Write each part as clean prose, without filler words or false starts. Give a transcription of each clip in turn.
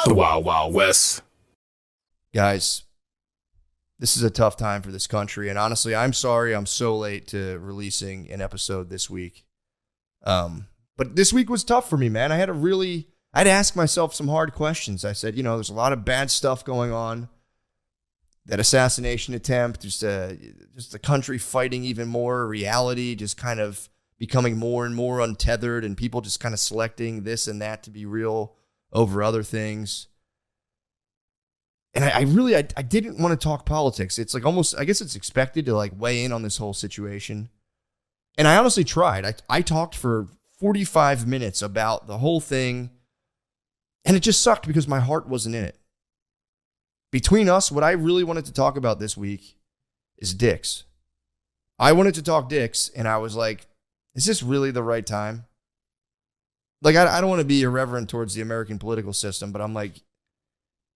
The Wild Wild West. Guys, this is a tough time for this country, and honestly, I'm sorry I'm so late to releasing an episode this week. But this week was tough for me, man. I had to ask myself some hard questions. I said, there's a lot of bad stuff going on. That assassination attempt, just the country fighting even more, reality just kind of becoming more and more untethered, and people just kind of selecting this and that to be real over other things. And I didn't want to talk politics. It's like almost, I guess it's expected to like weigh in on this whole situation. And I honestly tried. I talked for 45 minutes about the whole thing, and it just sucked because my heart wasn't in it. Between us, what I really wanted to talk about this week is dicks. I wanted to talk dicks, and I was like, is this really the right time? Like, I don't want to be irreverent towards the American political system, but I'm like,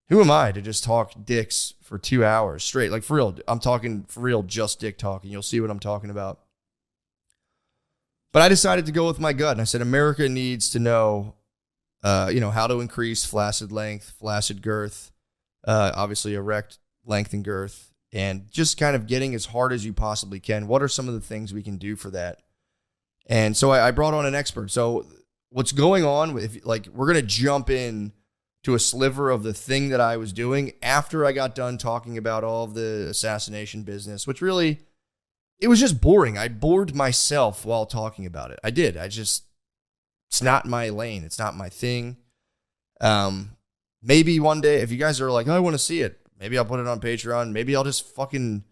who am I to just talk dicks for 2 hours straight? Like, for real, I'm talking for real, just dick talk, and you'll see what I'm talking about. But I decided to go with my gut, and I said, America needs to know, how to increase flaccid length, flaccid girth, obviously erect length and girth, and just kind of getting as hard as you possibly can. What are some of the things we can do for that? And so I brought on an expert. So what's going on with, we're going to jump in to a sliver of the thing that I was doing after I got done talking about all of the assassination business, which really, it was just boring. I bored myself while talking about it. I did. It's not my lane. It's not my thing. Maybe one day, if you guys are like, oh, I want to see it, maybe I'll put it on Patreon. Maybe I'll just fucking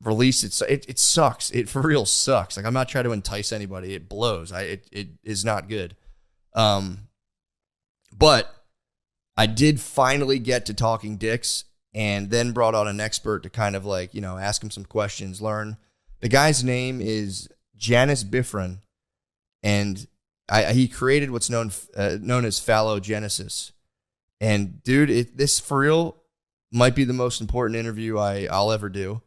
release it. It sucks. It for real sucks. Like, I'm not trying to entice anybody. It blows. It is not good. But I did finally get to talking dicks, and then brought on an expert to kind of ask him some questions, learn. The guy's name is Janis Bifrin, and he created what's known as phallogenesis. And dude, this for real might be the most important interview I'll ever do.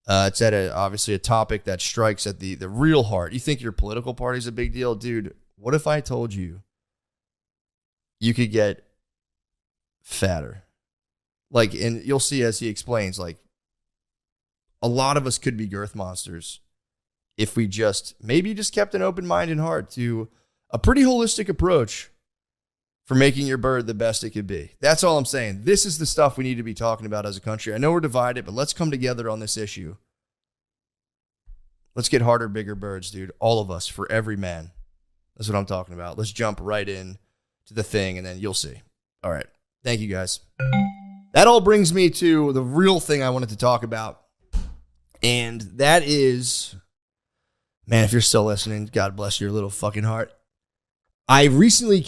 It's at obviously a topic that strikes at the real heart. You think your political party's a big deal? Dude, what if I told you could get fatter? And you'll see as he explains, a lot of us could be girth monsters if we just kept an open mind and heart to a pretty holistic approach for making your bird the best it could be. That's all I'm saying. This is the stuff we need to be talking about as a country. I know we're divided, but let's come together on this issue. Let's get harder, bigger birds, dude. All of us, for every man. That's what I'm talking about. Let's jump right in to the thing, and then you'll see. All right. Thank you, guys. That all brings me to the real thing I wanted to talk about. And that is, man, if you're still listening, God bless your little fucking heart. I recently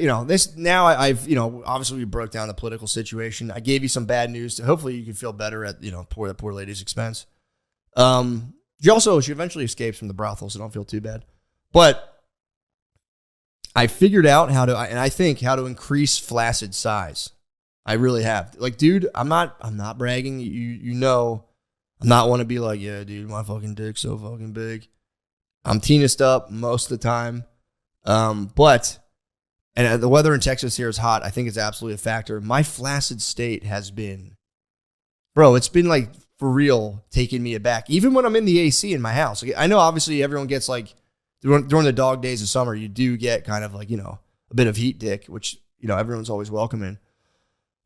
obviously we broke down the political situation. I gave you some bad news to hopefully you can feel better at, poor lady's expense. She eventually escapes from the brothel, so don't feel too bad. But I figured out how to increase flaccid size. I really have. Dude, I'm not bragging. I'm not want to be like, yeah, dude, my fucking dick's so fucking big. I'm teenest up most of the time. But the weather in Texas here is hot. I think it's absolutely a factor. My flaccid state has been, it's been for real taking me aback. Even when I'm in the AC in my house. I know obviously everyone gets during the dog days of summer, you do get kind of a bit of heat dick, which, everyone's always welcome in.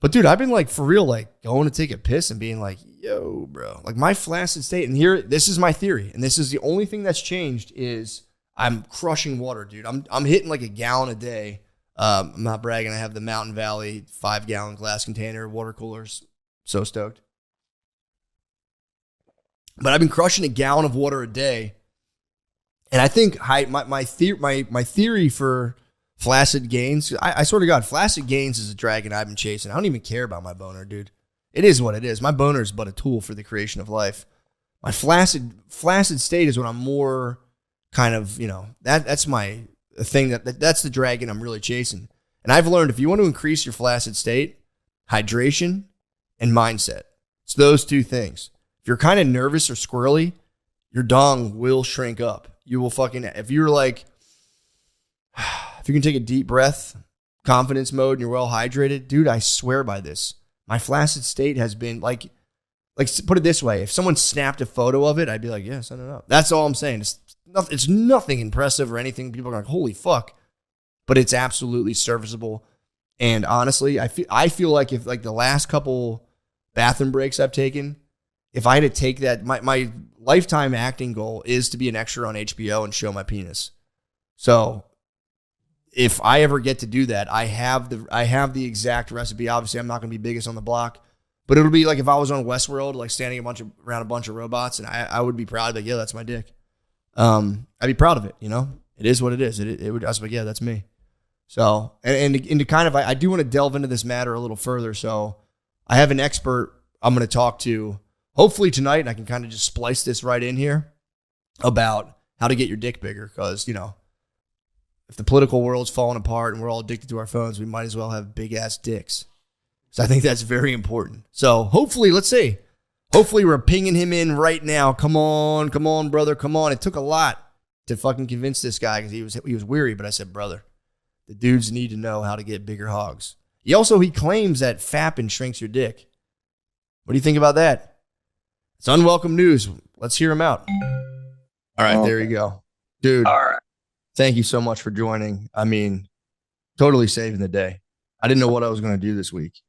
But dude, I've been for real, going to take a piss and being yo, bro, my flaccid state. And here, this is my theory. And this is the only thing that's changed is I'm crushing water, dude. I'm hitting a gallon a day. I'm not bragging. I have the Mountain Valley 5-gallon glass container water coolers. So stoked. But I've been crushing a gallon of water a day. And I think my theory for flaccid gains, I swear to God, flaccid gains is a dragon I've been chasing. I don't even care about my boner, dude. It is what it is. My boner is but a tool for the creation of life. My flaccid state is when I'm more kind of, that's my thing that's the dragon I'm really chasing. And I've learned if you want to increase your flaccid state, hydration and mindset. It's those two things. If you're kind of nervous or squirrely, your dong will shrink up. You will if you can take a deep breath confidence mode and you're well hydrated, dude, I swear by this. My flaccid state has been like put it this way. If someone snapped a photo of it, I'd be like, yeah, send it up. That's all I'm saying. It's nothing impressive or anything. People are like, holy fuck. But it's absolutely serviceable. And honestly, I feel like if like the last couple bathroom breaks I've taken, if I had to take that, my lifetime acting goal is to be an extra on HBO and show my penis. So if I ever get to do that, I have the exact recipe. Obviously, I'm not going to be biggest on the block, but it'll be like if I was on Westworld, like standing around a bunch of robots, and I would be proud. Like, yeah, that's my dick. I'd be proud of it. You know, it is what it is. It would. I was like, yeah, that's me. So, and to kind of, I do want to delve into this matter a little further. So, I have an expert I'm going to talk to hopefully tonight, and I can kind of just splice this right in here about how to get your dick bigger, because you know, if the political world's falling apart and we're all addicted to our phones, we might as well have big ass dicks. So I think that's very important. So hopefully, let's see. Hopefully we're pinging him in right now. Come on, brother. Come on. It took a lot to fucking convince this guy because he was weary. But I said, brother, the dudes need to know how to get bigger hogs. He claims that fapping shrinks your dick. What do you think about that? It's unwelcome news. Let's hear him out. All right, There you go. Dude. All right. Thank you so much for joining. I mean, totally saving the day. I didn't know what I was going to do this week.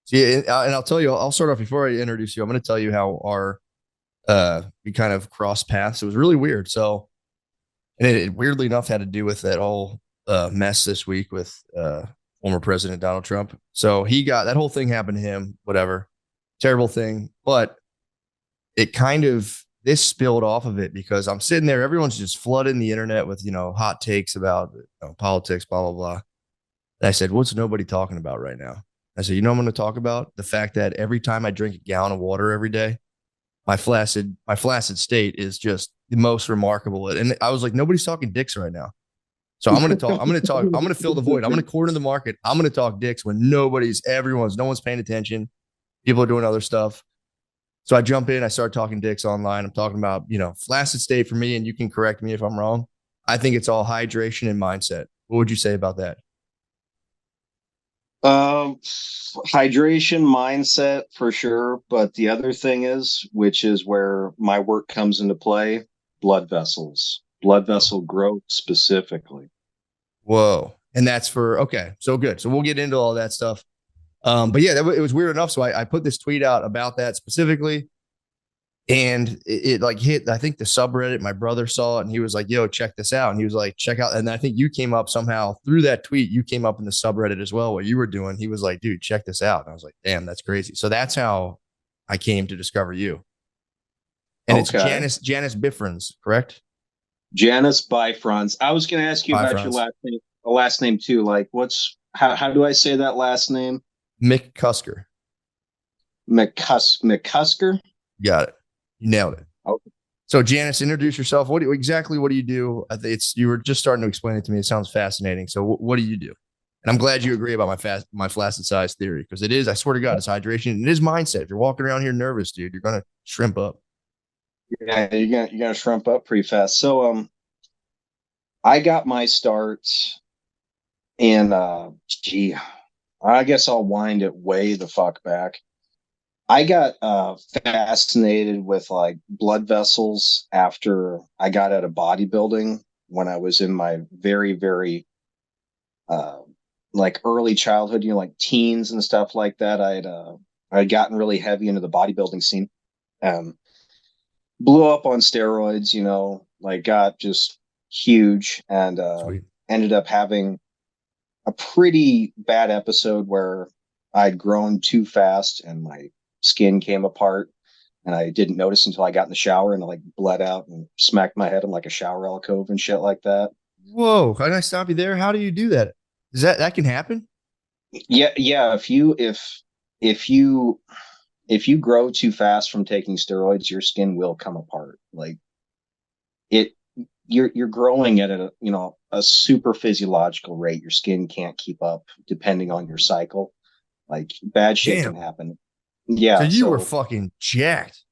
See, and I'll tell you, I'll start off before I introduce you. I'm going to tell you how we kind of crossed paths. It was really weird. So, and it weirdly enough had to do with that whole mess this week with former President Donald Trump. So that whole thing happened to him, whatever, terrible thing. But it kind of, this spilled off of it because I'm sitting there, everyone's just flooding the internet with, hot takes about politics, blah, blah, blah. And I said, what's nobody talking about right now? I said, I'm going to talk about the fact that every time I drink a gallon of water every day, my flaccid state is just the most remarkable. And I was like, nobody's talking dicks right now. So I'm going to talk, I'm going to fill the void. I'm going to corner the market. I'm going to talk dicks when no one's paying attention. People are doing other stuff. So I jump in, I start talking dicks online. I'm talking about, flaccid state for me, and you can correct me if I'm wrong. I think it's all hydration and mindset. What would you say about that? Hydration, mindset for sure. But the other thing is, which is where my work comes into play, blood vessel growth specifically. Whoa. And that's okay. So good. So we'll get into all that stuff. But yeah, it was weird enough. So I put this tweet out about that specifically, and it like hit, I think, the subreddit. My brother saw it and he was like, yo, check this out. And he was like, check out. And I think you came up somehow through that tweet. You came up in the subreddit as well, what you were doing. He was like, dude, check this out. And I was like, damn, that's crazy. So that's how I came to discover you. And It's Janice Bifrons, correct? Janice Bifrons. I was going to ask you about your last name too. Like how do I say that last name? McCusker. McCusker? Got it. You nailed it. Okay. So Janice, introduce yourself. What do you do? You were just starting to explain it to me. It sounds fascinating. So what do you do? And I'm glad you agree about my flaccid size theory, because it is, I swear to God, it's hydration. And it is mindset. If you're walking around here nervous, dude, you're going to shrimp up. Yeah, you're gonna shrimp up pretty fast. So I got my start in I guess I'll wind it way the fuck back. I got fascinated with like blood vessels after I got out of bodybuilding when I was in my very, very like early childhood, like teens and stuff like that. I'd gotten really heavy into the bodybuilding scene. Blew up on steroids, like got just huge, and ended up having a pretty bad episode where I'd grown too fast and my skin came apart, and I didn't notice until I got in the shower and I like bled out and smacked my head in like a shower alcove and shit like that. Whoa. Can I stop you there? How do you do that? That can happen? Yeah. If you grow too fast from taking steroids, your skin will come apart. Like you're growing at a super physiological rate. Your skin can't keep up depending on your cycle. Like bad shit can happen. Yeah. So you were fucking jacked.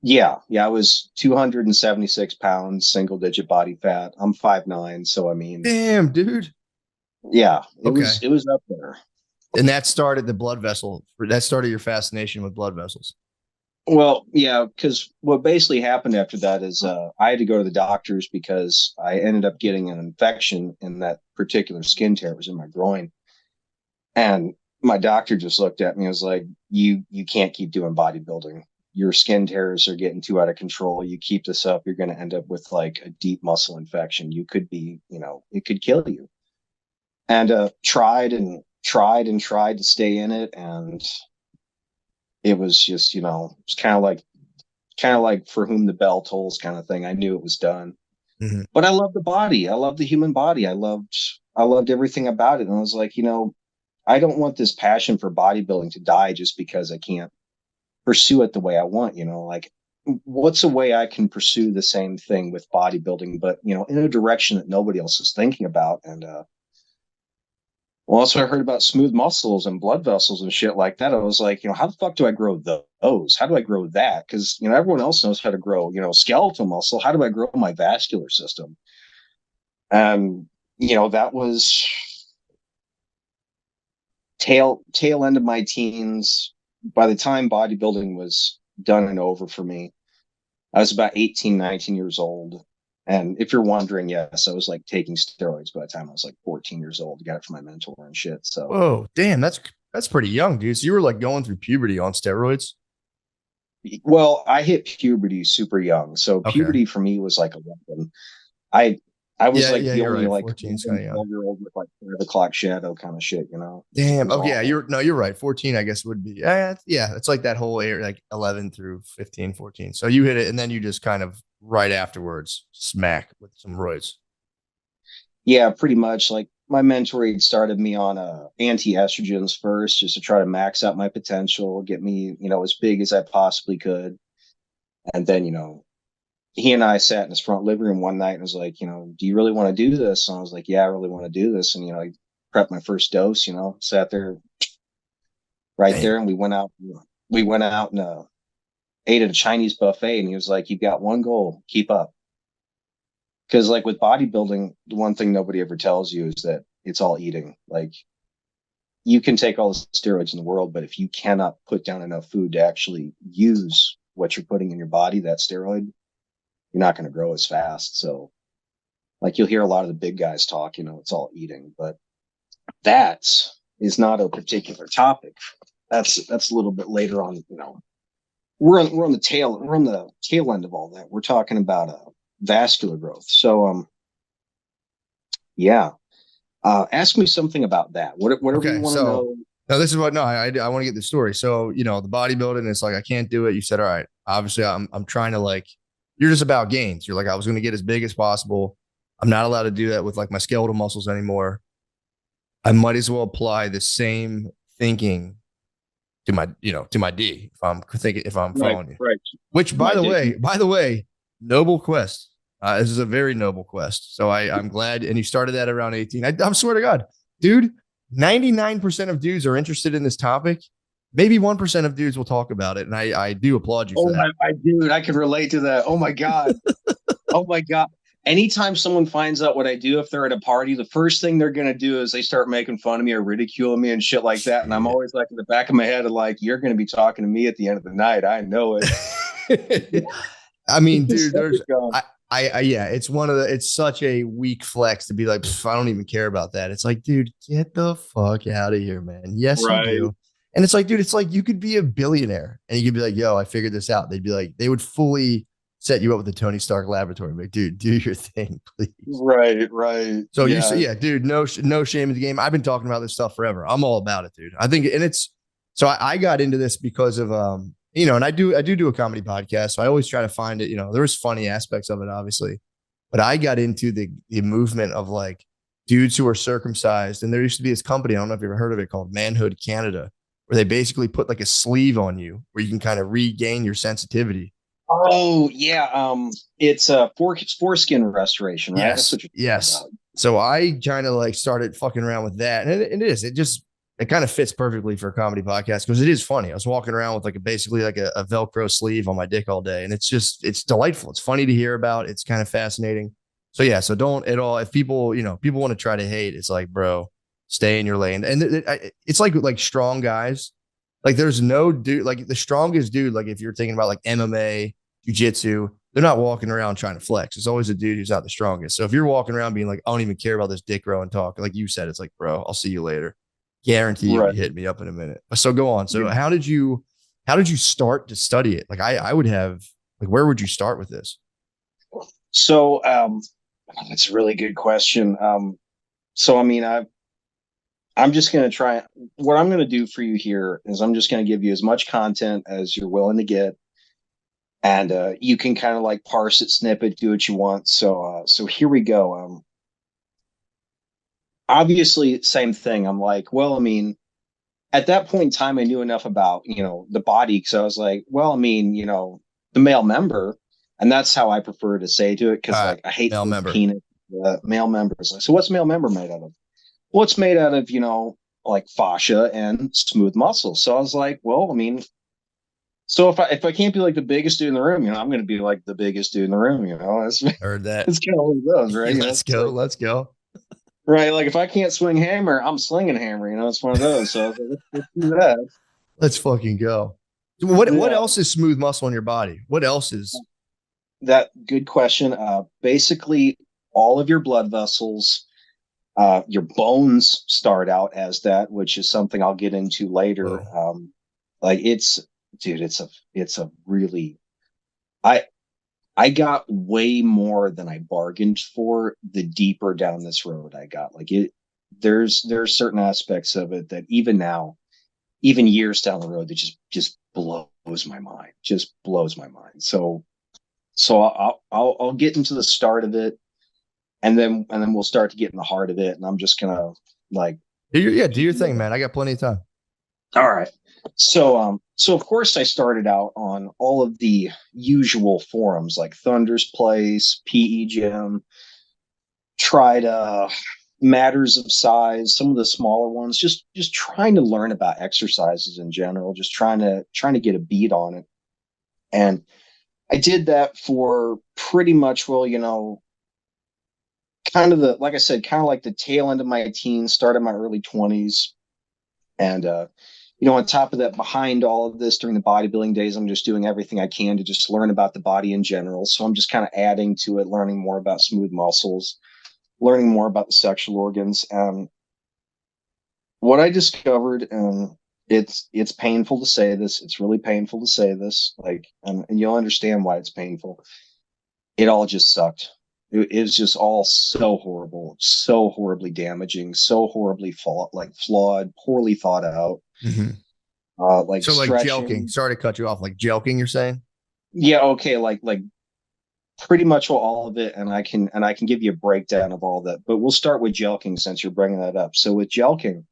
Yeah. I was 276 pounds, single digit body fat. I'm 5'9". So I mean, damn, dude. Yeah, Okay. it was up there. And that started the blood vessel. That started your fascination with blood vessels. Well, yeah, because what basically happened after that is I had to go to the doctors because I ended up getting an infection in that particular skin tear. It was in my groin, and my doctor just looked at me and was like, You can't keep doing bodybuilding. Your skin tears are getting too out of control. You keep this up, you're going to end up with like a deep muscle infection. You could be, it could kill you." And tried to stay in it, and it was just, it's kind of like for whom the bell tolls kind of thing. I knew it was done. Mm-hmm. But I love the body. I love the human body. I loved everything about it. And I was like, I don't want this passion for bodybuilding to die just because I can't pursue it the way I want, like what's a way I can pursue the same thing with bodybuilding, but in a direction that nobody else is thinking about. And well, also I heard about smooth muscles and blood vessels and shit like that. I was like, how the fuck do I grow those? How do I grow that? Because everyone else knows how to grow, skeletal muscle. How do I grow my vascular system? And that was tail end of my teens. By the time bodybuilding was done and over for me, I was about 18, 19 years old. And if you're wondering, yes, I was like taking steroids by the time I was like 14 years old. Got it from my mentor and shit. So, Whoa, damn, that's pretty young, dude. So you were like going through puberty on steroids? well, I hit puberty super young. So Okay. puberty for me was like 11. I I was Yeah, like yeah, the you're only right. like 14 is kind of young. 12-year-old with like 5 o'clock shadow kind of shit. It Damn. was Oh yeah, awful. you're right. 14, I guess would be. Yeah. It's like that whole area, like 11 through 15, 14. So you hit it, and then you just kind of right afterwards smack with some roids. Yeah, pretty much. Like my mentor had started me on anti-estrogens first, just to try to max out my potential, get me, as big as I possibly could. And then, he and I sat in his front living room one night and was like, do you really want to do this? And I was like, yeah, I really want to do this. And, I prepped my first dose, sat there right Damn. there, and we went out and ate at a Chinese buffet. And he was like, you've got one goal, keep up. Because like with bodybuilding, the one thing nobody ever tells you is that it's all eating. Like you can take all the steroids in the world, but if you cannot put down enough food to actually use what you're putting in your body, that steroid, you're not going to grow as fast. So like you'll hear a lot of the big guys talk, it's all eating, but that is not a particular topic. That's a little bit later on, we're on the tail end of all that. We're talking about vascular growth. So yeah. Ask me something about that. Whatever you Okay, want to so know. no, this is what no, I want to get the story. So the bodybuilding, it's like I can't do it. You said, all right, obviously I'm trying to like you're just about gains. You're like I was going to get as big as possible. I'm not allowed to do that with like my skeletal muscles anymore. I might as well apply the same thinking to my to my D if I'm Right, following you. right. Which My dick. by the way, noble quest. This is a very noble quest. So I'm glad. And you started that around 18. I swear to God, dude, 99% of dudes are interested in this topic. Maybe 1% of dudes will talk about it. And I do applaud you for Oh, that. dude, I can relate to that. Oh my God. Oh my God. Anytime someone finds out what I do, if they're at a party, the first thing they're gonna do is they start making fun of me or ridiculing me and shit like that. And I'm Shit. always like in the back of my head, like, you're gonna be talking to me at the end of the night. I know it. I mean, dude, Going. yeah, it's it's such a weak flex to be like, I don't even care about that. It's like, dude, get the fuck out of here, man. Yes, you Right. do. And it's like, dude, it's like you could be a billionaire and you could be like, yo, I figured this out. They'd be like, they would fully set you up with the Tony Stark laboratory. Like, dude, do your thing, please. Right. So yeah. you say, yeah, dude, no shame in the game. I've been talking about this stuff forever. I'm all about it, dude. I think, and it's, so I got into this because of, and I do a comedy podcast. So I always try to find it, there's funny aspects of it, obviously, but I got into the movement of like dudes who are circumcised. And there used to be this company, I don't know if you've ever heard of it, called Manhood Canada, where they basically put like a sleeve on you where you can kind of regain your sensitivity. Oh yeah, it's foreskin restoration, right? That's Yes, what you're yes. talking So I kind of like started fucking around with that, and it kind of fits perfectly for a comedy podcast because it is funny. I was walking around with like basically like a Velcro sleeve on my dick all day, and it's delightful. It's funny to hear about. It's kind of fascinating. So yeah, so don't at all. If people, people want to try to hate, it's like, bro, stay in your lane. And it's like strong guys. Like there's no dude, like the strongest dude. Like if you're thinking about like MMA, jujitsu, they're not walking around trying to flex. It's always a dude who's not the strongest. So if you're walking around being like, I don't even care about this dick growing talk, like you said, it's like, bro, I'll see you later. Guarantee you'll Right. be hitting me up in a minute. So go on. So Yeah. how did you start to study it? Like I would have, like, where would you start with this? So that's a really good question. So I mean, I'm just going to try. What I'm going to do for you here is I'm just going to give you as much content as you're willing to get, and you can kind of like parse it, snip it, do what you want. So here we go. Obviously, same thing. I'm like, well, I mean, at that point in time, I knew enough about the body because I was like, well, I mean, the male member, and that's how I prefer to say to it because All right, like I hate male the member. penis. Male members. So what's male member made out of? Well, it's made out of, like fascia and smooth muscle. So I was like, well, I mean, so if I can't be like the biggest dude in the room, I'm going to be like the biggest dude in the room. It's Heard that. it's kind of what it goes, right? Let's It's go. like Let's go. right, like if I can't swing hammer, I'm slinging hammer. It's one of those. So I was like, let's do that. Let's fucking go. What Yeah, else is smooth muscle in your body? What else is that good question. Basically, all of your blood vessels, your bones start out as that, which is something I'll get into later. whoa? Like it's, dude, it's a really, I I got way more than I bargained for the deeper down this road I got. Like it, there's certain aspects of it that even now, even years down the road, that just blows my mind, just blows my mind. So I'll get into the start of it, and then we'll start to get in the heart of it, and I'm just gonna like, Do your thing, man. I got plenty of time. all right. So of course I started out on all of the usual forums like Thunder's Place, PE Gym, tried Matters of Size, some of the smaller ones, just trying to learn about exercises in general, just trying to get a beat on it. And I did that for pretty much, well, kind of the, like I said, kind of like the tail end of my teens, start of my early 20s. And on top of that, behind all of this during the bodybuilding days, I'm just doing everything I can to just learn about the body in general. So I'm just kind of adding to it, learning more about smooth muscles, learning more about the sexual organs. And what I discovered, and it's painful to say this, it's really painful to say this, like, and you'll understand why it's painful. It all just sucked. It was just all so horrible, so horribly damaging, so horribly flawed, poorly thought out. Mm-hmm. Like So like jelking. stretching. Sorry to cut you off. Like jelking, you're saying? Yeah, okay, like pretty much all of it, and I can give you a breakdown of all that. But we'll start with jelking since you're bringing that up. So with jelking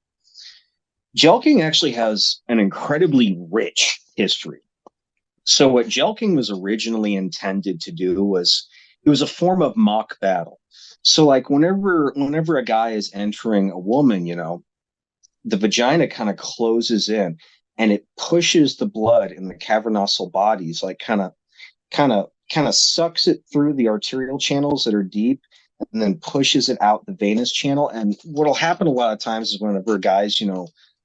actually has an incredibly rich history. So what jelking was originally intended to do was it was a form of mock battle. So like whenever a guy is entering a woman, the vagina kind of closes in and it pushes the blood in the cavernosal bodies, like kind of sucks it through the arterial channels that are deep and then pushes it out the venous channel. And what'll happen a lot of times is whenever a guy's,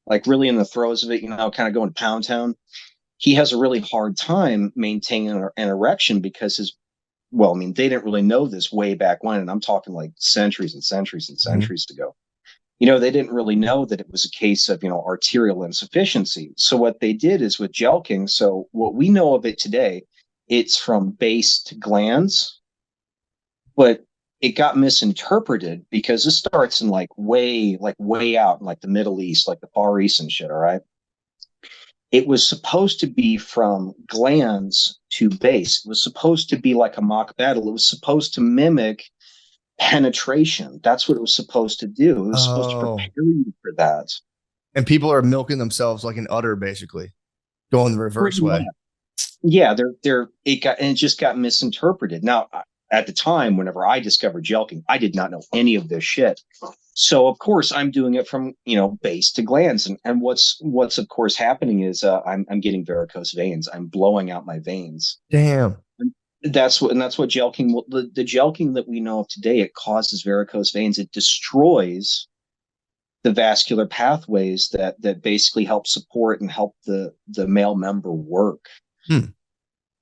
like really in the throes of it, kind of going to pound town, he has a really hard time maintaining an erection because well, I mean, they didn't really know this way back when, and I'm talking like centuries and centuries and Mm-hmm. centuries ago. They didn't really know that it was a case of, arterial insufficiency. So what they did is with jelking, so what we know of it today, it's from base to glands, but it got misinterpreted because this starts in like way out in like the Middle East, like the Far East and shit, all right? It was supposed to be from glands to base. It was supposed to be like a mock battle. It was supposed to mimic penetration. That's what it was supposed to do. It was supposed to prepare Oh. you for that. And people are milking themselves like an udder, basically, going the reverse Pretty much. way. Yeah, it just got misinterpreted. Now, at the time, whenever I discovered jelking, I did not know any of this shit. So of course I'm doing it from base to glands, and what's of course happening is I'm getting varicose veins. I'm blowing out my veins, Damn. that's what gelking the gelking that we know of today, it causes varicose veins. It destroys the vascular pathways that basically help support and help the male member work. Hmm.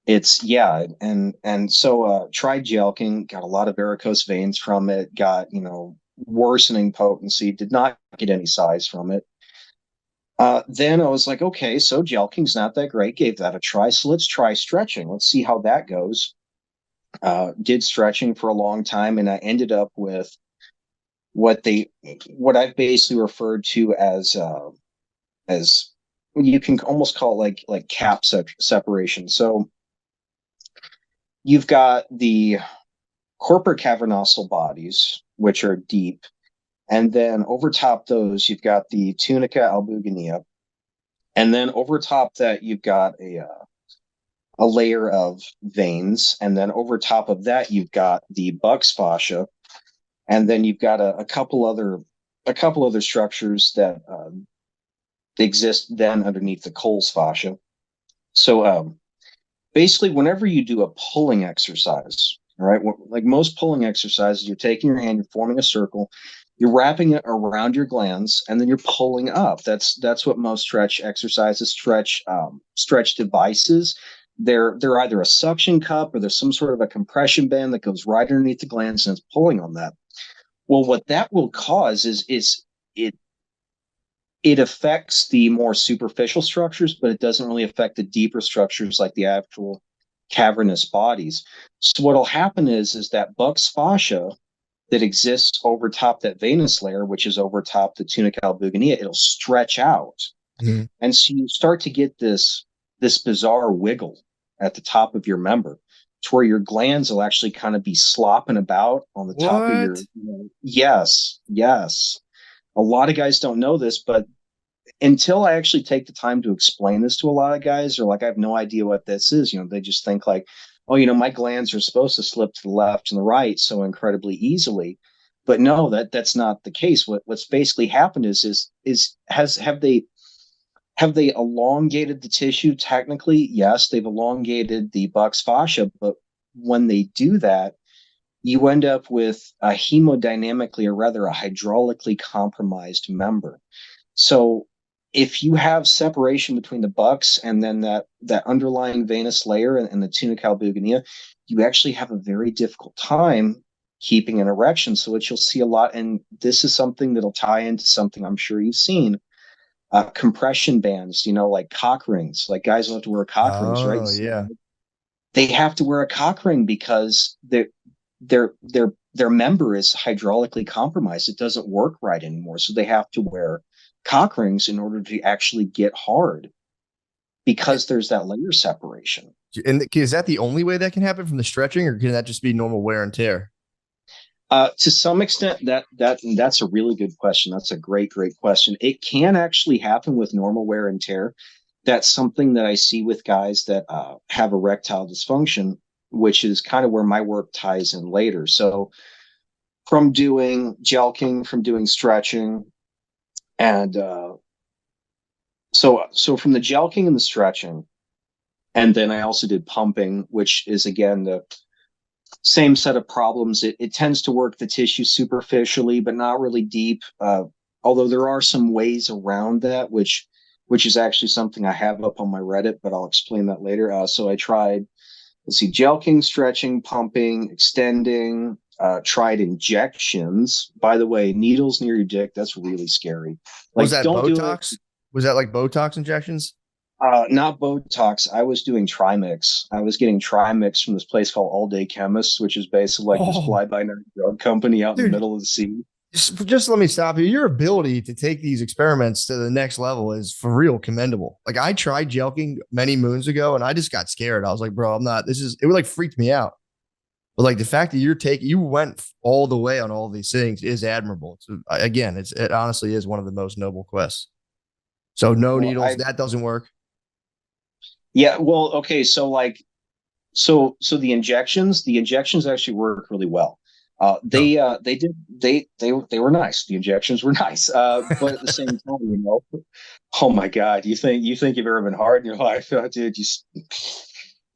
It's yeah, and so tried gelking, got a lot of varicose veins from it, got, worsening potency, did not get any size from it. Then I was like, okay, so gelking's not that great, gave that a try. So let's try stretching. Let's see how that goes. Did stretching for a long time, and I ended up with what I've basically referred to as you can almost call it like cap separation. So you've got the corporate cavernosal bodies, which are deep, and then over top those you've got the tunica albuginea, and then over top that you've got a layer of veins, and then over top of that you've got the buck's fascia, and then you've got a couple other structures that exist then underneath the Cole's fascia. So basically, whenever you do a pulling exercise, all right, like most pulling exercises, you're taking your hand, you're forming a circle, you're wrapping it around your glands, and then you're pulling up. That's what most stretch exercises, stretch devices. They're either a suction cup or there's some sort of a compression band that goes right underneath the glands and it's pulling on that. Well, what that will cause is it it affects the more superficial structures, but it doesn't really affect the deeper structures like the actual cavernous bodies. So what'll happen is that buck's fascia that exists over top that venous layer, which is over top the tunica albuginea, it'll stretch out. Mm-hmm. And so you start to get this bizarre wiggle at the top of your member to where your glands will actually kind of be slopping about on the top of your, yes. A lot of guys don't know this, but until I actually take the time to explain this to a lot of guys, they're like, I have no idea what this is. They just think like, oh, my glands are supposed to slip to the left and the right so incredibly easily. But no, that's not the case. What's basically happened is have they elongated the tissue? Technically, yes, they've elongated the buck's fascia, but when they do that, you end up with a hemodynamically, or rather a hydraulically compromised member. So if you have separation between the bucks and then that underlying venous layer and the tunica albuginea, you actually have a very difficult time keeping an erection. So what you'll see a lot, and this is something that'll tie into something I'm sure you've seen, compression bands, like cock rings, like guys will have to wear cock rings, right? Oh, yeah. They have to wear a cock ring because their member is hydraulically compromised. It doesn't work right anymore. So they have to wear cock rings in order to actually get hard because there's that layer separation. And is that the only way that can happen from the stretching, or can that just be normal wear and tear? To some extent, that's a really good question. That's a great question. It can actually happen with normal wear and tear. That's something that I see with guys that have erectile dysfunction, which is kind of where my work ties in later. So from doing gelking, from doing stretching, and so from the gelking and the stretching, and then I also did pumping, which is again the same set of problems. It tends to work the tissue superficially, but not really deep. Although there are some ways around that, which is actually something I have up on my Reddit, but I'll explain that later. So I tried, gelking, stretching, pumping, extending, tried injections. By the way, needles near your dick, that's really scary. Like, was that Botox? Was that like Botox injections? Not Botox. I was doing Trimix. I was getting Trimix from this place called All Day Chemists, which is basically like this fly-by-night drug company out in the middle of the sea. Just let me stop you. Your ability to take these experiments to the next level is for real commendable. Like, I tried gelking many moons ago and I just got scared. I was like, bro, it would like freaked me out. But like the fact that you went all the way on all these things is admirable. So again, it honestly is one of the most noble quests. So no needles, that doesn't work. Yeah, well, okay, so so the injections actually work really well. They were nice. The injections were nice. But at the same time, oh my God, you think you've ever been hard in your life? Oh, dude,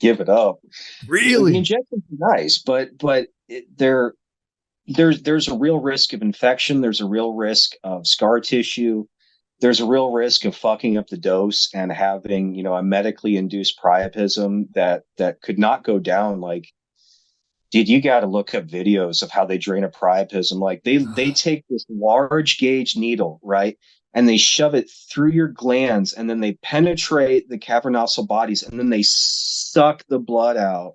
give it up. The Really? injections are nice, but there's a real risk of infection. There's a real risk of scar tissue. There's a real risk of fucking up the dose and having, a medically induced priapism that could not go down. Like, dude, you got to look up videos of how they drain a priapism. Like they take this large gauge needle, right? And they shove it through your glands, and then they penetrate the cavernosal bodies, and then they suck the blood out.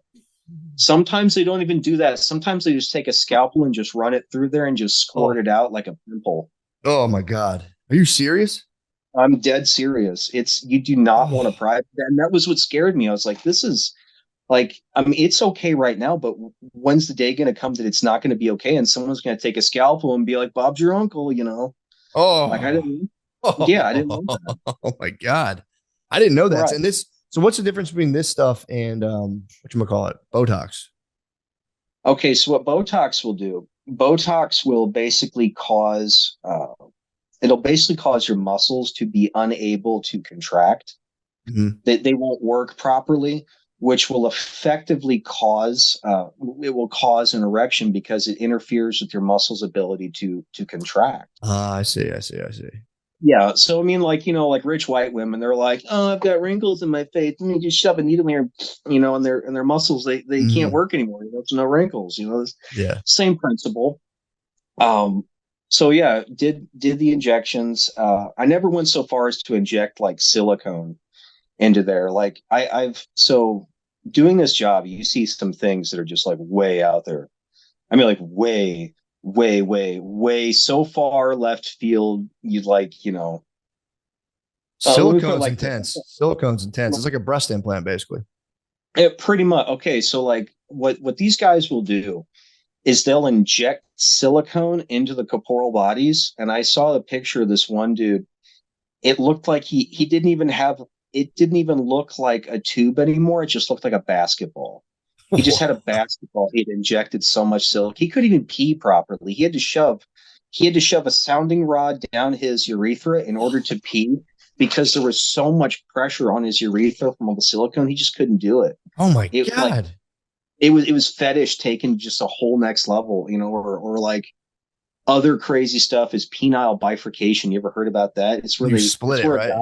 Sometimes they don't even do that. Sometimes they just take a scalpel and just run it through there and just squirt Oh, it out like a pimple. oh my God. Are you serious? I'm dead serious. You do not want to Oh, pry. And that was what scared me. I was like, this is like, I mean, it's okay right now, but when's the day going to come that it's not going to be okay? And someone's going to take a scalpel and be like, Bob's your uncle, Like, I oh, didn't, yeah, I didn't know that. oh my God. I didn't know that. Right. And this, so what's the difference between this stuff and whatchamacallit, Botox? Okay. So what Botox will do, Botox will basically it'll basically cause your muscles to be unable to contract. Mhm. They won't work properly, which will effectively it will cause an erection because it interferes with your muscles' ability to contract. I see. I see. I see. Yeah. So I mean, like, like rich white women, they're like, oh, I've got wrinkles in my face. Let me just shove a needle here, and their muscles, they can't Mhm. work anymore. It's no wrinkles, Yeah. same principle. Um, so yeah, did the injections. I never went so far as to inject like silicone into there. Like I've so doing this job, you see some things that are just like way out there. I mean, like way, way, way, way so far left field. You'd like, let me put it Silicone's like intense. Silicone's intense. It's like a breast implant, basically. it pretty much. Okay, so like what these guys will do is they'll inject silicone into the corporeal bodies. And I saw a picture of this one dude. It looked like he didn't even have it didn't even look like a tube anymore. It just looked like a basketball. He just had a basketball. He had injected so much silk. He couldn't even pee properly. He had to shove a sounding rod down his urethra in order to pee because there was so much pressure on his urethra from all the silicone. He just couldn't do it. Oh my It like God. it was fetish taken just a whole next level, or like other crazy stuff is penile bifurcation. You ever heard about that? You split It's it, where a right? guy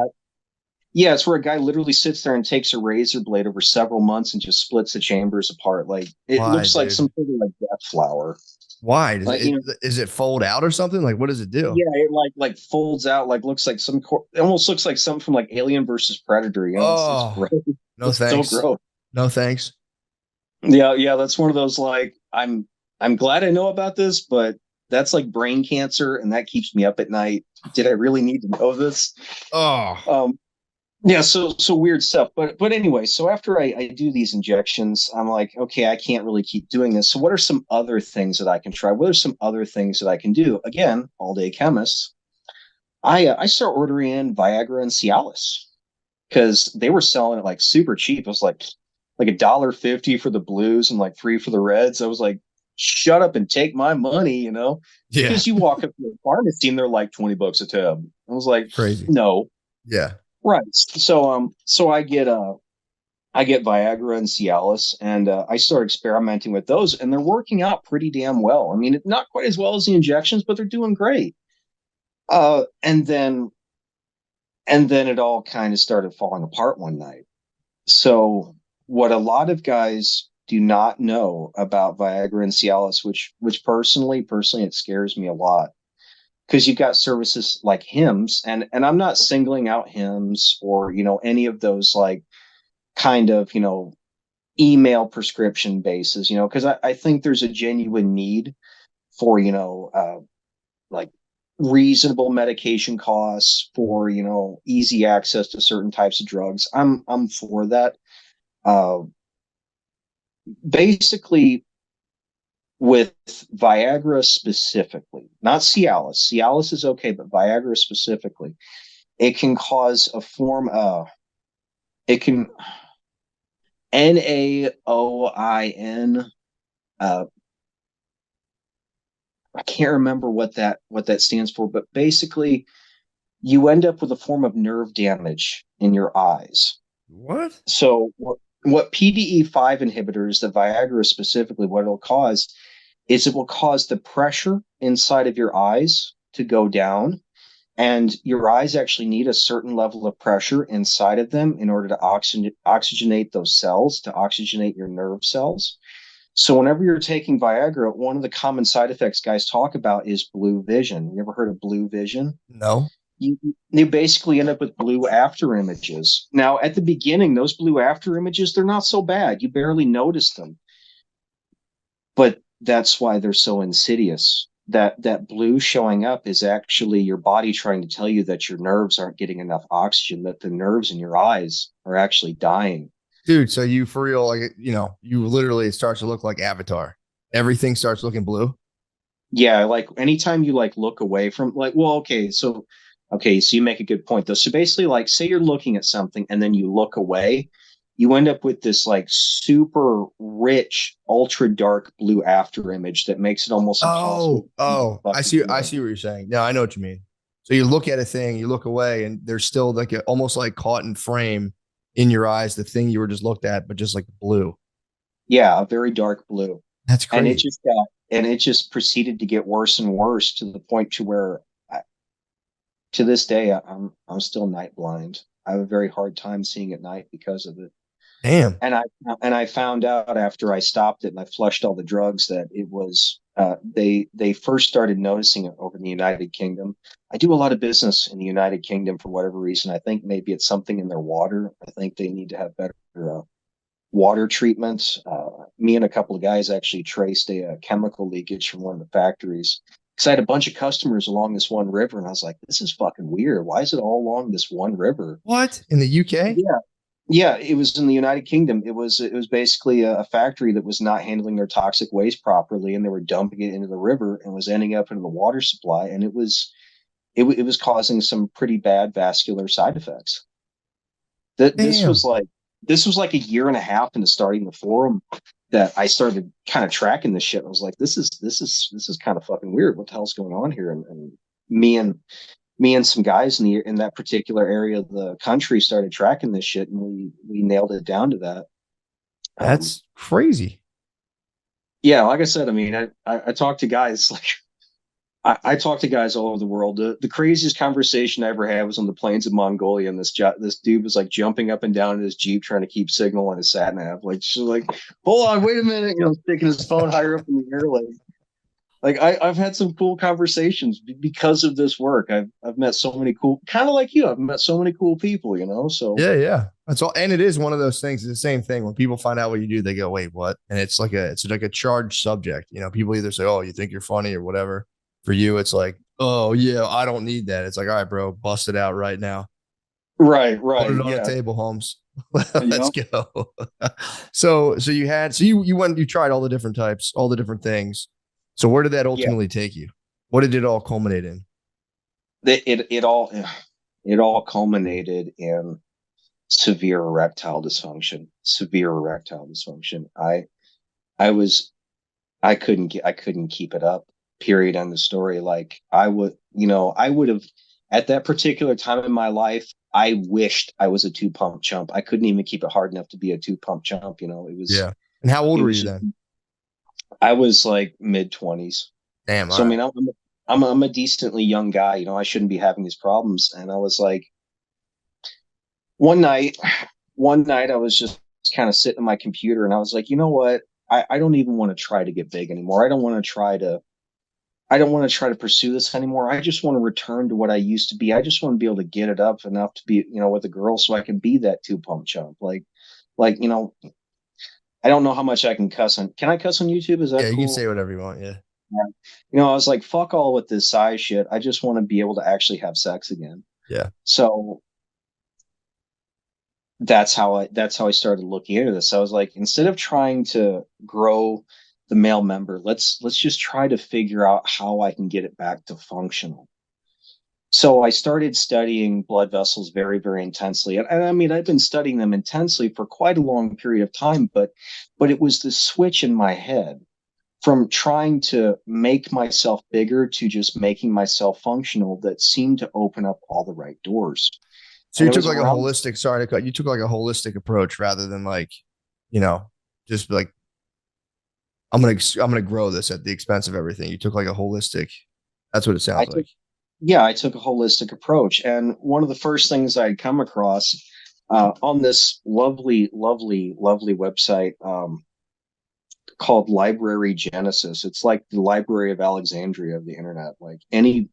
Yeah, it's where a guy literally sits there and takes a razor blade over several months and just splits the chambers apart. Like it Why, looks like dude? some sort of like death flower. Why? Like Is it fold out or something? Like, what does it do? yeah, it like folds out, like looks like it almost looks like something from like Alien versus Predator. It's Oh, gross. no It's so thanks. gross. No thanks. Yeah, yeah, that's one of those like I'm glad I know about this, but that's like brain cancer, and that keeps me up at night. Did I really need to know this? Oh, Um, Yeah, so weird stuff. But anyway, so after I do these injections, I'm like, okay, I can't really keep doing this. So what are some other things that I can try? What are some other things that I can do? Again, all day chemists. I start ordering in Viagra and Cialis because they were selling it like super cheap. It was like $1.50 for the blues and like three for the reds. I was like, shut up and take my money, yeah. because you walk up to the pharmacy and they're like $20 a tab. I was like, Crazy. no. Yeah. Right. So I get Viagra and Cialis, and I start experimenting with those, and they're working out pretty damn well. I mean, not quite as well as the injections, but they're doing great. Uh, and then and then it all kind of started falling apart one night. So what a lot of guys do not know about Viagra and Cialis, which personally it scares me a lot because you've got services like Hims, and I'm not singling out Hims or any of those like kind of email prescription basis, because I think there's a genuine need for like reasonable medication costs for easy access to certain types of drugs. I'm for that. Uh, Basically, with Viagra specifically, not Cialis. Cialis is okay, but Viagra specifically, it can cause a form of it can NAOIN. I can't remember what that stands for, but basically you end up with a form of nerve damage in your eyes. What? So what PDE5 inhibitors, the Viagra specifically, what it'll cause is it will cause the pressure inside of your eyes to go down. And your eyes actually need a certain level of pressure inside of them in order to oxygenate those cells, to oxygenate your nerve cells. So whenever you're taking Viagra, one of the common side effects guys talk about is blue vision. You ever heard of blue vision? No. You basically end up with blue after images. Now, at the beginning, those blue after images, they're not so bad. You barely notice them. But that's why they're so insidious. That blue showing up is actually your body trying to tell you that your nerves aren't getting enough oxygen, that the nerves in your eyes are actually dying. Dude, so you for real, like, you literally, it starts to look like Avatar. Everything starts looking blue. Yeah, like anytime you like look away from like, well, okay, so you make a good point though. So basically, like, say you're looking at something and then you look away, you end up with this like super rich, ultra dark blue after image that makes it almost impossible. I see what you're saying. No, I know what you mean. So you look at a thing, you look away, and there's still like almost like caught in frame in your eyes, the thing you were just looked at, but just like blue. Yeah, a very dark blue. That's And crazy. it just proceeded to get worse and worse to the point to where to this day I'm still night blind. I have a very hard time seeing at night because of it. Damn. And I found out after I stopped it and I flushed all the drugs that it was they first started noticing it over in the United Kingdom. I do a lot of business in the United Kingdom for whatever reason. I think maybe it's something in their water. I think they need to have better water treatments. Me and a couple of guys actually traced a chemical leakage from one of the factories because I had a bunch of customers along this one river, and I was like, "This is fucking weird. Why is it all along this one river?" What? In the UK? Yeah, yeah, it was in the United Kingdom. It was basically a factory that was not handling their toxic waste properly, and they were dumping it into the river and was ending up into the water supply, and it was causing some pretty bad vascular side effects. That Damn. this was like a year and a half into starting the forum that I started kind of tracking this shit. I was like, this is kind of fucking weird. What the hell's going on here? And me and me and some guys in that particular area of the country started tracking this shit, and we nailed it down to that. That's crazy. Yeah, like I said, I mean, I talk to guys like I talk to guys all over the world. The craziest conversation I ever had was on the plains of Mongolia, and this dude was like jumping up and down in his jeep trying to keep signal on his sat nav. Like, she's like, hold on, wait a minute, sticking his phone higher up in the air, like I've had some cool conversations because of this work. I've met so many cool, kind of like you. I've met so many cool people, So Yeah, yeah. That's all. And it is one of those things. It's the same thing. When people find out what you do, they go, wait, what? And it's like a charged subject. People either say, oh, you think you're funny or whatever. For you, it's like, oh yeah, I don't need that. It's like, all right, bro, bust it out right now. right, Put right, it on the yeah, table, Holmes. you Let's know, go. So you tried all the different types, all the different things. So where did that yeah. ultimately take you? What did it all culminate in? It all culminated in severe erectile dysfunction. Severe erectile dysfunction. I was I couldn't keep it up. Period. End of story. Like I would have at that particular time in my life. I wished I was a two pump chump. I couldn't even keep it hard enough to be a two pump chump. Yeah. And how old It were was you just, then? I was like mid 20s. Damn. All So I right. mean, I'm a decently young guy. I shouldn't be having these problems. And I was like, one night, one night I was just kind of sitting at my computer, and I was like, you know what? I don't even want to try to get big anymore. I don't want to try to pursue this anymore. I just want to return to what I used to be. I just want to be able to get it up enough to be, with a girl so I can be that two pump chump. Like, I don't know how much I can cuss on. Can I cuss on YouTube? Is Yeah, that you can cool? say whatever you want. Yeah. Yeah. I was like, fuck all with this size shit. I just want to be able to actually have sex again. Yeah. So that's how I started looking into this. I was like, instead of trying to grow the male member, let's just try to figure out how I can get it back to functional. So I started studying blood vessels very, very intensely. And I mean, I've been studying them intensely for quite a long period of time, but it was the switch in my head from trying to make myself bigger to just making myself functional that seemed to open up all the right doors. So And you it took was like a around holistic, sorry to cut, you took like a holistic approach rather than like you know, just like I'm gonna grow this at the expense of everything. You took like a holistic. That's what it I sounds took like. Yeah, I took a holistic approach, and one of the first things I'd come across on this lovely, lovely, lovely website called Library Genesis. It's like the Library of Alexandria of the internet. Like any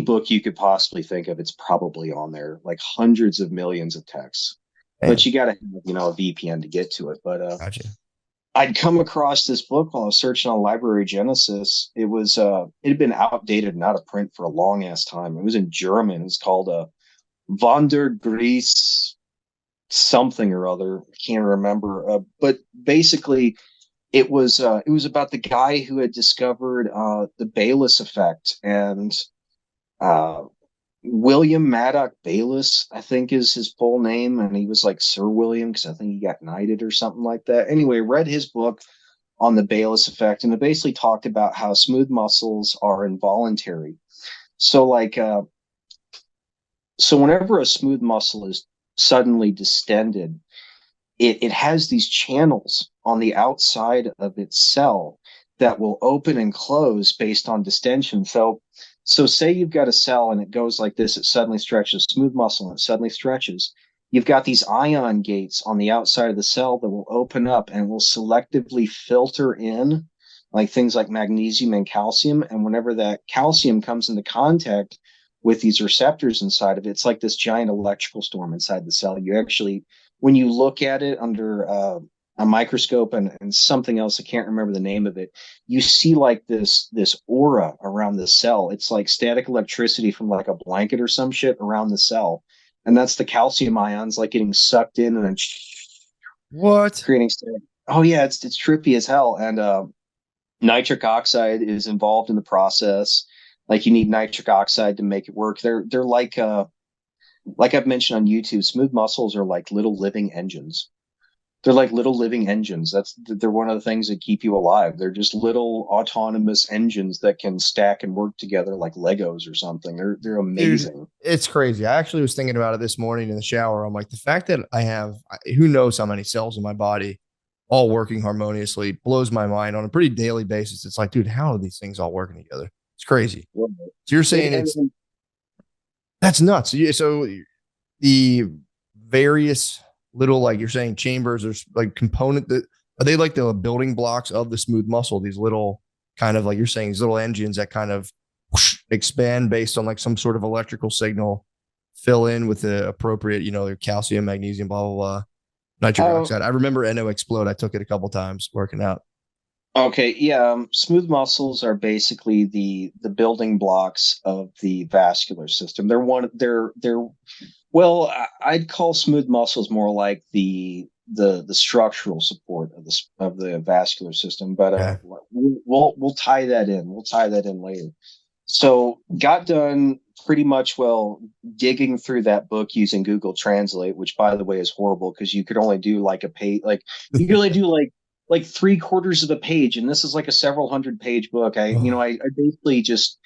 book you could possibly think of, it's probably on there. Like hundreds of millions of texts, but Damn, you got to have a VPN to get to it. But gotcha. I'd come across this book while I was searching on Library Genesis. It had been outdated and out of print for a long ass time. It was in German. It's called Wandergries something or other. I can't remember. But basically, it was about the guy who had discovered the Bayliss effect, and uh, William Maddock Bayliss, I think is his full name, and he was like Sir William because I think he got knighted or something like that. Anyway, read his book on the Bayliss effect, and it basically talked about how smooth muscles are involuntary. So so whenever a smooth muscle is suddenly distended, it has these channels on the outside of its cell that will open and close based on distension. So say you've got a cell and it goes like this, it suddenly stretches, smooth muscle, and it suddenly stretches. You've got these ion gates on the outside of the cell that will open up and will selectively filter in like things like magnesium and calcium. And whenever that calcium comes into contact with these receptors inside of it, it's like this giant electrical storm inside the cell. You actually, when you look at it under a microscope and something else, I can't remember the name of it, you see like this aura around the cell. It's like static electricity from like a blanket or some shit around the cell, and that's the calcium ions like getting sucked in and then What? creating static. Oh yeah, it's trippy as hell. And nitric oxide is involved in the process. Like you need nitric oxide to make it work. They're like I've mentioned on YouTube, smooth muscles are like little living engines. They're like little living engines. They're one of the things that keep you alive. They're just little autonomous engines that can stack and work together like Legos or something. They're Dude, amazing. it's crazy. I actually was thinking about it this morning in the shower. I'm like, the fact that who knows how many cells in my body all working harmoniously blows my mind on a pretty daily basis. It's like, dude, how are these things all working together? It's crazy. So you're It, saying and, it's that's nuts. So the various little, like you're saying, chambers or like component that are they like the building blocks of the smooth muscle? These little kind of like you're saying, these little engines that kind of whoosh, expand based on like some sort of electrical signal, fill in with the appropriate, their calcium, magnesium, blah blah blah, nitric uh, oxide. I remember NO Explode. I took it a couple times working out. okay, yeah. Smooth muscles are basically the building blocks of the vascular system. They're well, I'd call smooth muscles more like the structural support of the vascular system. But Okay. we'll tie that in. We'll tie that in later. So got done pretty much well digging through that book using Google Translate, which by the way is horrible because you could only do like a page, like you could only do like three quarters of a page, and this is like a several hundred page book. Oh, I basically just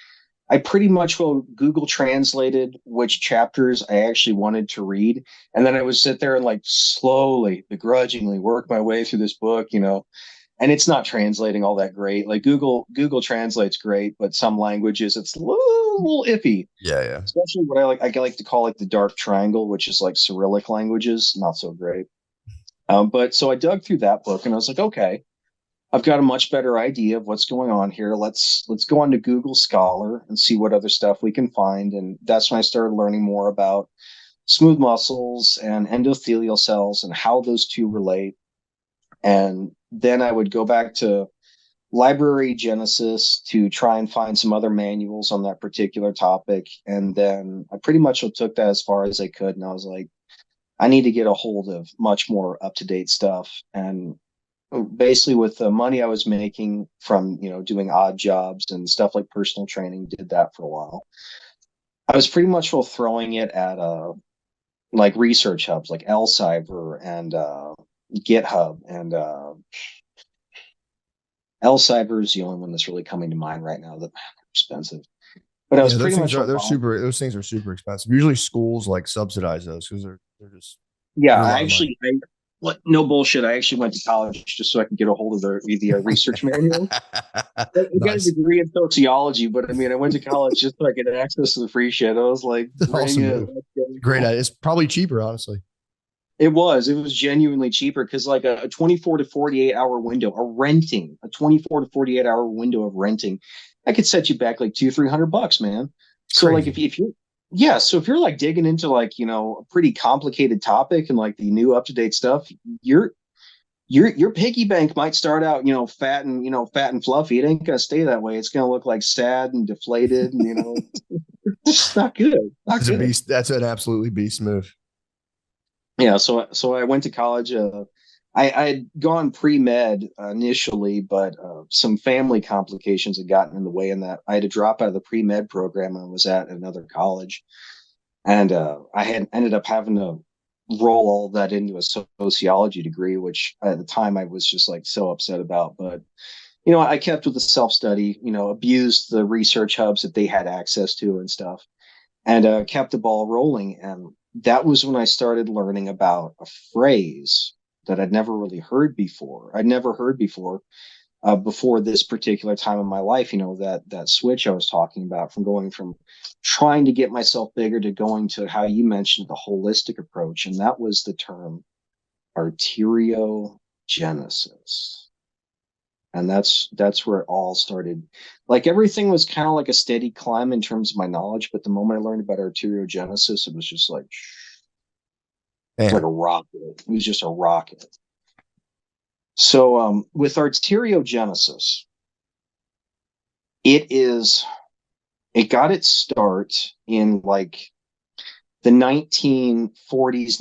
I pretty much will Google translated which chapters I actually wanted to read. And then I would sit there and like slowly, begrudgingly work my way through this book. And it's not translating all that great. Like Google translates great, but some languages it's a little iffy. yeah, yeah. Especially what I like to call like the dark triangle, which is like Cyrillic languages, not so great. But so I dug through that book and I was like, okay, I've got a much better idea of what's going on here. Let's go on to Google Scholar and see what other stuff we can find. And that's when I started learning more about smooth muscles and endothelial cells and how those two relate. And then I would go back to Library Genesis to try and find some other manuals on that particular topic. And then I pretty much took that as far as I could. And I was like, I need to get a hold of much more up to date stuff. And basically with the money I was making from doing odd jobs and stuff like personal training, did that for a while. I was pretty much throwing it at like research hubs like Elsevier and GitHub, and Elsevier is the only one that's really coming to mind right now that are expensive. But I was Yeah, pretty much those things are super expensive. Usually schools like subsidize those because they're just yeah. they're a I lot of money. actually What? No bullshit. I actually went to college just so I could get a hold of the research manual. I got a Nice. degree in sociology, but I mean, I went to college just so I could access to the free shit. I was like, bring Awesome it. move. Let's go. Great idea. It's probably cheaper, honestly. It was genuinely cheaper because like a 24 to 48 hour window, a 24 to 48 hour window of renting, I could set you back like $200-300, man. So like Crazy. if you yeah, so if you're like digging into like, a pretty complicated topic and like the new up to date stuff, your your piggy bank might start out, fat and fluffy. It ain't gonna stay that way. It's gonna look like sad and deflated, and it's not good. Not That's a good. beast. That's an absolutely beast move. Yeah, so I went to college. I had gone pre-med initially, but some family complications had gotten in the way, and that I had to drop out of the pre-med program I was at another college, and I had ended up having to roll all that into a sociology degree, which at the time I was just like so upset about. But I kept with the self-study, abused the research hubs that they had access to and stuff, and kept the ball rolling. And that was when I started learning about a phrase that I'd never really heard before. I'd never heard before this particular time in my life. That switch I was talking about, from going from trying to get myself bigger to going to how you mentioned the holistic approach, and that was the term arteriogenesis. And that's where it all started. Like everything was kind of like a steady climb in terms of my knowledge, but the moment I learned about arteriogenesis, it was just like it's like Man. a rocket. It was just a rocket. So with arteriogenesis, it is it got its start in like the 1940s,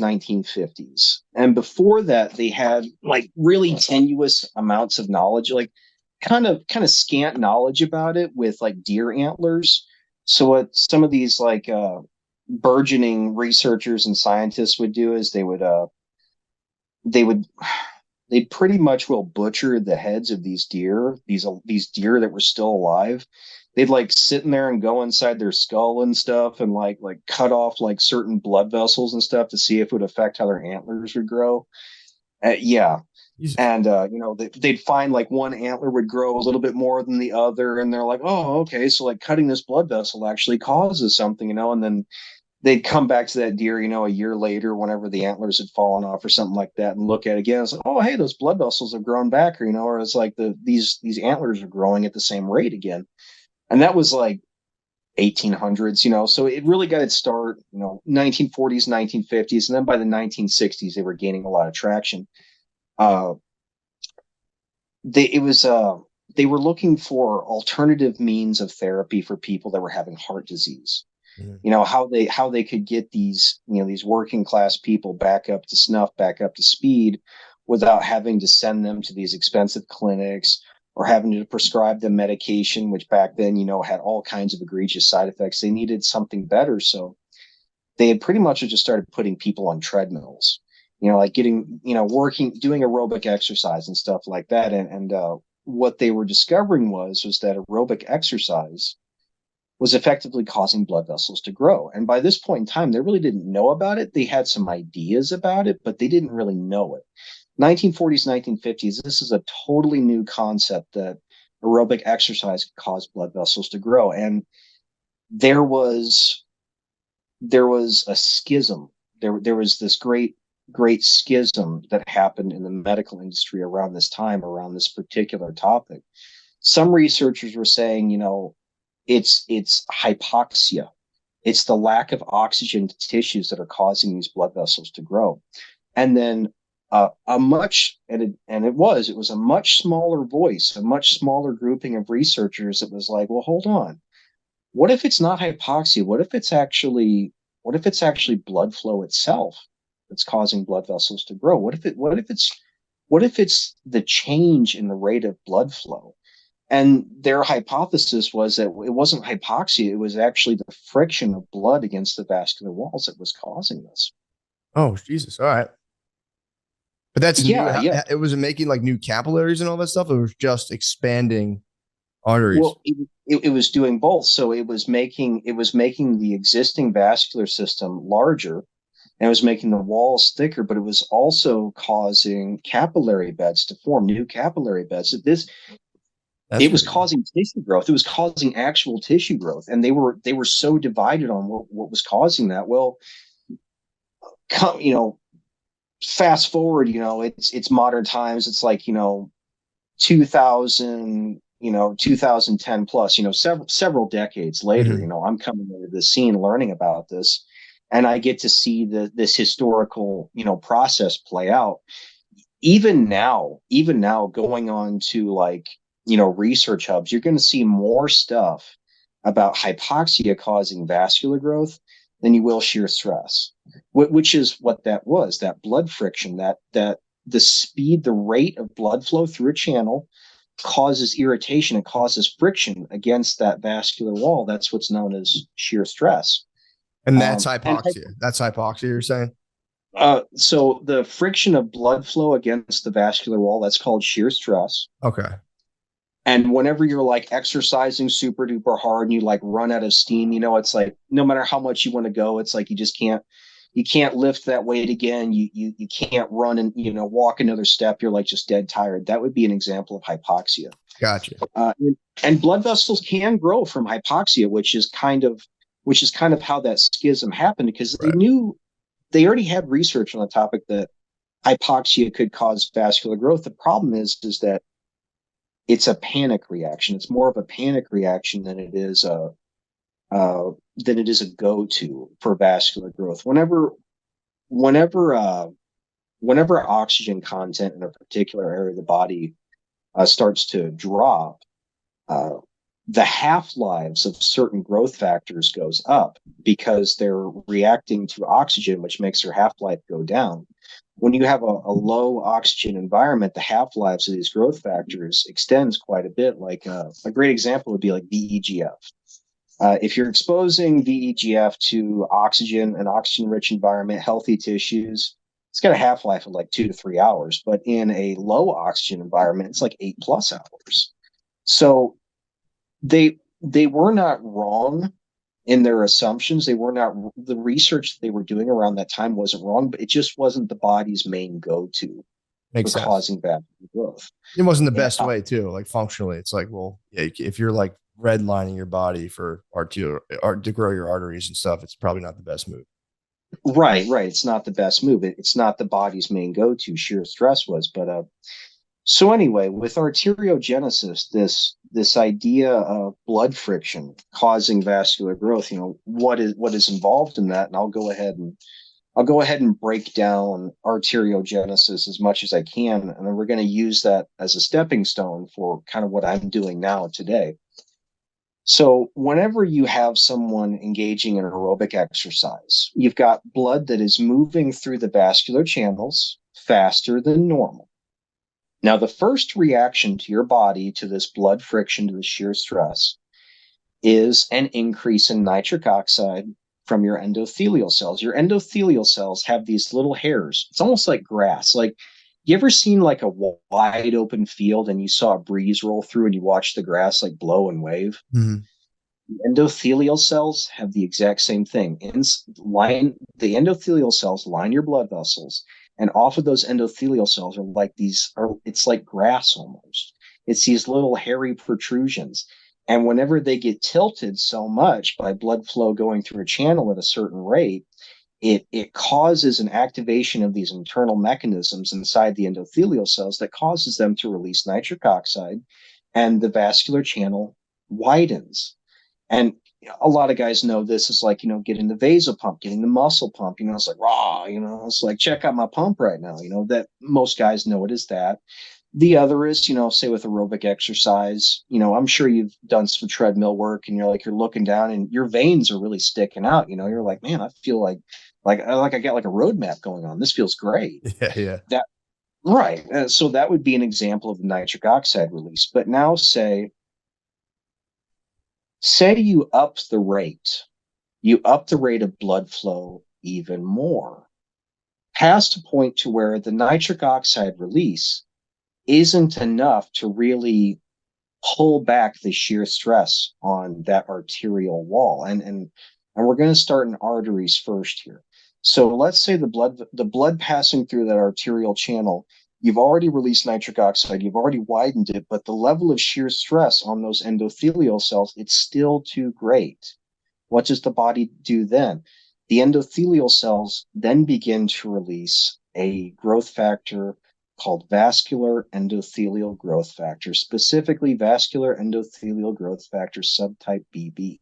1950s. And before that, they had like really tenuous amounts of knowledge, like kind of scant knowledge about it with like deer antlers. So what some of these like burgeoning researchers and scientists would do is they would they pretty much will butcher the heads of these deer that were still alive. They'd like sit in there and go inside their skull and stuff, and like cut off like certain blood vessels and stuff to see if it would affect how their antlers would grow. Yeah. Jesus. And they'd find like one antler would grow a little bit more than the other, and they're like, oh, okay, so like cutting this blood vessel actually causes something, and then they'd come back to that deer, a year later, whenever the antlers had fallen off or something like that, and look at it again. It's like, oh, hey, those blood vessels have grown back, or it's like these antlers are growing at the same rate again. And that was like 1800s, so it really got its start, 1940s, 1950s, and then by the 1960s, they were gaining a lot of traction. Uh, they were looking for alternative means of therapy for people that were having heart disease. Mhm. How they could get these working class people back up to snuff, back up to speed, without having to send them to these expensive clinics or having to prescribe them medication, which back then had all kinds of egregious side effects. They needed something better, so they had pretty much just started putting people on treadmills, like getting working, doing aerobic exercise and stuff like that. And what they were discovering was that aerobic exercise was effectively causing blood vessels to grow. And by this point in time, they really didn't know about it. They had some ideas about it, but they didn't really know it. 1940s, 1950s, this is a totally new concept that aerobic exercise could cause blood vessels to grow. And there was a schism. There was this great schism that happened in the medical industry around this time, around this particular topic. Some researchers were saying, it's hypoxia. It's the lack of oxygen to tissues that are causing these blood vessels to grow. And then it was a much smaller voice, a much smaller grouping of researchers that was like, well, hold on. What if it's not hypoxia? What if it's actually blood flow itself that's causing blood vessels to grow? What if it's the change in the rate of blood flow? And their hypothesis was that it wasn't hypoxia, it was actually the friction of blood against the vascular walls that was causing this. Oh, Jesus. All right. But that's new. Yeah, yeah. It was making like new capillaries and all that stuff. It was just expanding arteries. Well, it was doing both. So it was making the existing vascular system larger, and it was making the walls thicker, but it was also causing capillary beds to form, new capillary beds. That's It was crazy. causing tissue growth. It was causing actual tissue growth, and they were so divided on what was causing that. Well, you know, fast forward, it's modern times. It's like 2000, 2010 plus, several decades later, Hmm. I'm coming into the scene learning about this, and I get to see this historical, process play out. Even now, going on to like, research hubs, you're going to see more stuff about hypoxia causing vascular growth than you will shear stress, which is what that was, that blood friction, that the speed, the rate of blood flow through a channel causes irritation and causes friction against that vascular wall. That's what's known as shear stress. And that's And hypoxia. That's hypoxia, you're saying? so the friction of blood flow against the vascular wall, that's called shear stress. Okay. And whenever you're like exercising super duper hard and you like run out of steam, it's like no matter how much you want to go, it's like you can't lift that weight again. You can't run and walk another step. You're like just dead tired. That would be an example of hypoxia. Gotcha. And blood vessels can grow from hypoxia, which is kind of how that schism happened, because Right. they already had research on the topic that hypoxia could cause vascular growth. The problem is that it's a panic reaction. It's more of a panic reaction than it is a go-to for vascular growth. Whenever whenever oxygen content in a particular area of the body starts to drop, uh, the half-lives of certain growth factors goes up because they're reacting to oxygen, which makes their half-life go down. When you have a low oxygen environment, the half-lives of these growth factors extends quite a bit. Like a great example would be like VEGF. If you're exposing VEGF to oxygen, an oxygen-rich environment, healthy tissues, it's got a half-life of like 2 to 3 hours. But in a low oxygen environment, it's like 8+ hours. So they were not wrong in their assumptions. They were not The research they were doing around that time wasn't wrong, but it just wasn't the body's main go-to for Makes sense. causing vascular growth. It wasn't the And best way too. Like functionally, it's like, well, yeah, if you're like redlining your body for arterial to grow your arteries and stuff, it's probably not the best move. right, it's not the best move. It's not the body's main go-to. Sheer stress was, but so anyway, with arteriogenesis, this idea of blood friction causing vascular growth, what is involved in that, and I'll go ahead and break down arteriogenesis as much as I can, and then we're going to use that as a stepping stone for kind of what I'm doing now today. So, whenever you have someone engaging in aerobic exercise, you've got blood that is moving through the vascular channels faster than normal. Now, the first reaction to your body to this blood friction, to the shear stress, is an increase in nitric oxide from your endothelial cells. Your endothelial cells have these little hairs. It's almost like grass. Like, you ever seen like a wide open field and you saw a breeze roll through and you watch the grass like blow and wave? Mm-hmm. Endothelial cells have the exact same thing. The endothelial cells line your blood vessels, and off of those endothelial cells it's like grass almost. It's these little hairy protrusions. And whenever they get tilted so much by blood flow going through a channel at a certain rate, it causes an activation of these internal mechanisms inside the endothelial cells that causes them to release nitric oxide, and the vascular channel widens. And a lot of guys know this is like, getting the vasopump, getting the muscle pump, it's like raw, it's like, check out my pump right now, that most guys know it as that. The other is, say with aerobic exercise, I'm sure you've done some treadmill work and you're looking down and your veins are really sticking out. You're like, man, I feel like I got like a roadmap going on. This feels great. Yeah, yeah. That right. So that would be an example of the nitric oxide release. But now say you up the rate of blood flow even more, past a point to where the nitric oxide release isn't enough to really pull back the shear stress on that arterial wall. And we're going to start in arteries first here. So let's say the blood passing through that arterial channel, you've already released nitric oxide, you've already widened it, but the level of shear stress on those endothelial cells, it's still too great. What does the body do then? The endothelial cells then begin to release a growth factor called vascular endothelial growth factor, specifically vascular endothelial growth factor subtype BB.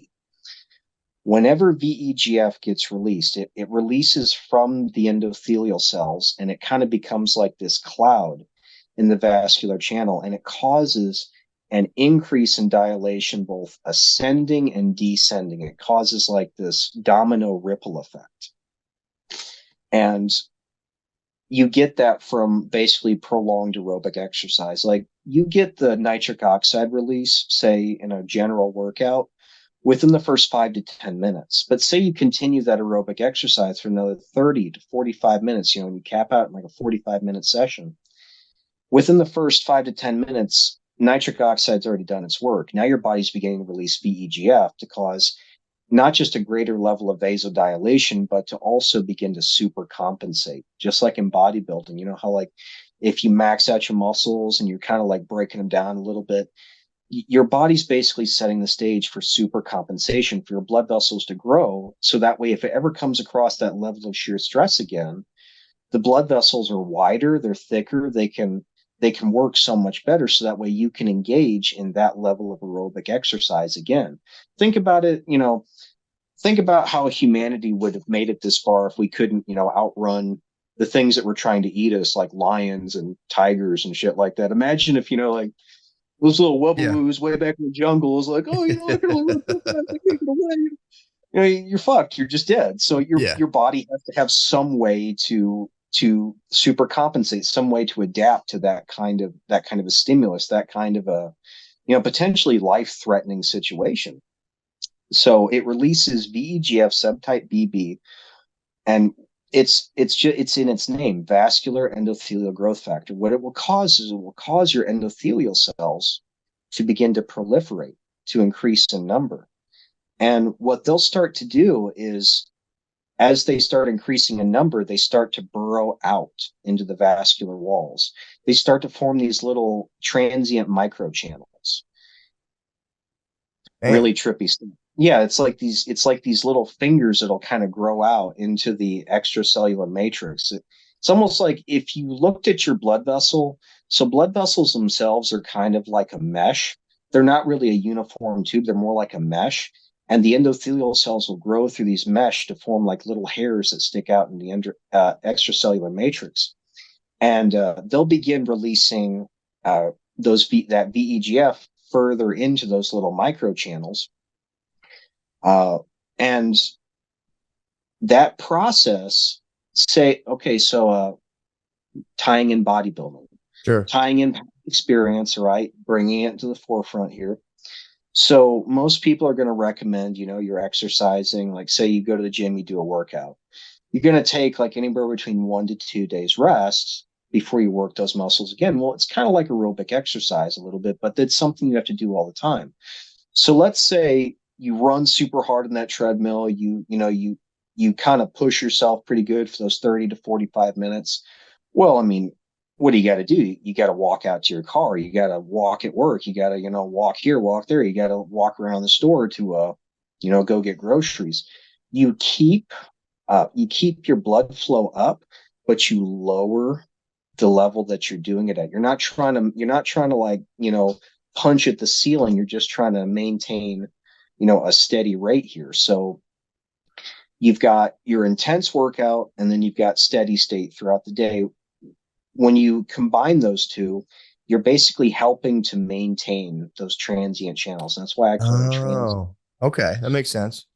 Whenever VEGF gets released, it releases from the endothelial cells and it kind of becomes like this cloud in the vascular channel, and it causes an increase in dilation, both ascending and descending. It causes like this domino ripple effect. And you get that from basically prolonged aerobic exercise. Like you get the nitric oxide release, say in a general workout, within the first 5 to 10 minutes. But say you continue that aerobic exercise for another 30 to 45 minutes, and you cap out in like a 45-minute session. Within the first 5 to 10 minutes, nitric oxide's already done its work. Now your body's beginning to release VEGF to cause not just a greater level of vasodilation, but to also begin to supercompensate. Just like in bodybuilding, you know how like if you max out your muscles and you're kind of like breaking them down a little bit, your body's basically setting the stage for super compensation for your blood vessels to grow. So that way, if it ever comes across that level of shear stress again, the blood vessels are wider, they're thicker, they can work so much better. So that way you can engage in that level of aerobic exercise again. Think about it, think about how humanity would have made it this far if we couldn't, outrun the things that were trying to eat us, like lions and tigers and shit like that. Imagine if, like, those little Yeah. wubaloos way back in the jungle is like, oh, I can only run so fast, I can't get away. You're fucked. You're just dead. So your Yeah. your body has to have some way to super compensate, some way to adapt to that kind of a stimulus, that kind of a potentially life threatening situation. So it releases VEGF subtype BB, and it's in its name, vascular endothelial growth factor. What it will cause is it will cause your endothelial cells to begin to proliferate, to increase in number. And what they'll start to do is, as they start increasing in number, they start to burrow out into the vascular walls. They start to form these little transient microchannels. Damn. Really trippy stuff. Yeah, it's like these little fingers that'll kind of grow out into the extracellular matrix. It's almost like if you looked at your blood vessel. So blood vessels themselves are kind of like a mesh. They're not really a uniform tube, they're more like a mesh. And the endothelial cells will grow through these mesh to form like little hairs that stick out in the extracellular matrix. And they'll begin releasing that VEGF further into those little microchannels. And that process, say, okay, so tying in bodybuilding, Sure. tying in experience, right? Bringing it to the forefront here. So most people are going to recommend, you're exercising, like say you go to the gym, you do a workout. You're going to take like anywhere between 1 to 2 days rest before you work those muscles again. Well, it's kind of like aerobic exercise a little bit, but that's something you have to do all the time. So let's say you run super hard on that treadmill, you kind of push yourself pretty good for those 30 to 45 minutes. Well, I mean, what do you got to do? You got to walk out to your car. You got to walk at work. You got to, walk here, walk there. You got to walk around the store to, go get groceries. You keep, you keep your blood flow up, but you lower the level that you're doing it at. You're not trying to like, punch at the ceiling. You're just trying to maintain, a steady rate here. So you've got your intense workout and then you've got steady state throughout the day. When you combine those two, you're basically helping to maintain those transient channels. That's why I call them transient. Oh, okay. That makes sense.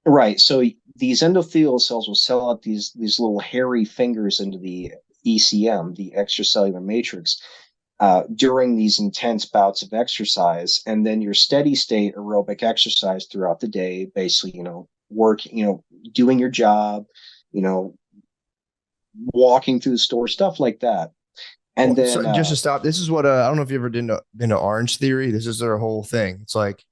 Right. So these endothelial cells will sell out these little hairy fingers into the ECM, the extracellular matrix, during these intense bouts of exercise, and then your steady state aerobic exercise throughout the day, basically, work, doing your job, you know, walking through the store, stuff like that. And Well, so then, just to stop, this is what I don't know if you ever been to Orange Theory. This is their whole thing. It's like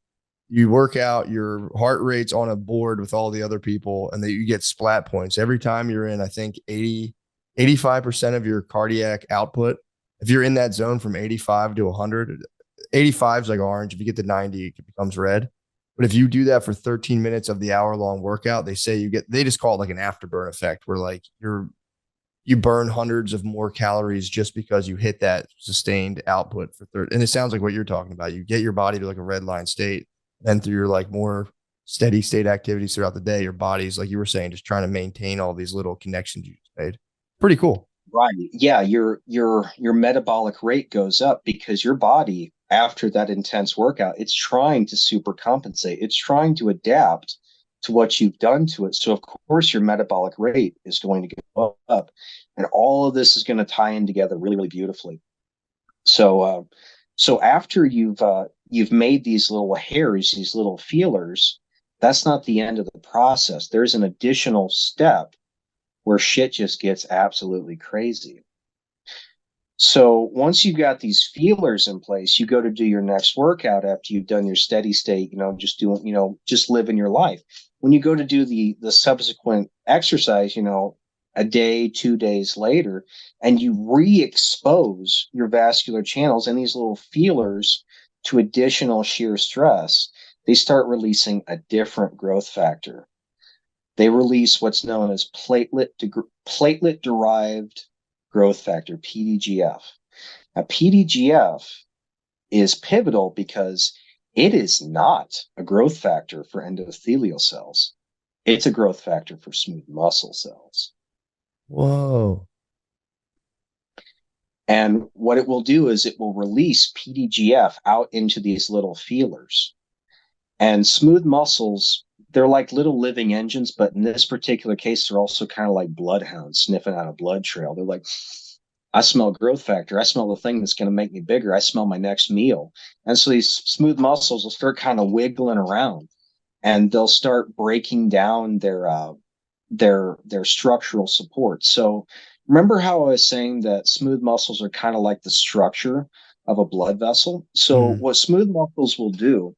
you work out, your heart rate's on a board with all the other people, and that you get splat points every time you're in, I think 85% of your cardiac output. If you're in that zone from 85 to 100, 85 is like orange. If you get to 90, it becomes red. But if you do that for 13 minutes of the hour-long workout, they say they just call it like an afterburn effect, where like you burn hundreds of more calories just because you hit that sustained output for 30. And it sounds like what you're talking about. You get your body to like a red line state, then through your like more steady state activities throughout the day, your body's, like you were saying, just trying to maintain all these little connections you just made. Pretty cool. Right. Yeah, your metabolic rate goes up because your body, after that intense workout, it's trying to super compensate. It's trying to adapt to what you've done to it. So of course your metabolic rate is going to go up. And all of this is going to tie in together really, really beautifully. So after you've made these little hairs, these little feelers, that's not the end of the process. There's an additional step where shit just gets absolutely crazy. So once you've got these feelers in place, you go to do your next workout after you've done your steady state, just living your life. When you go to do the subsequent exercise, a day, 2 days later, and you re-expose your vascular channels and these little feelers to additional shear stress, they start releasing a different growth factor. They release what's known as platelet-derived growth factor, PDGF. Now, PDGF is pivotal because it is not a growth factor for endothelial cells. It's a growth factor for smooth muscle cells. Whoa. And what it will do is it will release PDGF out into these little feelers. And smooth muscles, they're like little living engines, but in this particular case, they're also kind of like bloodhounds sniffing out a blood trail. They're like, I smell growth factor. I smell the thing that's going to make me bigger. I smell my next meal. And so these smooth muscles will start kind of wiggling around, and they'll start breaking down their structural support. So remember how I was saying that smooth muscles are kind of like the structure of a blood vessel? So what smooth muscles will do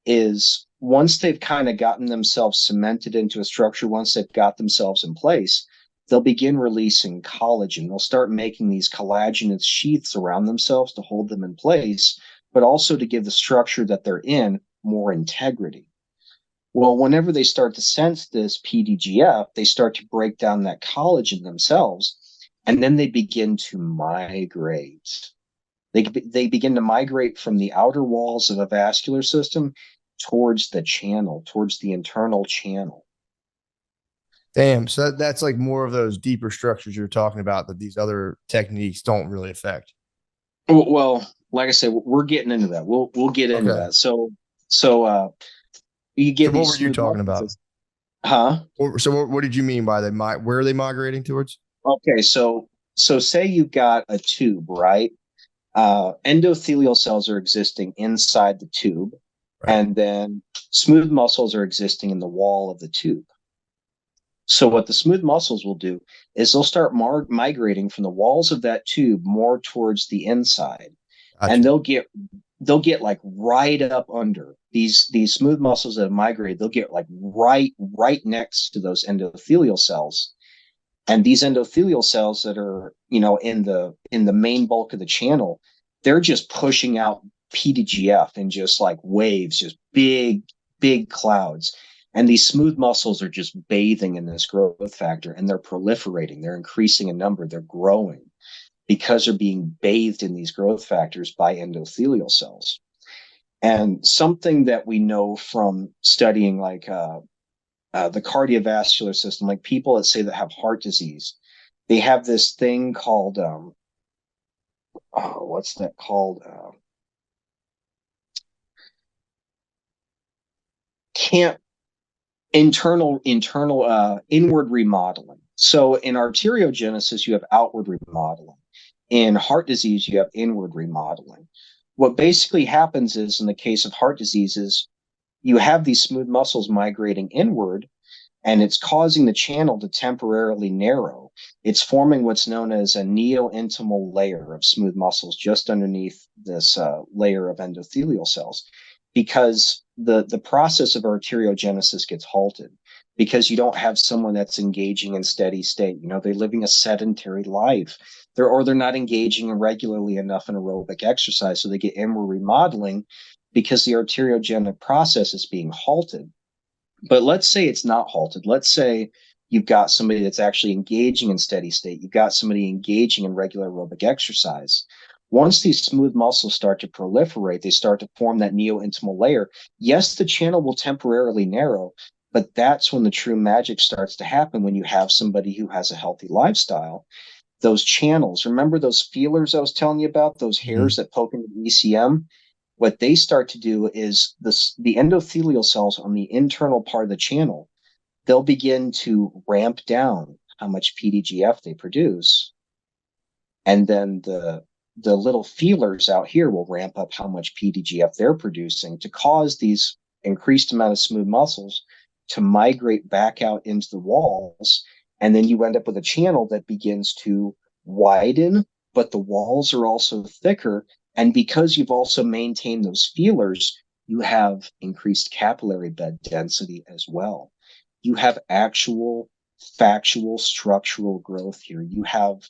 is, once they've kind of gotten themselves cemented into a structure, once they've got themselves in place, they'll begin releasing collagen. They'll start making these collagenous sheaths around themselves to hold them in place, but also to give the structure that they're in more integrity. Well, whenever they start to sense this PDGF, they start to break down that collagen themselves, and then they begin to migrate. They begin to migrate from the outer walls of a vascular system towards the channel, towards the internal channel. Damn. So that's like more of those deeper structures you're talking about that these other techniques don't really affect. Well, like I said, we're getting into that. We'll get into that. So you get what these were you talking about? Huh? So what did you mean by where are they migrating towards? Okay, so say you've got a tube, right? Endothelial cells are existing inside the tube, right, and then smooth muscles are existing in the wall of the tube. So what the smooth muscles will do is they'll start migrating from the walls of that tube more towards the inside. Gotcha. And they'll get like right up under these smooth muscles that have migrated. They'll get like right next to those endothelial cells. And these endothelial cells that are, in the main bulk of the channel, they're just pushing out PDGF in just like waves, just big clouds. And these smooth muscles are just bathing in this growth factor, and they're proliferating. They're increasing in number. They're growing because they're being bathed in these growth factors by endothelial cells. And something that we know from studying like the cardiovascular system, like people that say that have heart disease, they have this thing called, what's that called? Inward remodeling. So in arteriogenesis, you have outward remodeling. In heart disease, you have inward remodeling. What basically happens is, in the case of heart diseases, you have these smooth muscles migrating inward, and it's causing the channel to temporarily narrow. It's forming what's known as a neo-intimal layer of smooth muscles just underneath this layer of endothelial cells. because the process of arteriogenesis gets halted because you don't have someone that's engaging in steady state. They're living a sedentary life. They're not engaging regularly enough in aerobic exercise, so they get inward remodeling because the arteriogenic process is being halted. But let's say it's not halted. Let's say you've got somebody that's actually engaging in steady state. You've got somebody engaging in regular aerobic exercise. Once these smooth muscles start to proliferate, they start to form that neointimal layer. Yes, the channel will temporarily narrow, but that's when the true magic starts to happen, when you have somebody who has a healthy lifestyle. Those channels, remember those feelers I was telling you about, those hairs that poke into the ECM? What they start to do is the endothelial cells on the internal part of the channel, they'll begin to ramp down how much PDGF they produce. And then the little feelers out here will ramp up how much PDGF they're producing to cause these increased amount of smooth muscles to migrate back out into the walls. And then you end up with a channel that begins to widen, but the walls are also thicker. And because you've also maintained those feelers, you have increased capillary bed density as well. You have actual factual structural growth here. You have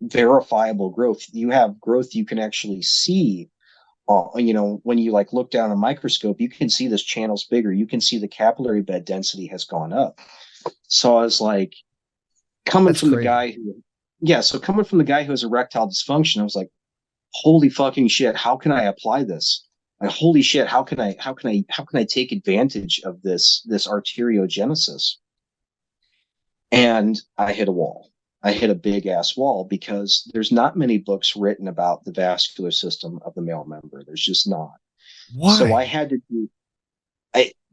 verifiable growth. You have growth you can actually see. When you look down a microscope, you can see this channel's bigger. You can see the capillary bed density has gone up. So I was like, coming from the guy who has erectile dysfunction, I was like, holy fucking shit, how can I apply this? Like, holy shit, how can I take advantage of this arteriogenesis? And I hit a wall. I hit a big ass wall because there's not many books written about the vascular system of the male member. There's just not. Why? So I had to do.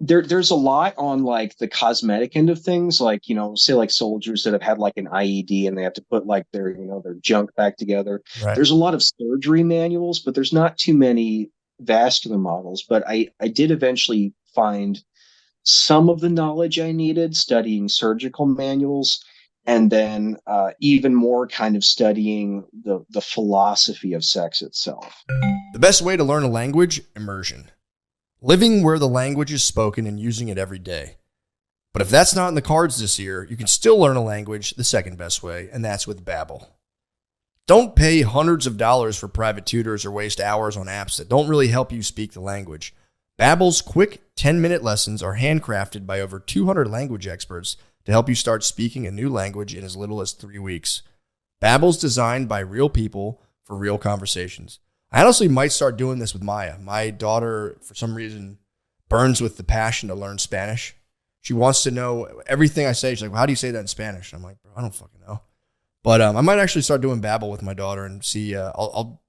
There's a lot on the cosmetic end of things, say soldiers that have had an IED and they have to put their junk back together. Right. There's a lot of surgery manuals, but there's not too many vascular models. But I did eventually find some of the knowledge I needed studying surgical manuals, and then even more kind of studying the philosophy of sex itself. The best way to learn a language: immersion. Living where the language is spoken and using it every day. But if that's not in the cards this year, you can still learn a language the second best way, and that's with Babbel. Don't pay hundreds of dollars for private tutors or waste hours on apps that don't really help you speak the language. Babbel's quick 10-minute lessons are handcrafted by over 200 language experts to help you start speaking a new language in as little as 3 weeks. Babbel's designed by real people for real conversations. I honestly might start doing this with Maya. My daughter, for some reason, burns with the passion to learn Spanish. She wants to know everything I say. She's like, well, how do you say that in Spanish? And I'm like, bro, I don't fucking know. But I might actually start doing Babbel with my daughter and see. I'll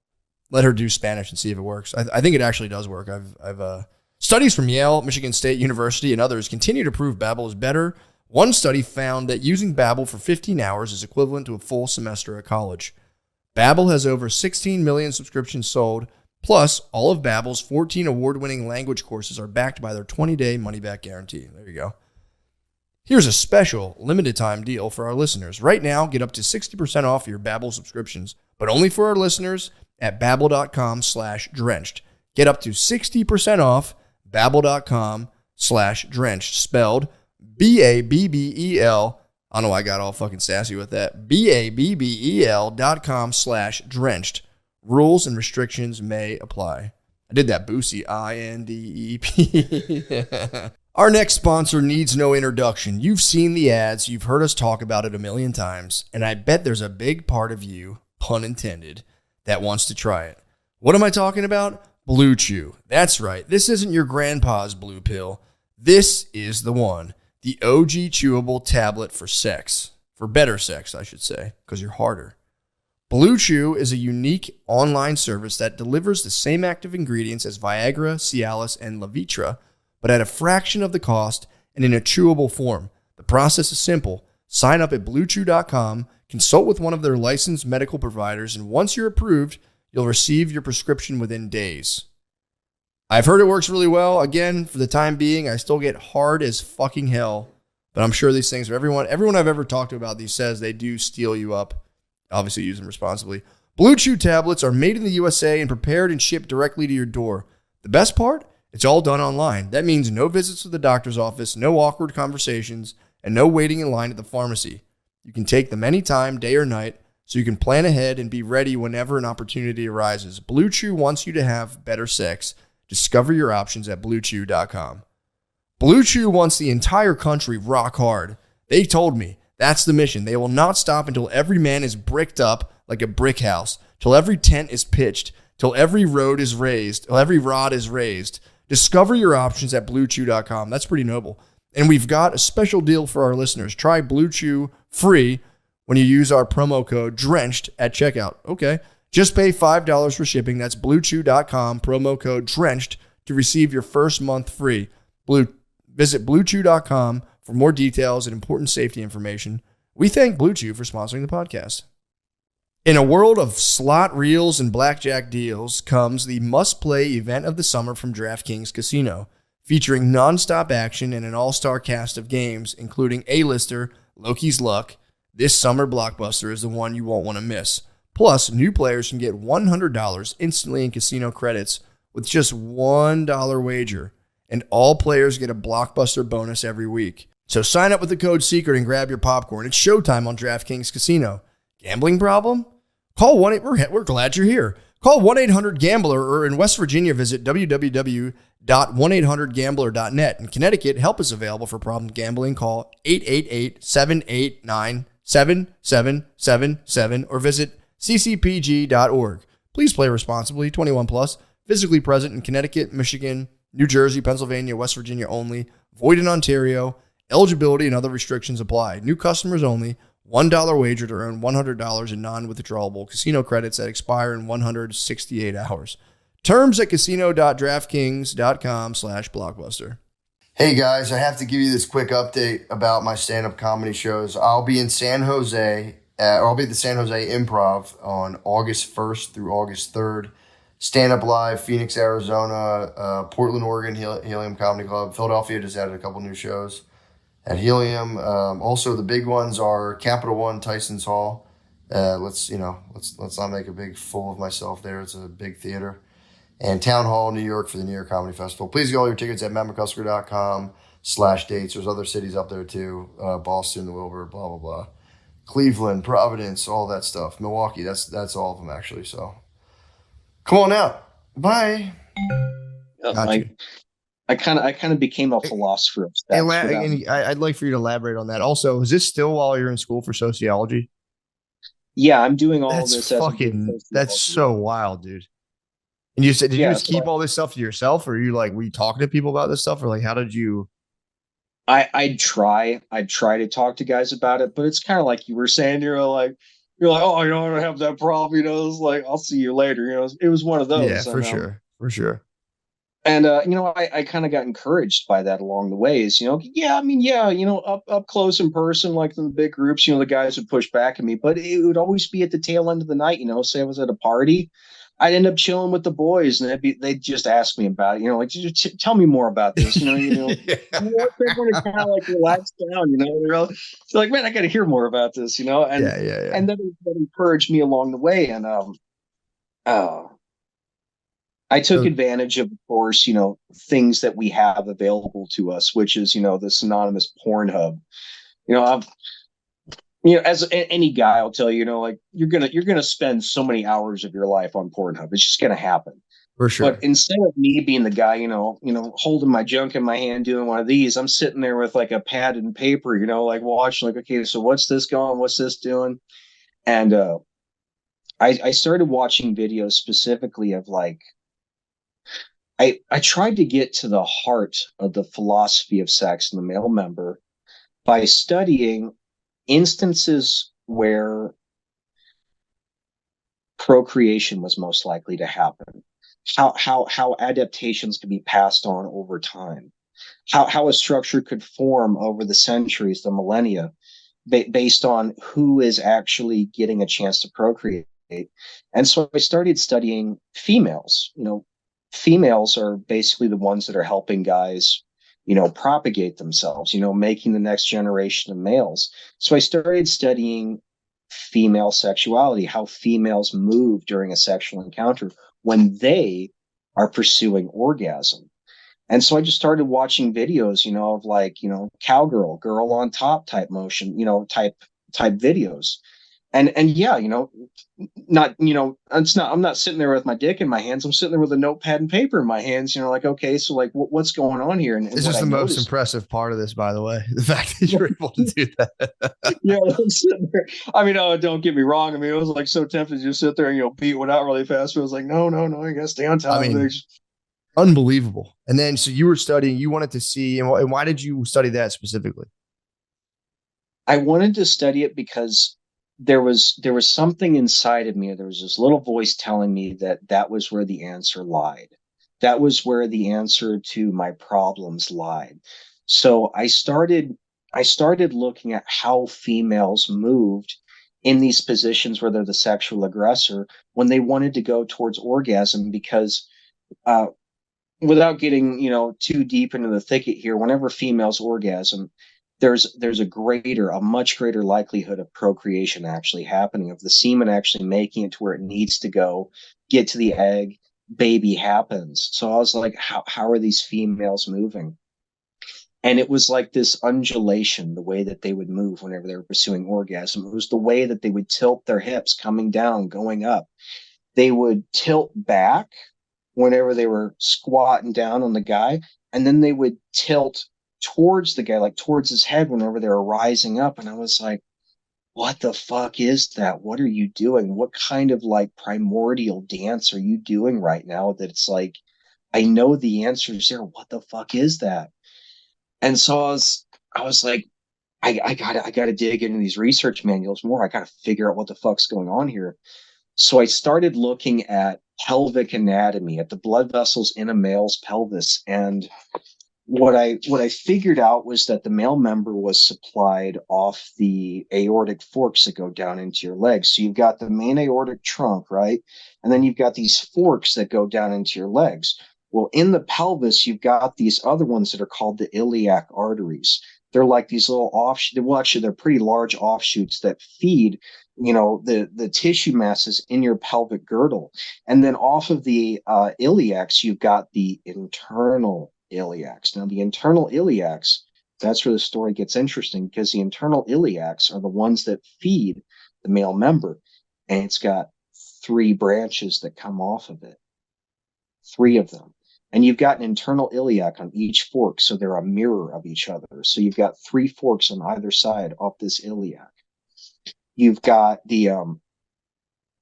let her do Spanish and see if it works. I think it actually does work. I've studies from Yale, Michigan State University, and others continue to prove Babbel is better. One study found that using Babbel for 15 hours is equivalent to a full semester at college. Babbel has over 16 million subscriptions sold, plus all of Babbel's 14 award-winning language courses are backed by their 20-day money-back guarantee. There you go. Here's a special limited-time deal for our listeners. Right now, get up to 60% off your Babbel subscriptions, but only for our listeners at babbel.com/drenched. Get up to 60% off babbel.com/drenched, spelled BABBEL. I don't know why I got all fucking sassy with that. BABBEL.com/drenched. Rules and restrictions may apply. I did that Boosie. INDEP. Our next sponsor needs no introduction. You've seen the ads. You've heard us talk about it a million times. And I bet there's a big part of you, pun intended, that wants to try it. What am I talking about? Blue Chew. That's right. This isn't your grandpa's blue pill. This is the one. The OG chewable tablet for sex. For better sex, I should say, because you're harder. Blue Chew is a unique online service that delivers the same active ingredients as Viagra, Cialis, and Levitra, but at a fraction of the cost and in a chewable form. The process is simple. Sign up at bluechew.com, consult with one of their licensed medical providers, and once you're approved, you'll receive your prescription within days. I've heard it works really well. Again, for the time being, I still get hard as fucking hell, but I'm sure these things are everyone I've ever talked to about these says they do steal you up. Obviously, use them responsibly. Blue Chew tablets are made in the USA and prepared and shipped directly to your door. The best part? It's all done online. That means no visits to the doctor's office, no awkward conversations, and no waiting in line at the pharmacy. You can take them anytime, day or night, so you can plan ahead and be ready whenever an opportunity arises. Blue Chew wants you to have better sex. Discover your options at bluechew.com. Blue Chew wants the entire country rock hard. They told me that's the mission. They will not stop until every man is bricked up like a brick house, till every tent is pitched, till every road is raised, till every rod is raised. Discover your options at bluechew.com. That's pretty noble. And we've got a special deal for our listeners. Try Blue Chew free when you use our promo code DRENCHED at checkout. Okay. Just pay $5 for shipping. That's bluechew.com, promo code DRENCHED to receive your first month free. Visit bluechew.com for more details and important safety information. We thank Blue Chew for sponsoring the podcast. In a world of slot reels and blackjack deals comes the must-play event of the summer from DraftKings Casino, featuring nonstop action and an all-star cast of games, including A-lister Loki's Luck. This summer blockbuster is the one you won't want to miss. Plus, new players can get $100 instantly in casino credits with just $1 wager, and all players get a blockbuster bonus every week. So sign up with the code SECRET and grab your popcorn. It's showtime on DraftKings Casino. Gambling problem? Call 1-800. We're glad you're here. Call 1-800-GAMBLER, or in West Virginia, visit www.1800gambler.net. In Connecticut, help is available for problem gambling. Call 888-789-7777 or visit ccpg.org. Please play responsibly. 21 plus. Physically present in Connecticut, Michigan, New Jersey, Pennsylvania, West Virginia only. Void in Ontario. Eligibility and other restrictions apply. New customers only. $1 wager to earn $100 in non-withdrawable casino credits that expire in 168 hours. Terms at casino.draftkings.com/blockbuster. Hey guys, I have to give you this quick update about my stand-up comedy shows. I'll be in San Jose, I'll be at the San Jose Improv on August 1st through August 3rd. Stand-up live, Phoenix, Arizona, Portland, Oregon, Helium Comedy Club. Philadelphia just added a couple new shows at Helium. Also, the big ones are Capital One, Tyson's Hall. Let's not make a big fool of myself there. It's a big theater. And Town Hall, New York for the New York Comedy Festival. Please get all your tickets at mattmccusker.com/dates. There's other cities up there too. Boston, Wilbur, blah, blah, blah. Cleveland, Providence, all that stuff. Milwaukee, that's all of them actually. So come on out. Bye. I kind of became a philosopher of stats. I'd like for you to elaborate on that. Also, is this still while you're in school for sociology? Yeah, I'm doing all of this. That's so wild, dude. And you said, did you just keep all this stuff to yourself, or were you talking to people about this stuff, or how did you? I'd try to talk to guys about it, but it's kind of like you were saying, you're like, oh, I don't have that problem, it's like, I'll see you later, it was one of those. Yeah, for sure. And I kind of got encouraged by that along the ways, up close in person, like in the big groups, the guys would push back at me, but it would always be at the tail end of the night. Say I was at a party, I'd end up chilling with the boys, and they'd just ask me about it, tell me more about this, everyone kind of like relax down, they're like, man, I got to hear more about this, and and that encouraged me along the way, and I took advantage of course, things that we have available to us, which is, the synonymous Pornhub. As any guy, I'll tell you, you're gonna spend so many hours of your life on Pornhub. It's just gonna happen. For sure. But instead of me being the guy, holding my junk in my hand, doing one of these, I'm sitting there with like a pad and paper, watching, okay, so what's this going? What's this doing? And I started watching videos specifically of I tried to get to the heart of the philosophy of sex in the male member by studying instances where procreation was most likely to happen, how adaptations could be passed on over time, how a structure could form over the centuries, the millennia, based on who is actually getting a chance to procreate. And so I started studying females. Females are basically the ones that are helping guys, propagate themselves, making the next generation of males. So I started studying female sexuality, how females move during a sexual encounter when they are pursuing orgasm. And so I just started watching videos, of like, cowgirl, girl on top type motion, type videos. And yeah, not, it's not, I'm not sitting there with my dick in my hands. I'm sitting there with a notepad and paper in my hands, like, okay, so like what's going on here? And This what is I the most noticed. impressive part of this, by the way. The fact that you're able to do that. Yeah, I'm sitting there. I mean, oh, don't get me wrong. I mean, it was like so tempted to just sit there and beat one out really fast. But I was like, no, no, no, I gotta stay on I top of mean, it. unbelievable. And then, so you were studying, you wanted to see, and why did you study that specifically? I wanted to study it because there was something inside of me. There was this little voice telling me that that was where the answer lied. That was where the answer to my problems lied. So I started looking at how females moved in these positions where they're the sexual aggressor when they wanted to go towards orgasm because uh, without getting too deep into the thicket here, whenever females orgasm, there's a much greater likelihood of procreation actually happening, of the semen actually making it to where it needs to go, get to the egg, baby happens. So I was like, how are these females moving? And it was like this undulation, the way that they would move whenever they were pursuing orgasm. It was the way that they would tilt their hips coming down, going up. They would tilt back whenever they were squatting down on the guy, and then they would tilt towards the guy, like towards his head whenever they were rising up. And I was like, what the fuck is that? What are you doing? What kind of like primordial dance are you doing right now that it's like, I know the answer is there. What the fuck is that? And so I was like, I gotta dig into these research manuals more. I gotta figure out what the fuck's going on here. So I started looking at pelvic anatomy, at the blood vessels in a male's pelvis. And what I figured out was that the male member was supplied off the aortic forks that go down into your legs. So you've got the main aortic trunk, right? And then you've got these forks that go down into your legs. Well, in the pelvis, you've got these other ones that are called the iliac arteries. They're like these little offshoots. Well, actually, they're pretty large offshoots that feed, the tissue masses in your pelvic girdle. And then off of the iliacs, you've got the internal iliacs. Now, the internal iliacs, that's where the story gets interesting, because the internal iliacs are the ones that feed the male member. And it's got three branches that come off of it, three of them. And you've got an internal iliac on each fork, so they're a mirror of each other. So you've got three forks on either side of this iliac. You've got the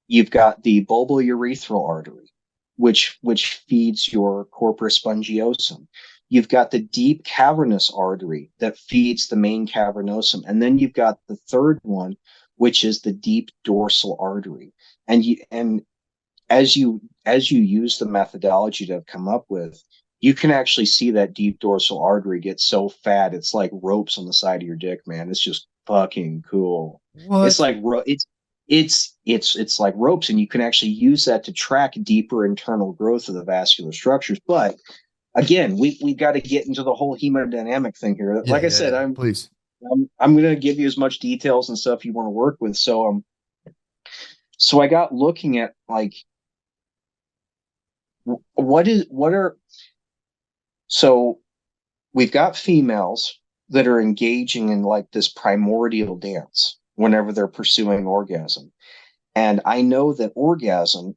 bulbourethral artery, which feeds your corpus spongiosum. You've got the deep cavernous artery that feeds the main cavernosum, and then you've got the third one, which is the deep dorsal artery. And as you use the methodology to have come up with, you can actually see that deep dorsal artery get so fat it's like ropes on the side of your dick, man. It's just fucking cool. It's What? like it's like ropes, and you can actually use that to track deeper internal growth of the vascular structures. But again, we've got to get into the whole hemodynamic thing here. Yeah, Like I yeah, said, yeah. I'm Please. I'm, I'm going to give you as much details and stuff you want to work with. So I got looking at like what are so we've got females that are engaging in like this primordial dance whenever they're pursuing orgasm. And I know that orgasm,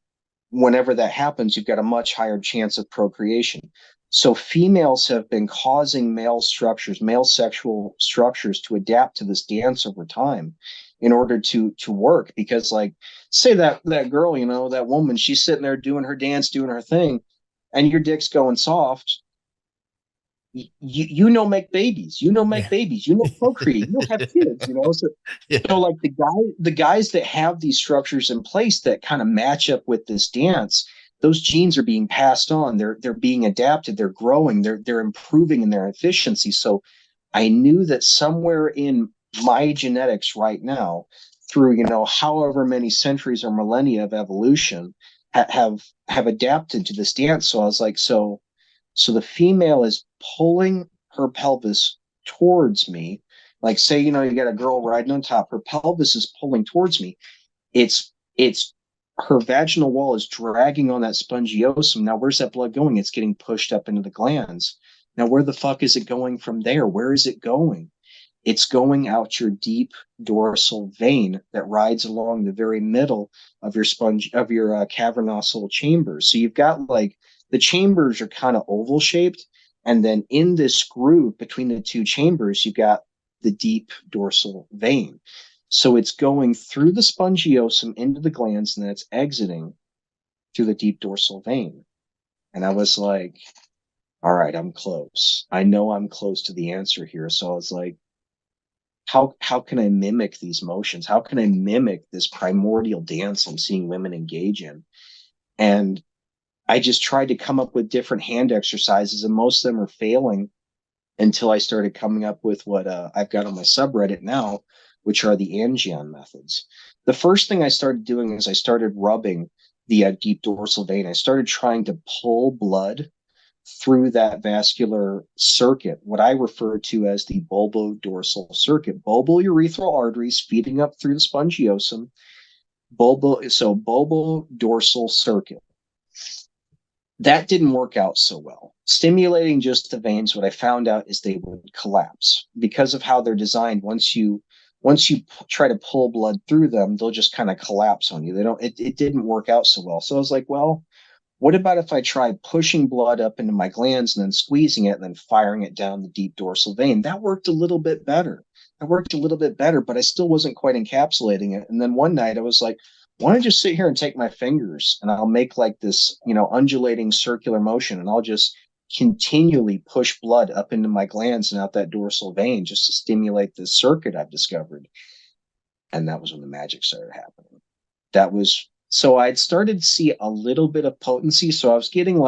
whenever that happens, you've got a much higher chance of procreation. So females have been causing male sexual structures to adapt to this dance over time in order to work. Because like, say that girl, that woman, she's sitting there doing her dance, doing her thing, and your dick's going soft. Make babies, make Yeah. babies, procreate, have kids, so Yeah. like the guys that have these structures in place that kind of match up with this dance, those genes are being passed on. They're being adapted. They're growing. They're improving in their efficiency. So I knew that somewhere in my genetics right now, through however many centuries or millennia of evolution, have adapted to this dance. So I was like, so the female is pulling her pelvis towards me. Like, say, you got a girl riding on top, her pelvis is pulling towards me. It's her vaginal wall is dragging on that spongiosum. Now, where's that blood going? It's getting pushed up into the glands. Now, where the fuck is it going from there? Where is it going? It's going out your deep dorsal vein that rides along the very middle of your cavernosal chambers. So you've got like the chambers are kind of oval shaped, and then in this groove between the two chambers, you've got the deep dorsal vein. So it's going through the spongiosum into the glands, and then it's exiting through the deep dorsal vein. And I was like, all right, I'm close. I know I'm close to the answer here. So I was like, how can I mimic these motions? How can I mimic this primordial dance I'm seeing women engage in? And I just tried to come up with different hand exercises, and most of them are failing until I started coming up with what I've got on my subreddit now, which are the Angion methods. The first thing I started doing is I started rubbing the deep dorsal vein. I started trying to pull blood through that vascular circuit, what I refer to as the bulbodorsal circuit. Bulbourethral arteries feeding up through the spongiosum. Bulbodorsal circuit. That didn't work out so well. Stimulating just the veins, what I found out is they would collapse because of how they're designed. Once you try to pull blood through them, they'll just kind of collapse on you. It didn't work out so well. So I was like, well, what about if I try pushing blood up into my glands and then squeezing it and then firing it down the deep dorsal vein? That worked a little bit better. But I still wasn't quite encapsulating it. And then one night I was like, why don't I just sit here and take my fingers and I'll make like this, undulating circular motion, and I'll just continually push blood up into my glands and out that dorsal vein just to stimulate this circuit I've discovered. And that was when the magic started happening. So I'd started to see a little bit of potency. So I was getting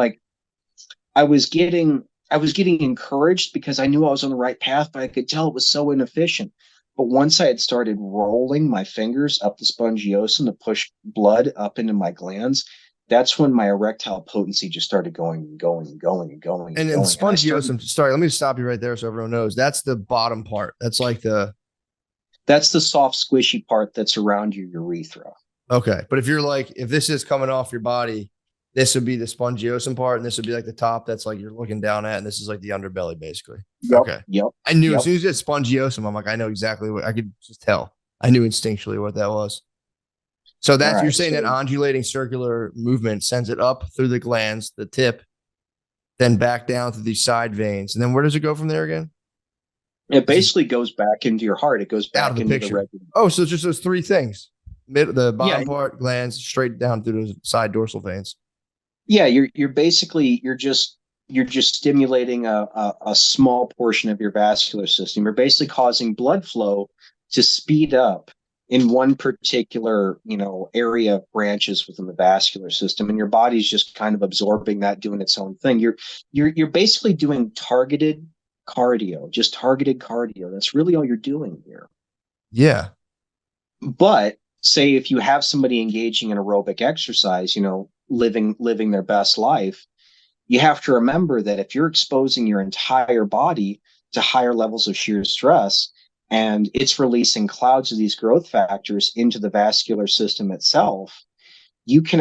encouraged because I knew I was on the right path, but I could tell it was so inefficient. But once I had started rolling my fingers up the spongiosum to push blood up into my glands, that's when my erectile potency just started going and going and going and going. And spongiosum, sorry, let me stop you right there so everyone knows. That's the bottom part. That's the soft, squishy part that's around your urethra. Okay. But if this is coming off your body, this would be the spongiosum part, and this would be like the top that's like you're looking down at, and this is like the underbelly, basically. Yep, okay. Yep. I knew as soon as you said spongiosum, I'm like, I know exactly what I could just tell. I knew instinctually what that was. So that's you're saying that undulating circular movement sends it up through the glands, the tip, then back down to these side veins. And then where does it go from there again? It basically goes back into your heart. It goes back out of the into picture. the regular. Oh, so it's just those three things. The bottom part, glands, straight down through those side dorsal veins. Yeah, you're just stimulating a small portion of your vascular system. You're basically causing blood flow to speed up in one particular, area of branches within the vascular system, and your body's just kind of absorbing that, doing its own thing. You're basically doing targeted cardio. That's really all you're doing here. Yeah. But say if you have somebody engaging in aerobic exercise, living their best life, you have to remember that if you're exposing your entire body to higher levels of shear stress, and it's releasing clouds of these growth factors into the vascular system itself, you can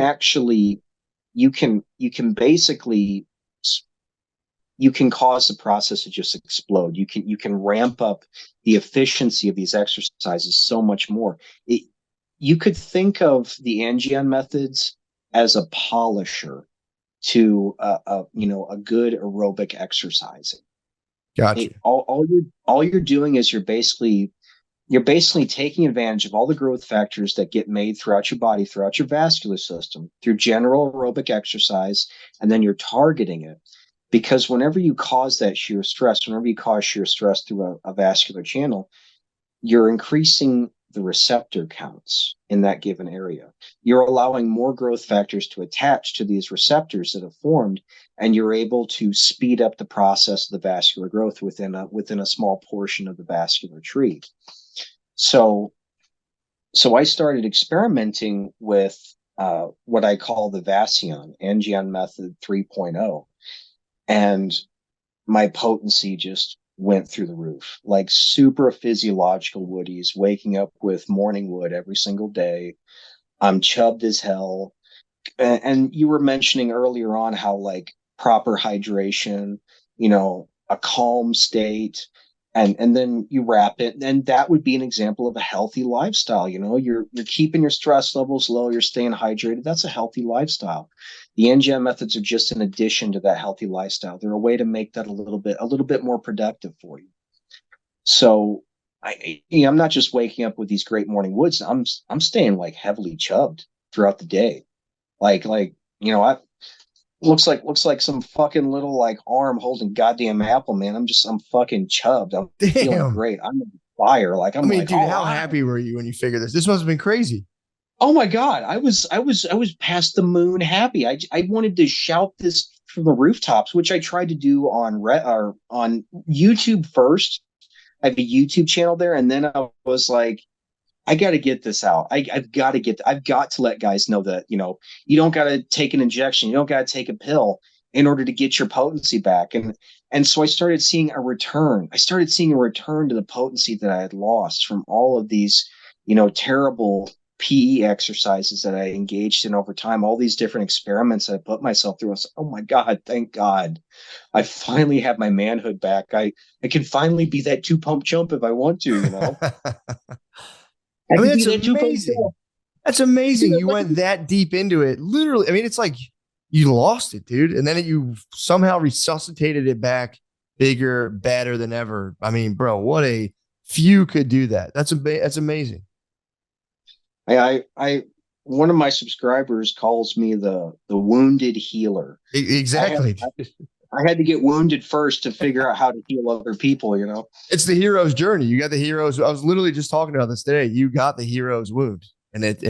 cause the process to just explode. You can ramp up the efficiency of these exercises so much more. You could think of the Angion methods as a polisher to a good aerobic exercising. Gotcha. All you're doing is you're basically taking advantage of all the growth factors that get made throughout your body, throughout your vascular system, through general aerobic exercise, and then you're targeting it. Because whenever you cause shear stress through a vascular channel, you're increasing the receptor counts in that given area. You're allowing more growth factors to attach to these receptors that have formed, and you're able to speed up the process of the vascular growth within a small portion of the vascular tree. So I started experimenting with what I call the Angion method 3.0, and my potency just went through the roof, like super physiological woodies, waking up with morning wood every single day. I'm chubbed as hell. And you were mentioning earlier on how like proper hydration, a calm state, and then you wrap it, and that would be an example of a healthy lifestyle. You're keeping your stress levels low, you're staying hydrated. That's a healthy lifestyle. The NGM methods are just an addition to that healthy lifestyle. They're a way to make that a little bit more productive for you. So I'm not just waking up with these great morning woods. I'm staying like heavily chubbed throughout the day. I looks like some fucking little like arm holding goddamn apple, man. I'm fucking chubbed. I'm feeling Damn. great. I'm on fire. Like I I'm mean, like, dude, all how right. happy were you when you figured this? This must have been crazy. Oh my God. I was past the moon happy. I wanted to shout this from the rooftops, which I tried to do or on YouTube first. I have a YouTube channel there, and then I was like, I got to get this out. I've got to let guys know that, you don't got to take an injection. You don't got to take a pill in order to get your potency back. And so I started seeing a return. I started seeing a return to the potency that I had lost from all of these, terrible PE exercises that I engaged in over time, all these different experiments I put myself through. I was like, oh my God, thank God. I finally have my manhood back. I can finally be that two pump chump if I want to. I I mean, could that's be that two pump amazing. chump. That's amazing. Dude, You went that deep into it. Literally, I mean, it's like you lost it, dude. And then you somehow resuscitated it back bigger, better than ever. I mean, bro, what a few could do that. That's amazing. I one of my subscribers calls me the wounded healer. I had Exactly. I had to get wounded first to figure out how to heal other people. It's the hero's journey. You got the hero's. I was literally just talking about this today. You got the hero's wound, and it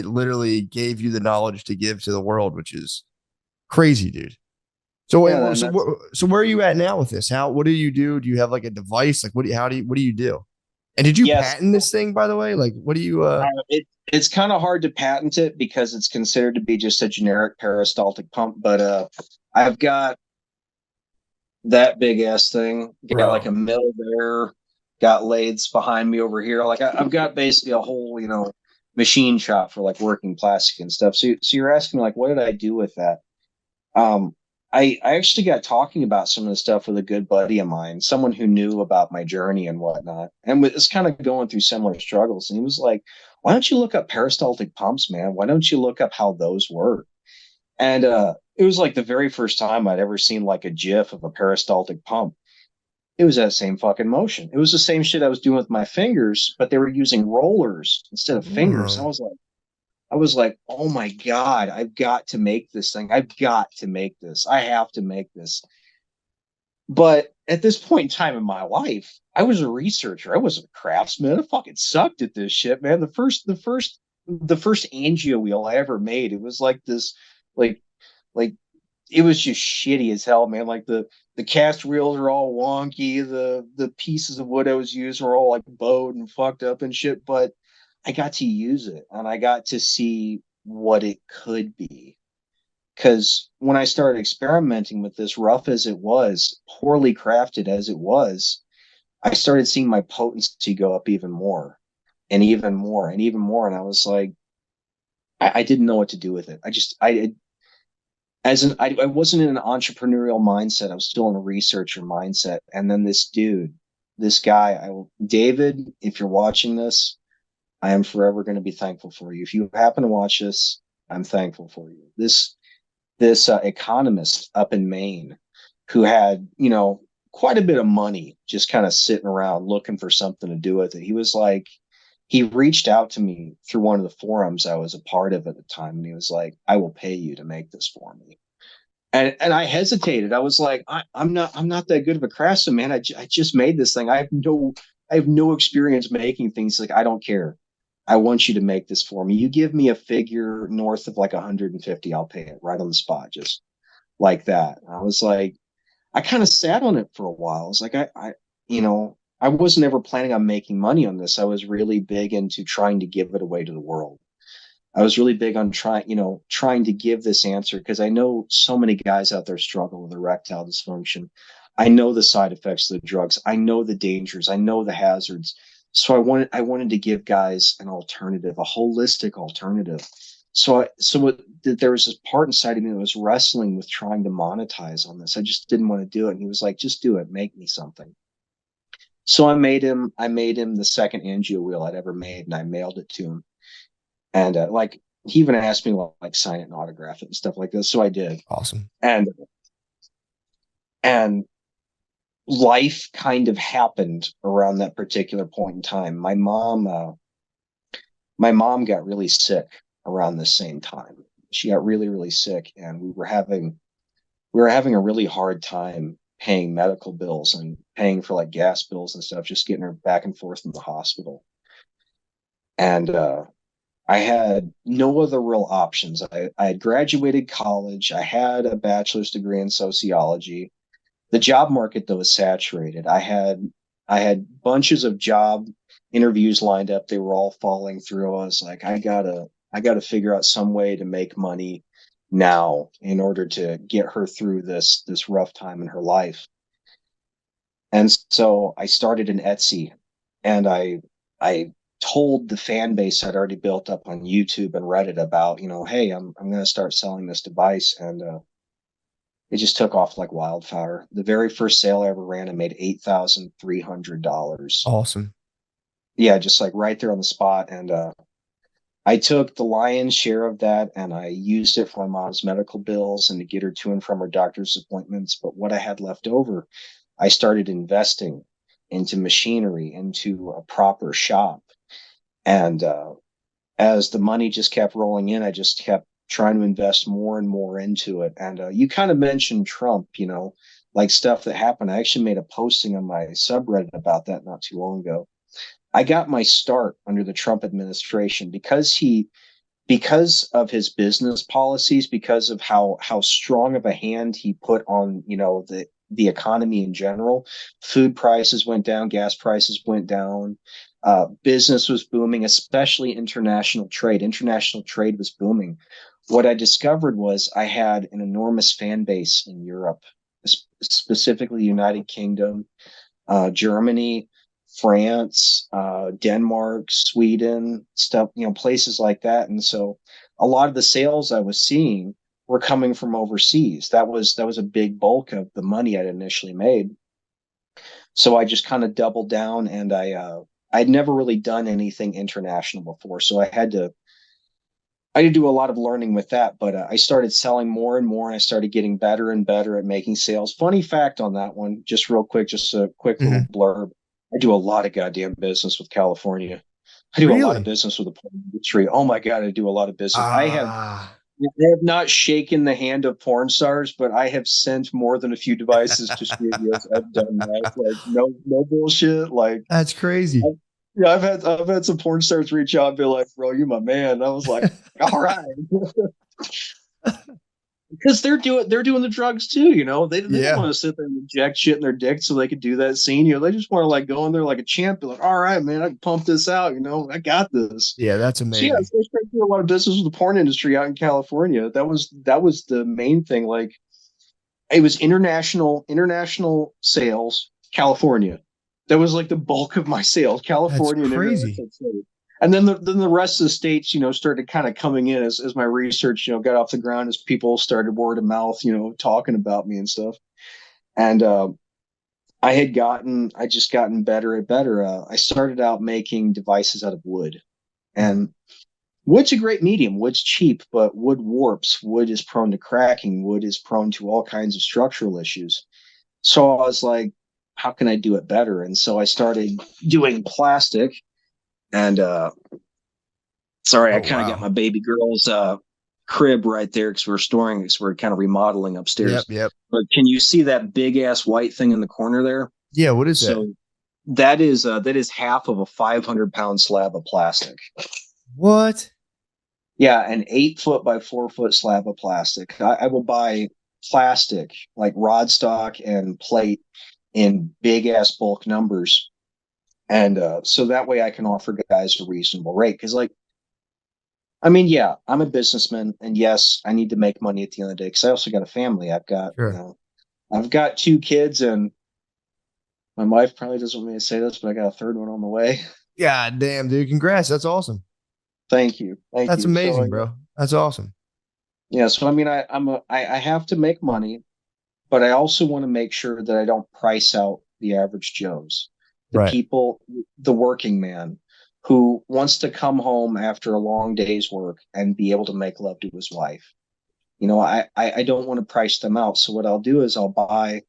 literally gave you the knowledge to give to the world, which is crazy, dude. So Yeah, wait, and that's so where are you at now with this? What do you do? Do you have like a device? Like what do you do? And did you yes. patent this thing, by the way? Like what do you It's kind of hard to patent it because it's considered to be just a generic peristaltic pump, but I've got that big ass thing. Got like a bro? mill there. Got lathes behind me over here. Like I've got basically a whole, machine shop for like working plastic and stuff. So you're asking like, what did I do with that? Um, I actually got talking about some of the stuff with a good buddy of mine, someone who knew about my journey and whatnot, and was kind of going through similar struggles. And he was like, "Why don't you look up peristaltic pumps, man? Why don't you look up how those work?" And it was like the very first time I'd ever seen like a GIF of a peristaltic pump. It was that same fucking motion. It was the same shit I was doing with my fingers, but they were using rollers instead of fingers. Oh, I was like, oh my God, I've got to make this thing. I've got to make this. I have to make this. But at this point in time in my life, I was a researcher. I wasn't a craftsman. I fucking sucked at this shit, man. The first angio wheel I ever made, it was like this, like, like it was just shitty as hell, man. Like the cast reels are all wonky. The pieces of wood I was using were all like bowed and fucked up and shit. But I got to use it and I got to see what it could be. Because when I started experimenting with this, rough as it was, poorly crafted as it was, I started seeing my potency go up even more and even more and even more. And I was like, I didn't know what to do with it. I wasn't in an entrepreneurial mindset. I was still in a researcher mindset. And then this dude, this guy, David, if you're watching this, I am forever going to be thankful for you. If you happen to watch this, I'm thankful for you. This economist up in Maine who had, quite a bit of money just kind of sitting around looking for something to do with it. He reached out to me through one of the forums I was a part of at the time. And he was like, I will pay you to make this for me. And I hesitated. I was like, I'm not that good of a craftsman, man. I just made this thing. I have no experience making things. Like, I don't care. I want you to make this for me. You give me a figure north of like 150, I'll pay it right on the spot, just like that. I was like, I kind of sat on it for a while. I was like, I wasn't ever planning on making money on this. I was really big into trying to give it away to the world. I was really big on trying to give this answer because I know so many guys out there struggle with erectile dysfunction. I know the side effects of the drugs. I know the dangers. I know the hazards. So I wanted to give guys an alternative, a holistic alternative. There was this part inside of me that was wrestling with trying to monetize on this. I just didn't want to do it. And he was like, just do it, make me something. So I made him the second angio wheel I'd ever made, and I mailed it to him. And like he even asked me to like sign it and autograph it and stuff like this. So I did. Awesome. And life kind of happened around that particular point in time. My mom got really sick around the same time. She got really, really sick, and we were having a really hard time paying medical bills and paying for like gas bills and stuff, just getting her back and forth from the hospital. And I had no other real options. I had graduated college. I had a bachelor's degree in sociology. The job market though was saturated. I had bunches of job interviews lined up. They were all falling through. I was like, I gotta figure out some way to make money now in order to get her through this rough time in her life. And so I started an Etsy, and I told the fan base I'd already built up on YouTube and Reddit about, hey, I'm going to start selling this device. And it just took off like wildfire. The very first sale I ever ran, I made $8,300. Awesome. Yeah, just like right there on the spot. And I took the lion's share of that, and I used it for my mom's medical bills and to get her to and from her doctor's appointments. But what I had left over, I started investing into machinery, into a proper shop. And as the money just kept rolling in, I just kept trying to invest more and more into it. And you kind of mentioned Trump, like stuff that happened. I actually made a posting on my subreddit about that not too long ago. I got my start under the Trump administration because of his business policies, because of how strong of a hand he put on, the economy in general. Food prices went down, gas prices went down. Business was booming, especially international trade. International trade was booming. What I discovered was I had an enormous fan base in Europe, specifically the United Kingdom, Germany, France, Denmark, Sweden, stuff, places like that. And so a lot of the sales I was seeing were coming from overseas. That was a big bulk of the money I'd initially made. So I just kind of doubled down, and I'd never really done anything international before. So I had to do a lot of learning with that, but I started selling more and more, and I started getting better and better at making sales. Funny fact on that one, just real quick, just a quick little Mm-hmm. blurb. I do a lot of goddamn business with California. I do a lot of Really? business with the porn industry. Oh my God, I do a lot of business. Ah, I have not shaken the hand of porn stars, but I have sent more than a few devices to studios. I've done that. Like no bullshit. Like that's crazy. yeah, I've had some porn stars reach out and be like, "Bro, you my man." And I was like, "All right," because they're doing the drugs too. They don't Yeah. want to sit there and inject shit in their dick so they could do that scene. They just want to like go in there like a champ, be like, "All right, man, I can pump this out. I got this." Yeah, that's So yeah, amazing. so I started doing a lot of business with the porn industry out in California. That was the main thing. Like it was international sales, California. That was like the bulk of my sales, That's California and crazy. international sales. And then the rest of the states, started kind of coming in as my research, got off the ground, as people started word of mouth, talking about me and stuff. And I just gotten better and better. I started out making devices out of wood, Mhm. and wood's a great medium. Wood's cheap, but wood warps. Wood is prone to cracking. Wood is prone to all kinds of structural issues. So I was like, how can I do it better? And so I started doing plastic. And sorry, I Oh kind of got wow. my baby girl's crib right there because we're kind of remodeling Yep, upstairs. yep. But can you see that big ass white thing in the corner there? Yeah, what is that? So that is half of a 500-pound slab of plastic. What? Yeah, an 8 foot by 4 foot slab of plastic. I will buy plastic like rod stock and plate in big ass bulk numbers, and so that way I can offer guys a reasonable rate. Because like, I mean, yeah, I'm a businessman, and yes, I need to make money at the end of the day. Because I also got a family. Sure. I've got 2 kids, and my wife probably doesn't want me to say this, but I got a third one on the way. God damn, dude. Congrats. That's awesome. Thank you. Thank That's you. So amazing, bro. That's awesome. yeah, so I mean I have to make money, but I also want to make sure that I don't price out the average Joes, the Right. people, the working man who wants to come home after a long day's work and be able to make love to his wife. I don't want to price them out. So what I'll do is I'll buy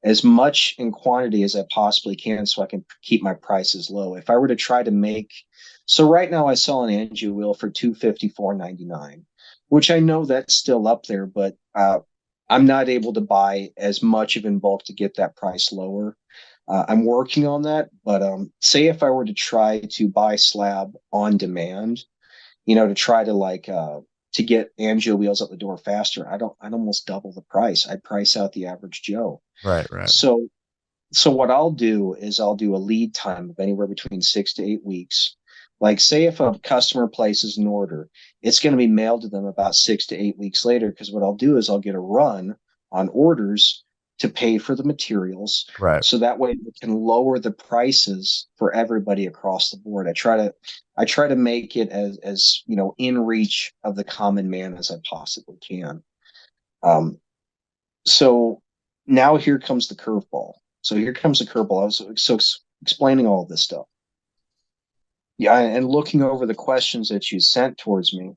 as much in quantity as I possibly can so I can keep my prices low. If I were to try to make, so right now I sell an Angie wheel for $254.99, which I know that's still up there, but I'm not able to buy as much of in bulk to get that price lower. I'm working on that, but say if I were to try to buy slab on demand, to try to to get angio wheels out the door faster, I'd almost double the price. I price out the average Joe. Right. Right. So what I'll do is I'll do a lead time of anywhere between 6 to 8 weeks. Like say if a customer places an order, it's going to be mailed to them about 6 to 8 weeks later. Because what I'll do is I'll get a run on orders to pay for the materials. Right. So that way we can lower the prices for everybody across the board. I try to make it as in reach of the common man as I possibly can. So now here comes the curveball. So here comes the curveball. I was explaining all of this stuff. Yeah, and looking over the questions that you sent towards me.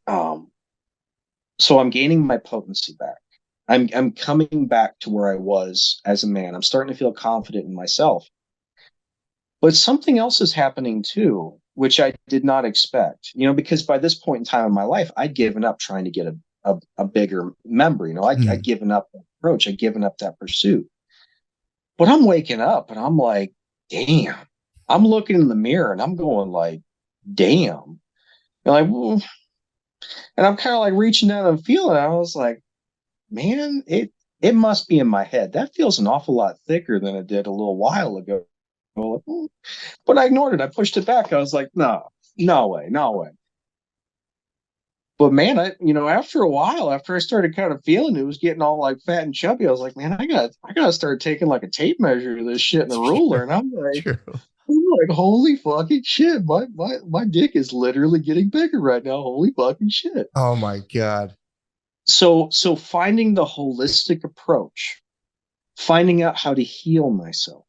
So I'm gaining my potency back. I'm coming back to where I was as a man. I'm starting to feel confident in myself. But something else is happening too, which I did not expect. Because by this point in time in my life, I'd given up trying to get a bigger member. I'd given up that approach. I'd given up that pursuit. But I'm waking up and I'm like, damn. I'm looking in the mirror and I'm going like, damn. And and I'm kind of like reaching down and feeling it. I was like, man, it must be in my head. That feels an awful lot thicker than it did a little while ago. But I ignored it. I pushed it back. I was like, no way, no way. But man, after a while, after I started kind of feeling it was getting all like fat and chubby, I was like, man, I gotta start taking like a tape measure of this shit and a ruler. And I'm like, holy fucking shit, my dick is literally getting bigger right now. Holy fucking shit. Oh my God. So finding the holistic approach, finding out how to heal myself,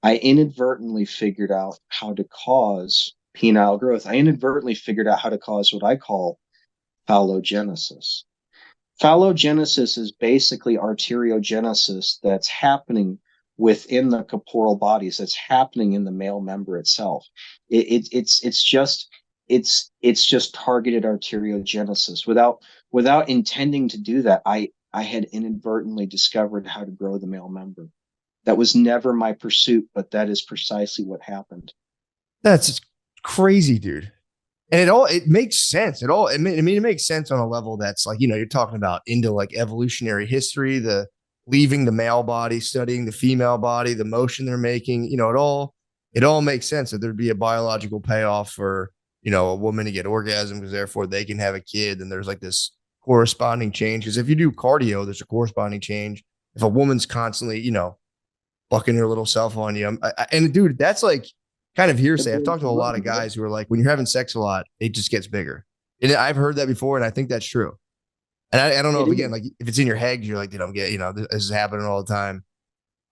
I inadvertently figured out how to cause penile growth. I inadvertently figured out how to cause what I call phallogenesis. Phallogenesis is basically arteriogenesis that's happening within the corporeal bodies, that's happening in the male member itself. It's just targeted arteriogenesis. Without intending to do that, I had inadvertently discovered how to grow the male member. That was never my pursuit, but that is precisely what happened. That's crazy, dude. And it makes sense. It makes sense on a level that's like, you're talking about into like evolutionary history, the leaving the male body, studying the female body, the motion they're making, it all makes sense that there'd be a biological payoff for, a woman to get orgasm because therefore they can have a kid. And there's like this corresponding change. Because if you do cardio, there's a corresponding change. If a woman's constantly, fucking her little self on you. And dude, that's like kind of hearsay. I've talked to a lot of guys who are like, when you're having sex a lot, it just gets bigger. And I've heard that before, and I think that's true. And I don't know if, again, like if it's in your head, you're like, dude, I'm getting, this is happening all the time.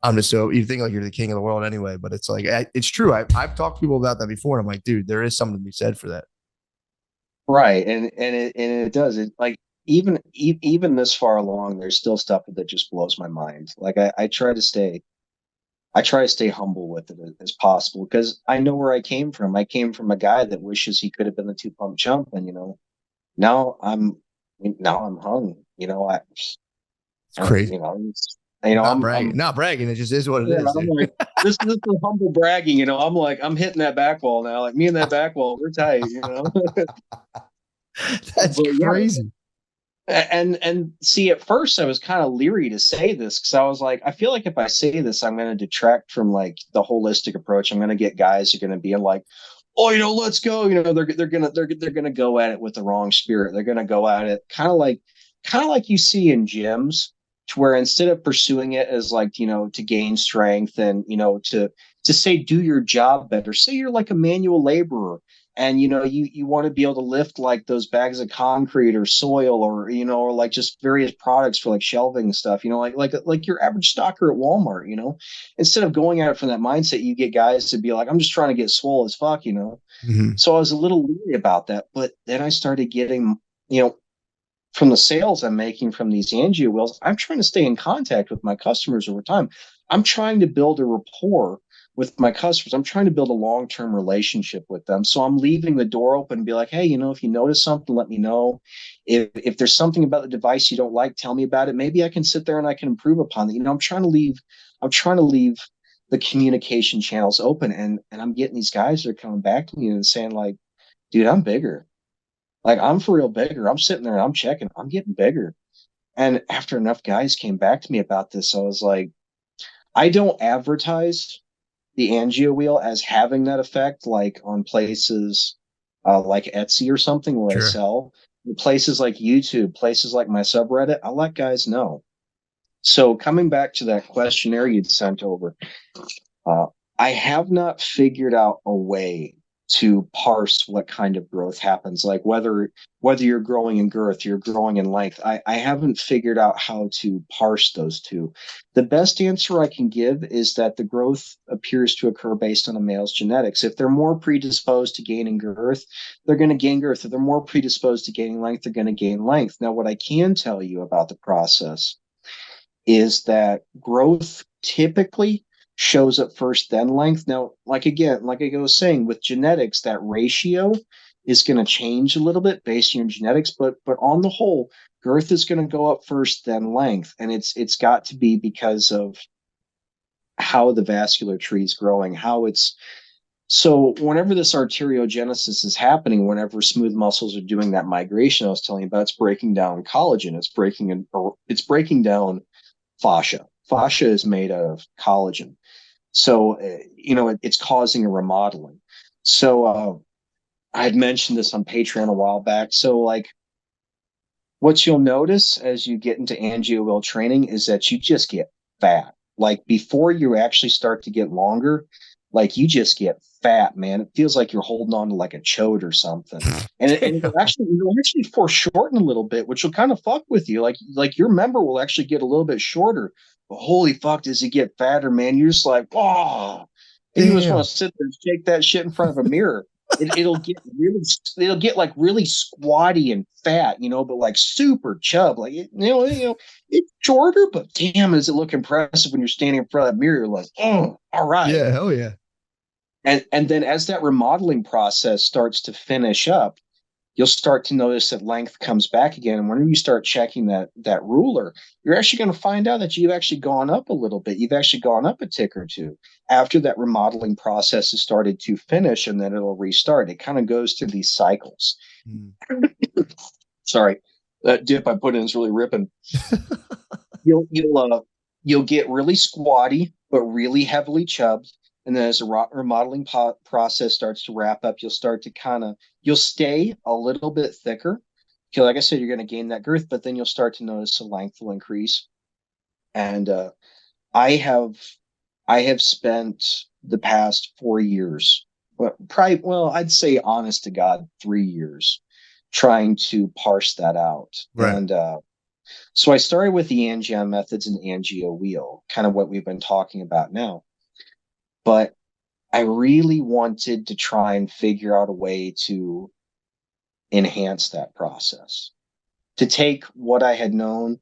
You think like you're the king of the world anyway, but it's like, it's true. I've talked to people about that before, and I'm like, dude, there is something to be said for that. Right. And it does. It like, even this far along, there's still stuff that just blows my mind. Like I try to stay humble with it as possible because I know where I came from. I came from a guy that wishes he could have been the 2-pump chump, and now I'm hung. It's crazy. I'm not bragging. It just is what it is. I'm like, this is humble bragging. I'm hitting that back wall now. Like me and that back wall, we're tight. That's crazy. And see, at first I was kind of leery to say this because I was like, I feel like if I say this, I'm going to detract from like the holistic approach. I'm going to get guys who are going to be like, oh, let's go. They're gonna go at it with the wrong spirit. They're going to go at it kind of like you see in gyms to where instead of pursuing it as like, to gain strength and, to say, do your job better, say you're like a manual laborer and, you want to be able to lift like those bags of concrete or soil or, or like just various products for like shelving and stuff, like your average stocker at Walmart, instead of going at it from that mindset, you get guys to be like, I'm just trying to get swole as fuck. Mm-hmm. So I was a little leery about that, but then I started getting, you know, from the sales I'm making from these angio wheels, I'm trying to stay in contact with my customers over time. I'm trying to build a rapport with my customers. I'm trying to build a long-term relationship with them. So I'm leaving the door open and be like, hey, if you notice something, let me know. If there's something about the device you don't like, tell me about it. Maybe I can sit there and I can improve upon it. I'm trying to leave the communication channels open. And I'm getting these guys that are coming back to me and saying, like, dude, I'm bigger. Like I'm for real bigger. I'm sitting there and I'm checking. I'm getting bigger. And after enough guys came back to me about this, I was like, I don't advertise the angio wheel as having that effect, like on places like Etsy or something where I Sure. sell. Places like YouTube, places like my subreddit, I let guys know. So coming back to that questionnaire you'd sent over, uh, I have not figured out a way to parse what kind of growth happens, like whether you're growing in girth, you're growing in length. I haven't figured out how to parse those two. The best answer I can give is that the growth appears to occur based on a male's genetics. If they're more predisposed to gaining girth, they're going to gain girth. If they're more predisposed to gaining length, they're going to gain length. Now, what I can tell you about the process is that growth typically shows up first, then length. Now, like again, like I was saying, with genetics, that ratio is going to change a little bit based on your genetics, but on the whole, girth is going to go up first, then length, and it's got to be because of how the vascular tree is growing, how it's so whenever this arteriogenesis is happening, whenever smooth muscles are doing that migration I was telling you about, it's breaking down collagen, it's breaking down fascia. Fascia is made of collagen. So, it's causing a remodeling. So, I had mentioned this on Patreon a while back. So, like, what you'll notice as you get into angio wheel training is that you just get fat. Like, before you actually start to get longer, like, you just get fat, man. It feels like you're holding on to like a chode or something. And it'll actually foreshorten a little bit, which will kind of fuck with you. Like your member will actually get a little bit shorter. But holy fuck, does he get fatter, man? You're just like, oh, and you just want Damn. to sit there and shake that shit in front of a mirror. It'll get like really squatty and fat, but like super chub. Like it's shorter, but damn, does it look impressive when you're standing in front of that mirror? You're like, oh, all right. Yeah. Hell yeah. And then as that remodeling process starts to finish up, you'll start to notice that length comes back again. And whenever you start checking that ruler, you're actually going to find out that you've actually gone up a little bit. You've actually gone up a tick or two after that remodeling process has started to finish, and then it'll restart. It kind of goes through these cycles. Mm. Sorry, that dip I put in is really ripping. You'll get really squatty, but really heavily chubbed. And then as the remodeling process starts to wrap up, you'll start to you'll stay a little bit thicker. Okay, like I said, you're going to gain that girth, but then you'll start to notice the length will increase. And I have I have spent the past 4 years, I'd say honest to God, 3 years trying to parse that out. Right. And so I started with the Angion methods and angio wheel, kind of what we've been talking about now. But I really wanted to try and figure out a way to enhance that process, to take what I had known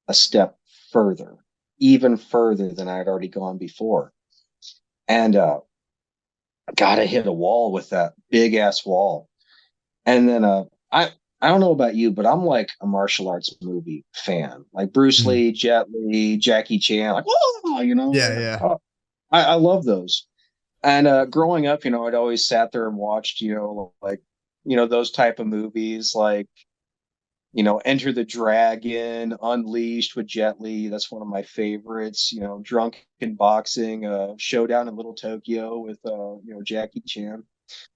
a step further, even further than I had already gone before. And I got to hit a wall with that big ass wall. And then I don't know about you, but I'm like a martial arts movie fan, like Bruce Mm. Lee, Jet Li, Jackie Chan, like, oh, Yeah. Yeah. I love those. And growing up, I'd always sat there and watched, like, those type of movies, like, Enter the Dragon, Unleashed with Jet Li. That's one of my favorites. Drunken Boxing, Showdown in Little Tokyo with, Jackie Chan.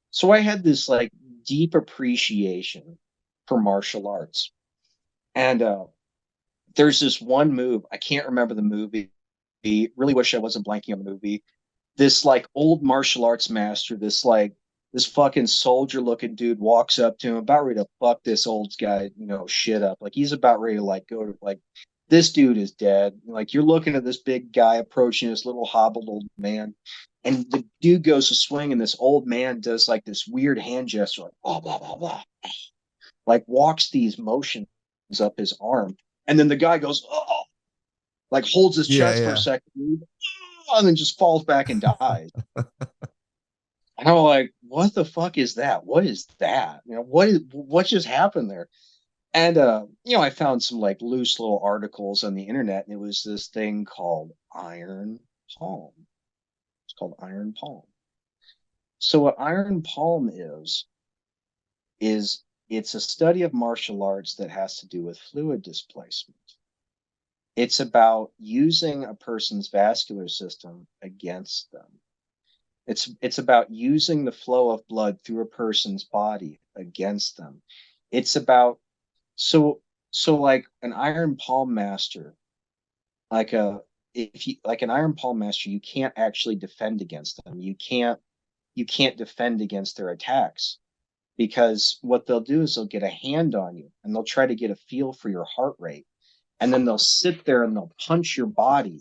So I had this like deep appreciation for martial arts. And there's this one move. I can't remember the movie. Really wish I wasn't blanking on the movie. This like old martial arts master, this fucking soldier looking dude walks up to him, about ready to fuck this old guy, shit up. Like he's about ready to like go to like this dude is dead. Like you're looking at this big guy approaching this little hobbled old man. And the dude goes to swing, and this old man does like this weird hand gesture, like blah blah blah blah, like walks these motions up his arm, and then the guy goes, oh, like holds his Yeah, chest for a yeah. second, and then just falls back and dies. And I'm like, what the fuck is that? What is that? What just happened there? And I found some like loose little articles on the internet, and it was this thing called iron palm. It's called iron palm. So what iron palm is it's a study of martial arts that has to do with fluid displacement. It's about using a person's vascular system against them. It's about using the flow of blood through a person's body against them. It's about so like an iron palm master, like a if you like an iron palm master, you can't actually defend against them. You can't defend against their attacks, because what they'll do is they'll get a hand on you and they'll try to get a feel for your heart rate, and then they'll sit there and they'll punch your body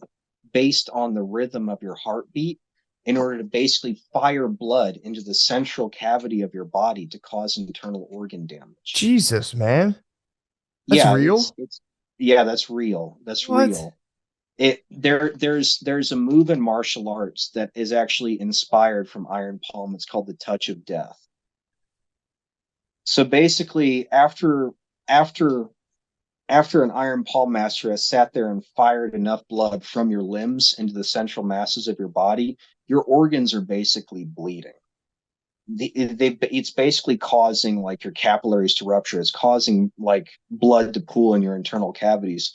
based on the rhythm of your heartbeat, in order to basically fire blood into the central cavity of your body to cause internal organ damage. Jesus, man. That's Yeah, real? it's yeah, that's real. That's What? real. There's a move in martial arts that is actually inspired from iron palm. It's called the touch of death. So basically, after after an iron palm master has sat there and fired enough blood from your limbs into the central masses of your body, your organs are basically bleeding. It's basically causing like your capillaries to rupture. It's causing like blood to pool in your internal cavities.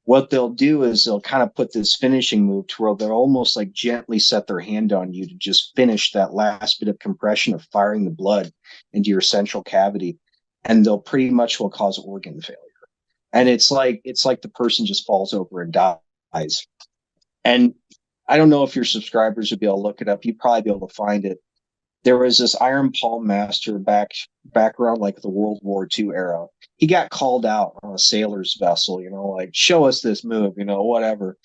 What they'll do is they'll kind of put this finishing move to where they'll almost like gently set their hand on you to just finish that last bit of compression of firing the blood into your central cavity. And they'll pretty much will cause organ failure. And it's like the person just falls over and dies. And I don't know if your subscribers would be able to look it up. You'd probably be able to find it. There was this iron palm master back around like the World War II era. He got called out on a sailor's vessel, like show us this move, whatever.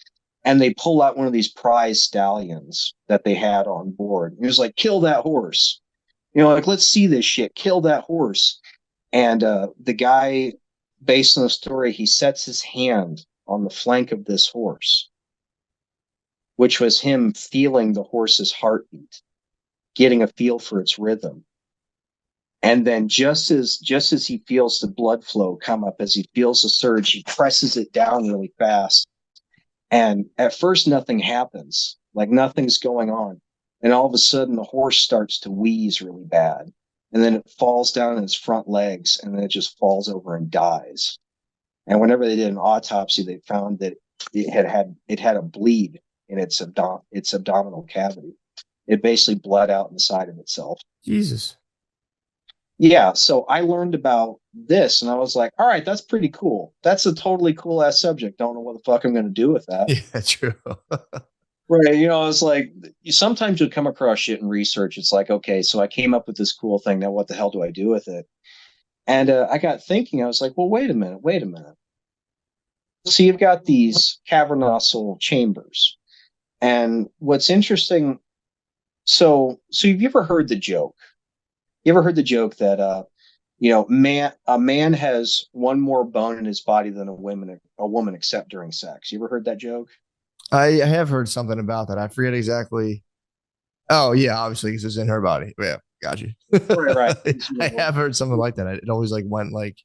And they pull out one of these prize stallions that they had on board. He was like, kill that horse. Like let's see this shit. Kill that horse. And the guy, based on the story, he sets his hand on the flank of this horse, which was him feeling the horse's heartbeat, getting a feel for its rhythm. And then just as he feels the blood flow come up, as he feels the surge, he presses it down really fast. And at first nothing happens, like nothing's going on. And all of a sudden the horse starts to wheeze really bad. And then it falls down on its front legs, and then it just falls over and dies. And whenever they did an autopsy, they found that it had a bleed in its abdominal cavity. It basically bled out inside of itself. Jesus. Yeah, so I learned about this, and I was like, all right, that's pretty cool. That's a totally cool ass subject. Don't know what the fuck I'm going to do with that. Yeah, true. Right. It's like sometimes you'll come across shit in research. It's like, okay, so I came up with this cool thing. Now what the hell do I do with it? And I got thinking, I was like, well, wait a minute. So you've got these cavernousal chambers. And what's interesting, so have you ever heard the joke? You ever heard the joke that a man has one more bone in his body than a woman except during sex? You ever heard that joke? I have heard something about that. I forget exactly. Oh, yeah, obviously, because it's in her body. Yeah, got you. Right. I have heard something like that. It always like went like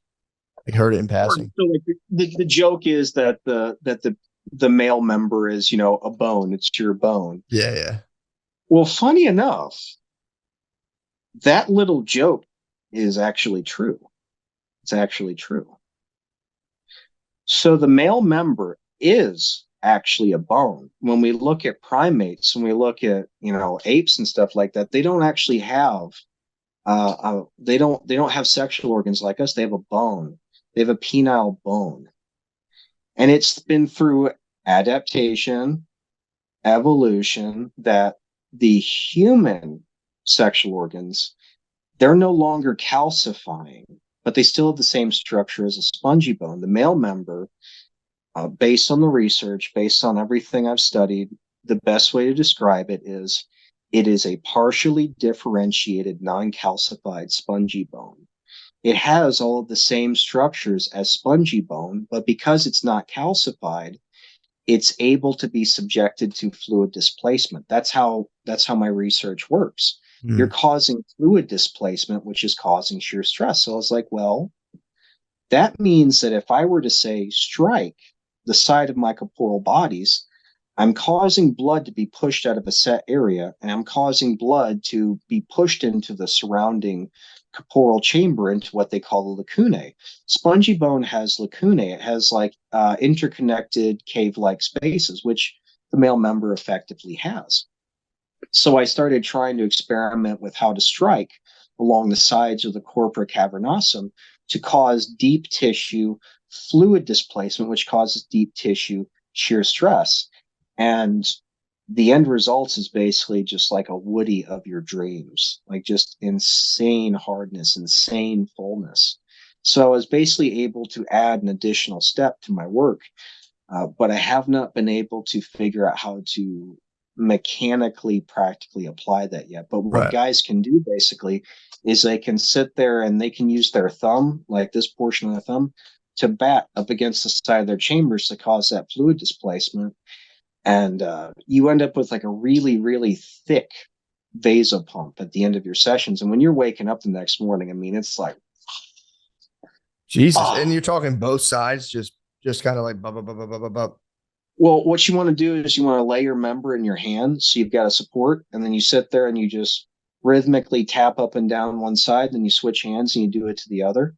heard it in passing. So like the joke is that the male member is, a bone. It's your bone. Yeah, yeah. Well, funny enough, that little joke is actually true. It's actually true. So the male member is actually a bone. When we look at primates, when we look at, apes and stuff like that, they don't actually have they don't have sexual organs like us. They have a bone. They have a penile bone. And it's been through adaptation, evolution, that the human sexual organs, they're no longer calcifying, but they still have the same structure as a spongy bone. The male member, based on the research, based on everything I've studied, the best way to describe it is a partially differentiated, non-calcified spongy bone. It has all of the same structures as spongy bone, but because it's not calcified, it's able to be subjected to fluid displacement. That's how my research works. You're Mm. causing fluid displacement, which is causing shear stress. So I was like, well, that means that if I were to say strike the side of my corporeal bodies, I'm causing blood to be pushed out of a set area, and I'm causing blood to be pushed into the surrounding corporeal chamber into what they call the lacunae. Spongy bone has lacunae. It has like interconnected cave-like spaces, which the male member effectively has. So I started trying to experiment with how to strike along the sides of the corpora cavernosum to cause deep tissue fluid displacement, which causes deep tissue shear stress. And the end result is basically just like a woody of your dreams, like just insane hardness, insane fullness. So I was basically able to add an additional step to my work, but I have not been able to figure out how to mechanically practically apply that yet. But what Right. guys can do basically is they can sit there and they can use their thumb, like this portion of the thumb, to bat up against the side of their chambers to cause that fluid displacement. And you end up with like a really, really thick vasopump at the end of your sessions. And when you're waking up the next morning, I mean, it's like, Jesus. And oh, you're talking both sides, just kind of like well, what you want to do is you want to lay your member in your hand so you've got a support, and then you sit there and you just rhythmically tap up and down one side, then you switch hands and you do it to the other.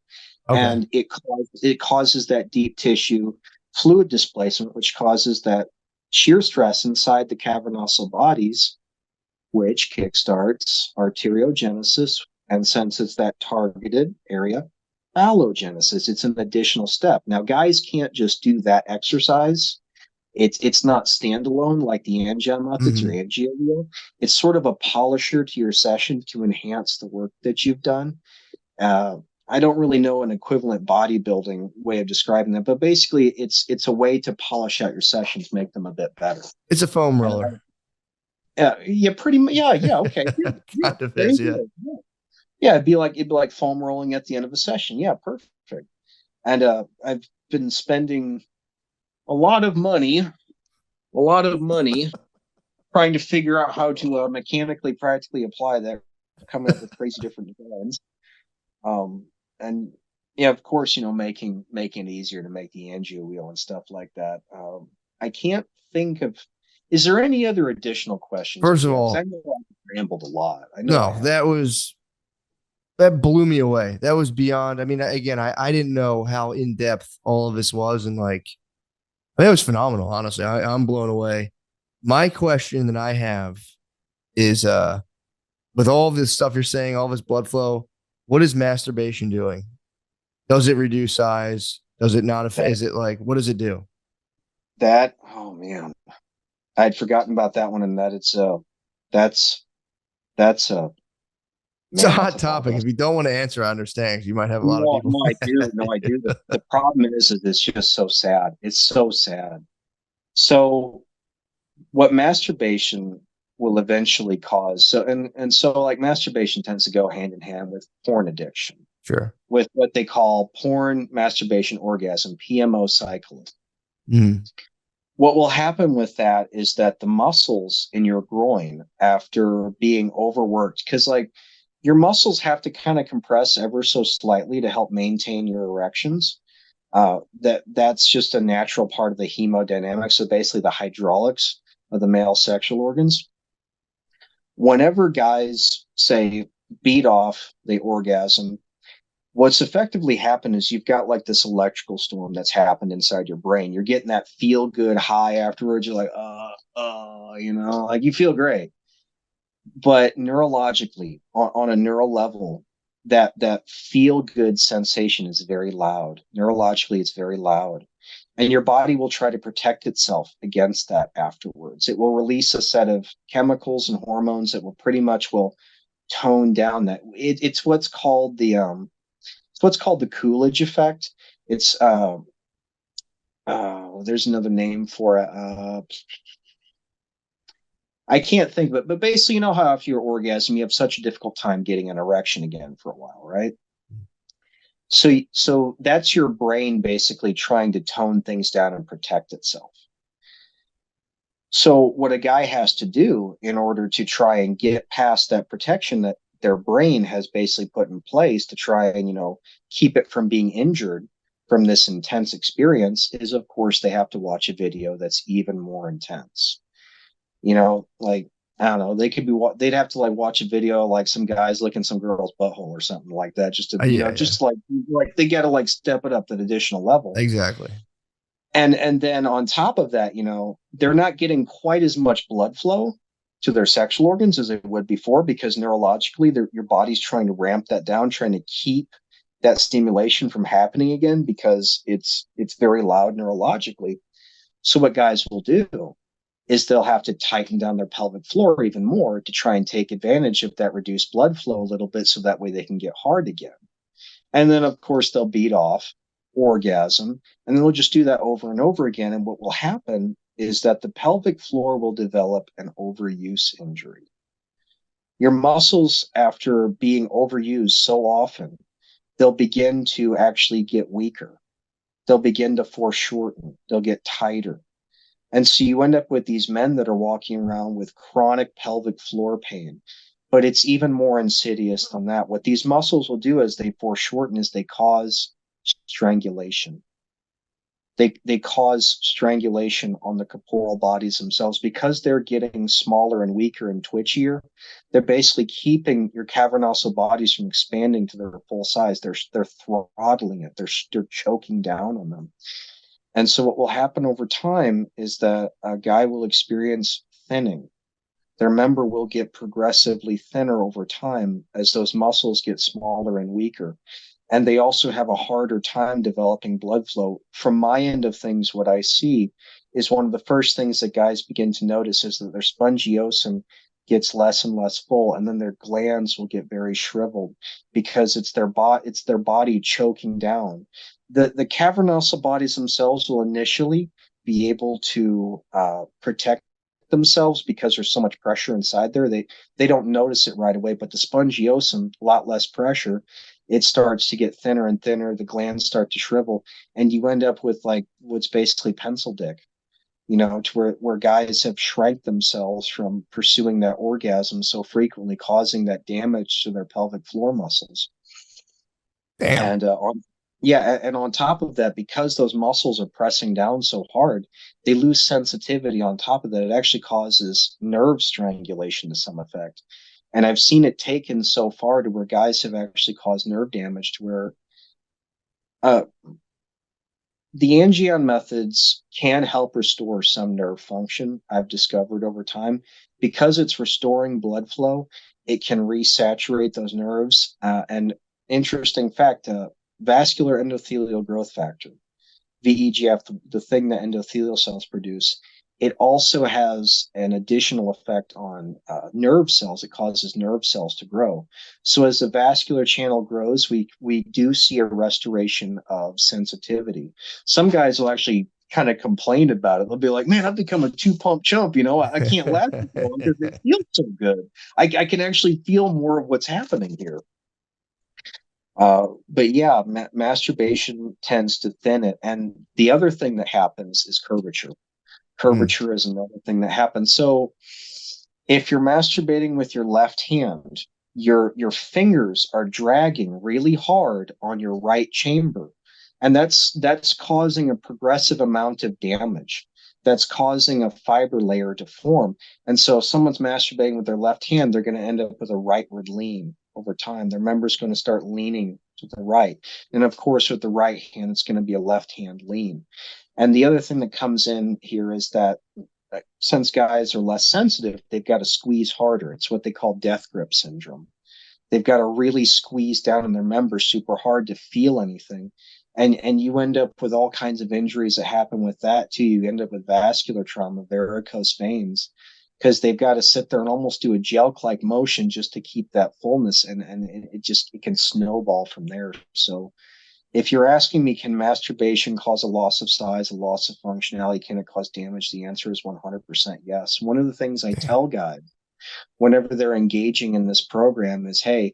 Okay. And it causes that deep tissue fluid displacement, which causes that shear stress inside the cavernosal bodies, which kickstarts arteriogenesis. And since it's that targeted area, allogenesis, it's an additional step. Now, guys can't just do that exercise. It's not standalone like the Angen methods or Hmm. AngioWheel. It's sort of a polisher to your session to enhance the work that you've done. Uh, I don't really know an equivalent bodybuilding way of describing that, but basically, it's a way to polish out your sessions, make them a bit better. It's a foam And roller. yeah, pretty much. Yeah, yeah, okay, yeah, yeah, Kind of very is, yeah. good. Yeah. Yeah, it'd be like foam rolling at the end of a session. Yeah, perfect. And I've been spending a lot of money, a lot of money trying to figure out how to mechanically practically apply that, coming up with crazy different designs. And yeah, of course, making it easier to make the angio wheel and stuff like that. I can't think of. Is there any other additional questions that First you of have? Because I all, know I've rambled a lot. I know I no, have. that blew me away. That was beyond. I mean, again, I didn't know how in depth all of this was, and like, it was phenomenal. Honestly, I'm blown away. My question that I have is, with all this stuff you're saying, all this blood flow, what is masturbation doing? Does it reduce size? Does it not? That Is it like, what does it do? that oh man, I'd forgotten about that one, and that's that's It's a man, that's hot a tall topic. If task. you don't want to answer, I understand because you might have a lot of No, people. no, I do. No, I do. The problem is it's just so sad. It's so sad. So what masturbation will eventually cause, so like masturbation tends to go hand in hand with porn addiction, Sure. with what they call porn masturbation orgasm, PMO cycling. Mm. What will happen with that is that the muscles in your groin, after being overworked, because like your muscles have to kind of compress ever so slightly to help maintain your erections. That's just a natural part of the hemodynamics. So basically, the hydraulics of the male sexual organs. Whenever guys say beat off, they orgasm. What's effectively happened is you've got like this electrical storm that's happened inside your brain. You're getting that feel good high afterwards. You're like, like you feel great. But neurologically, on a neural level, that feel good sensation is very loud. Neurologically, it's very loud. And your body will try to protect itself against that afterwards. It will release a set of chemicals and hormones that will pretty much will tone down that. It's what's called the Coolidge effect. It's there's another name for it. I can't think of it, but basically, you know how after your orgasm, you have such a difficult time getting an erection again for a while, right? So that's your brain basically trying to tone things down and protect itself. So what a guy has to do in order to try and get past that protection that their brain has basically put in place to try and, keep it from being injured from this intense experience is, of course, they have to watch a video that's even more intense. Like, I don't know, they'd have to like watch a video like some guys licking some girl's butthole or something like that, just to, Yeah, just like they got to like step it up that additional level. exactly. And then on top of that, they're not getting quite as much blood flow to their sexual organs as they would before, because neurologically your body's trying to ramp that down, trying to keep that stimulation from happening again, because it's very loud neurologically. So what guys will do is they'll have to tighten down their pelvic floor even more to try and take advantage of that reduced blood flow a little bit, so that way they can get hard again. And then, of course, they'll beat off, orgasm, and then they'll just do that over and over again. And what will happen is that the pelvic floor will develop an overuse injury. Your muscles, after being overused so often, they'll begin to actually get weaker. They'll begin to foreshorten. They'll get tighter. And so you end up with these men that are walking around with chronic pelvic floor pain. But it's even more insidious than that. What these muscles will do as they foreshorten is they cause strangulation. They cause strangulation on the corporeal bodies themselves, because they're getting smaller and weaker and twitchier. They're basically keeping your cavernoso bodies from expanding to their full size. They're throttling it. They're choking down on them. And so what will happen over time is that a guy will experience thinning. Their member will get progressively thinner over time as those muscles get smaller and weaker. And they also have a harder time developing blood flow. From my end of things, what I see is one of the first things that guys begin to notice is that their spongiosum gets less and less full, and then their glands will get very shriveled, because it's their body choking down. The cavernosa bodies themselves will initially be able to protect themselves because there's so much pressure inside there. They don't notice it right away, but the spongiosum, a lot less pressure, it starts to get thinner and thinner. The glands start to shrivel, and you end up with like what's basically pencil dick, to where guys have shrank themselves from pursuing that orgasm so frequently, causing that damage to their pelvic floor muscles. Damn. And on top of that, because those muscles are pressing down so hard, they lose sensitivity. On top of that, it actually causes nerve strangulation to some effect. And I've seen it taken so far to where guys have actually caused nerve damage, to where uh, the Angion methods can help restore some nerve function, I've discovered over time. Because it's restoring blood flow, it can resaturate those nerves. And interesting fact, vascular endothelial growth factor, VEGF, the thing that endothelial cells produce, it also has an additional effect on nerve cells. It causes nerve cells to grow. So as the vascular channel grows, we do see a restoration of sensitivity. Some guys will actually kind of complain about it. They'll be like, man, I've become a two-pump chump. I can't last so long because it feels so good. I can actually feel more of what's happening here. But yeah, masturbation tends to thin it. And the other thing that happens is curvature. Curvature is another thing that happens. So if you're masturbating with your left hand, your fingers are dragging really hard on your right chamber. And that's causing a progressive amount of damage. That's causing a fiber layer to form. And so if someone's masturbating with their left hand, they're going to end up with a rightward lean over time. Their member's going to start leaning to the right. And of course, with the right hand, it's going to be a left hand lean. And the other thing that comes in here is that since guys are less sensitive, they've got to squeeze harder. It's what they call death grip syndrome. they've got to really squeeze down in their members super hard to feel anything. And you end up with all kinds of injuries that happen with that too. You end up with vascular trauma, varicose veins, because they've got to sit there and almost do a gel-like motion just to keep that fullness, and it can snowball from there. So if you're asking me, can masturbation cause a loss of size, a loss of functionality? Can it cause damage? The answer is 100% yes. One of the things I Damn. tell guys whenever they're engaging in this program is, hey,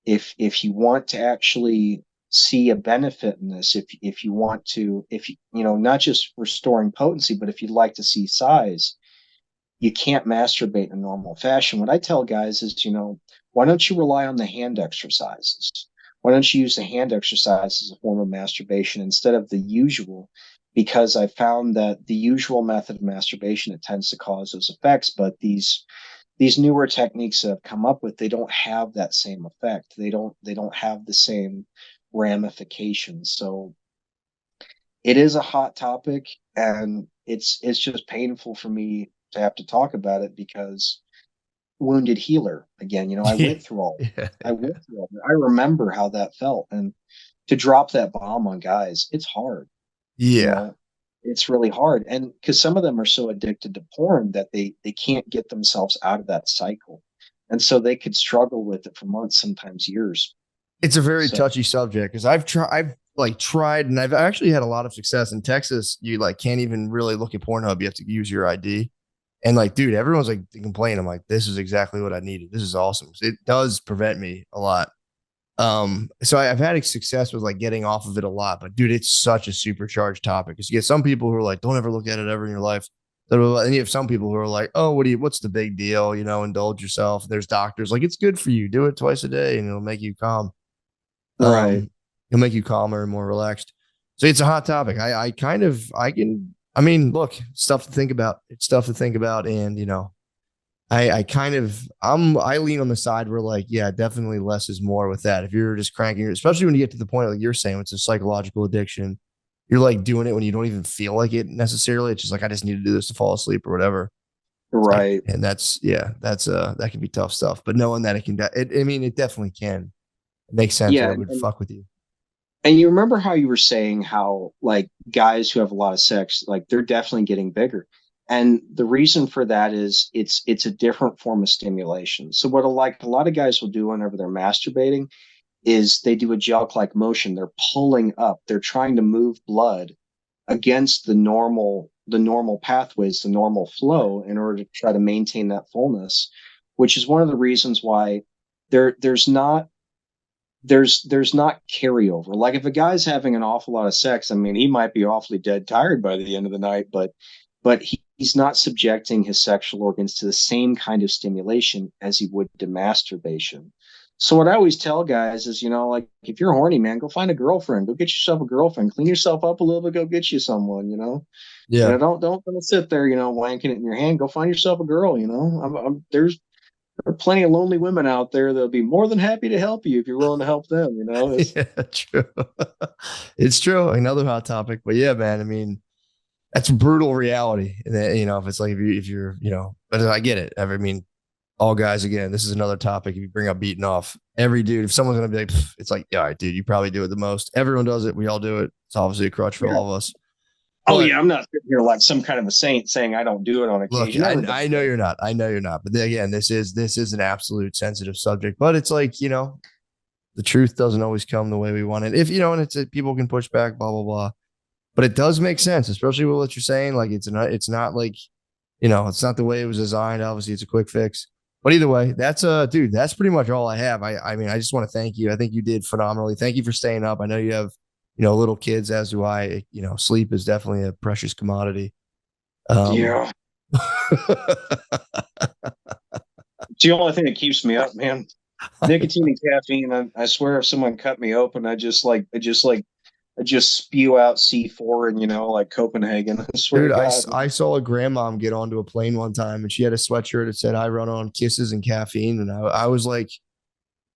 if you want to actually see a benefit in this, if you want to, if you know, not just restoring potency, but if you'd like to see size, you can't masturbate in a normal fashion. What I tell guys is, why don't you rely on the hand exercises? Why don't you use the hand exercise as a form of masturbation instead of the usual? Because I found that the usual method of masturbation, it tends to cause those effects, but these newer techniques that have come up with, they don't have that same effect. They don't have the same ramifications. So it is a hot topic, and it's just painful for me to have to talk about it because wounded healer again. I Yeah. went through all. Yeah. I went through all. I remember how that felt, and to drop that bomb on guys, it's hard. You Yeah. know, it's really hard, and because some of them are so addicted to porn that they can't get themselves out of that cycle, and so they could struggle with it for months, sometimes years. It's a very So touchy subject because I've tried and I've actually had a lot of success in Texas. You like can't even really look at Pornhub. You have to use your ID. And like, dude, everyone's like complaining. I'm like, this is exactly what I needed. This is awesome. It does prevent me a lot. So I've had success with like getting off of it a lot, but dude, it's such a supercharged topic. Because you get some people who are like, don't ever look at it ever in your life. And you have some people who are like, oh, what's the big deal? Indulge yourself. There's doctors like, it's good for you. Do it twice a day and it'll make you calm. right, It'll make you calmer and more relaxed. So it's a hot topic. I mean, look, stuff to think about. It's stuff to think about. And, I lean on the side where like, yeah, definitely less is more with that. If you're just cranking, especially when you get to the point like you're saying, it's a psychological addiction. You're like doing it when you don't even feel like it necessarily. It's just like, I just need to do this to fall asleep or whatever. It's like, right. and that can be tough stuff, but knowing that I mean, it definitely can. It makes sense that Yeah, it would fuck with you. and you remember how you were saying how like guys who have a lot of sex, like they're definitely getting bigger. And the reason for that is it's a different form of stimulation. So what a lot of guys will do whenever they're masturbating is they do a gel-like motion. They're pulling up. They're trying to move blood against the normal pathways, the normal flow in order to try to maintain that fullness, which is one of the reasons why there's not there's not carryover. Like if a guy's having an awful lot of sex, I mean, he might be awfully dead tired by the end of the night, but he's not subjecting his sexual organs to the same kind of stimulation as he would to masturbation. So what I always tell guys is, like if you're horny, man, go find a girlfriend, go get yourself a girlfriend, clean yourself up a little bit, go get you someone, Yeah. don't sit there, wanking it in your hand. Go find yourself a girl, there are plenty of lonely women out there that'll be more than happy to help you if you're willing to help them. Yeah, true. It's true. Another hot topic, but yeah, man. I mean, that's brutal reality. And then, if it's like if you're, but I get it. I mean, all guys again. This is another topic. If you bring up beating off, every dude, if someone's gonna be like, it's like, yeah, all right, dude, you probably do it the most. Everyone does it. We all do it. It's obviously a crutch for Yeah. all of us. Oh But yeah, I'm not sitting here like some kind of a saint saying I don't do it on look, occasion. I know you're not. I know you're not. But then again, this is an absolute sensitive subject. But it's like, the truth doesn't always come the way we want it. If and people can push back, blah blah blah. But it does make sense, especially with what you're saying. Like it's not like it's not the way it was designed. Obviously, it's a quick fix. But either way, dude. That's pretty much all I have. I mean, I just want to thank you. I think you did phenomenally. Thank you for staying up. I know you have little kids, as do I. Sleep is definitely a precious commodity. Yeah, it's the only thing that keeps me up, man. Nicotine and caffeine. I swear, if someone cut me open, I just spew out C4 and like Copenhagen. I swear Dude, to I, God. I saw a grandmom get onto a plane one time and she had a sweatshirt that said, I run on kisses and caffeine. And I was like,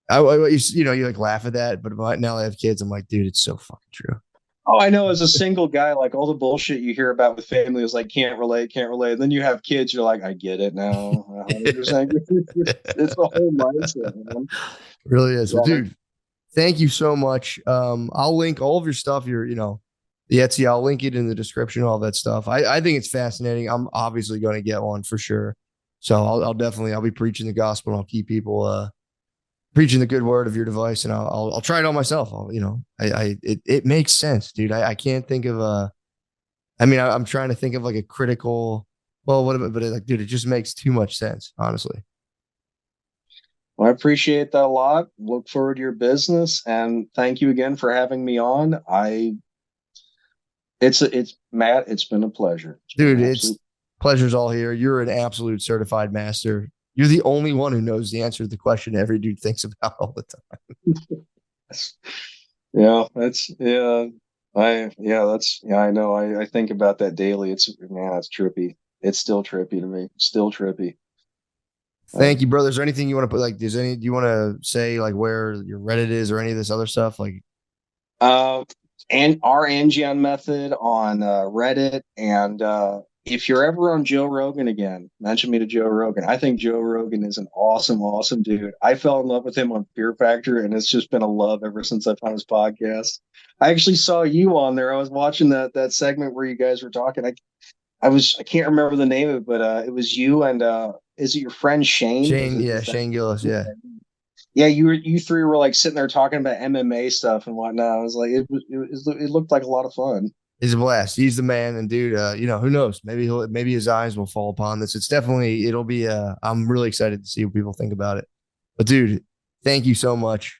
you like laugh at that. But now I have kids. I'm like, dude, it's so fucking true. Oh, I know. As a single guy, like all the bullshit you hear about with family is like can't relate, can't relate. And then you have kids, you're like, I get it now. 100%. It's the whole mindset, man. Really is. Well, dude, thank you so much. I'll link all of your stuff. The Etsy, I'll link it in the description, all that stuff. I think it's fascinating. I'm obviously going to get one for sure. So I'll be preaching the gospel, and I'll keep people preaching the good word of your device, and I'll try it on myself. It makes sense, dude. I can't think of I'm trying to think of like a critical, dude, it just makes too much sense, honestly. Well, I appreciate that a lot. Look forward to your business, and thank you again for having me on. It's Matt. It's been a pleasure, dude. It's pleasure's all here. You're an absolute certified master. You're the only one who knows the answer to the question every dude thinks about all the time. I know. I think about that daily. It's trippy. It's still trippy to me. Still trippy. Thank you, brother. Is there anything you want to put? Like, do you want to say like where your Reddit is or any of this other stuff? Like, and our Angion method on Reddit, and if you're ever on Joe Rogan again, mention me to Joe Rogan. I think Joe Rogan is an awesome, awesome dude. I fell in love with him on Fear Factor, and it's just been a love ever since I found his podcast. I actually saw you on there. I was watching that segment where you guys were talking. I can't remember the name of it, but it was you and is it your friend Shane? Shane Gillis, yeah. Yeah, you three were like sitting there talking about MMA stuff and whatnot. I was like, it looked like a lot of fun. He's a blast. He's the man, and dude, who knows? Maybe his eyes will fall upon this. It'll be. I'm really excited to see what people think about it. But dude, thank you so much,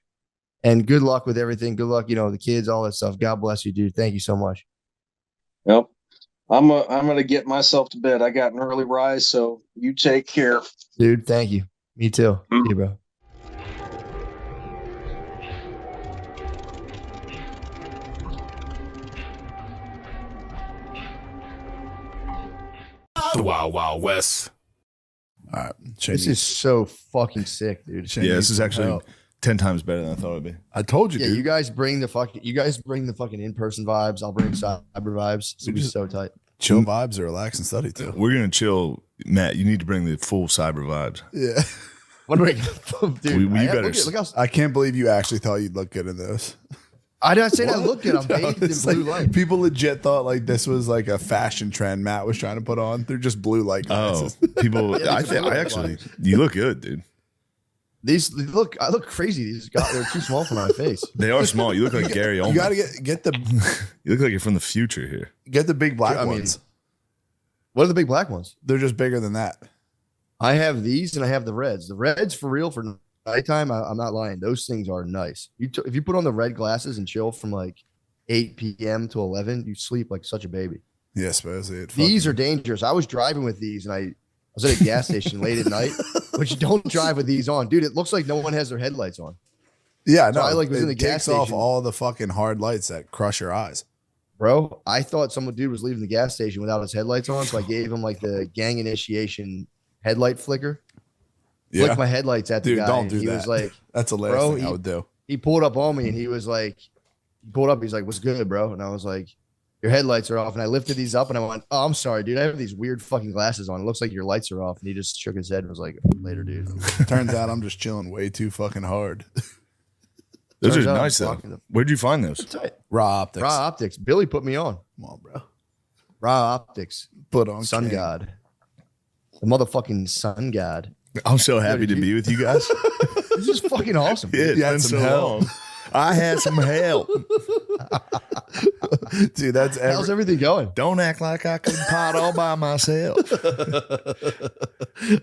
and good luck with everything. Good luck, the kids, all that stuff. God bless you, dude. Thank you so much. Yep. I'm gonna get myself to bed. I got an early rise, so you take care, dude. Thank you. Me too. See you, bro. The Wild Wild West. All right, this is so fucking sick, dude. This is actually 10 times better than I thought it'd be. I told you, yeah, dude. You guys bring the fucking in-person vibes. I'll bring cyber vibes. It's gonna be so tight. Chill vibes or relax and study too. We're gonna chill, Matt. You need to bring the full cyber vibes. Yeah. Dude, I can't believe you actually thought you'd look good in this. I didn't say that look good. I'm bathed in blue light. People legit thought like this was like a fashion trend Matt was trying to put on. They're just blue light glasses. Oh, people. You look good, dude. I look crazy. They're too small for my face. They are small. You look like Gary Oldman. You gotta get the. You look like you're from the future here. Get the big black ones. What are the big black ones? They're just bigger than that. I have these and I have the reds. The reds for real for nighttime. I'm not lying. Those things are nice. If you put on the red glasses and chill from like 8 p.m. to 11, you sleep like such a baby. Yeah, supposedly. These are dangerous. I was driving with these and I was at a gas station late at night, which don't drive with these on. Dude, it looks like no one has their headlights on. Yeah, no, so I was in the gas station. Takes off all the fucking hard lights that crush your eyes. Bro, I thought dude was leaving the gas station without his headlights on, so I gave him like the gang initiation headlight flicker. Yeah. Flick my headlights at the guy. Don't do he that. Was like, that's the last thing I would do. He pulled up on me and he was like, he's like, what's good, bro? And I was like, your headlights are off. And I lifted these up and I went, oh, I'm sorry, dude. I have these weird fucking glasses on. It looks like your lights are off. And he just shook his head and was like, later, dude. Turns out I'm just chilling way too fucking hard. Those are nice though. Where'd you find those? Raw Optics. Raw Optics. Billy put me on. Come on, bro. Raw Optics. Put on Sun God. The motherfucking Sun God. I'm so happy to be with you guys. This is fucking awesome. Yeah, it's been so long. I had some help. Dude, how's everything going? Don't act like I could pot all by myself.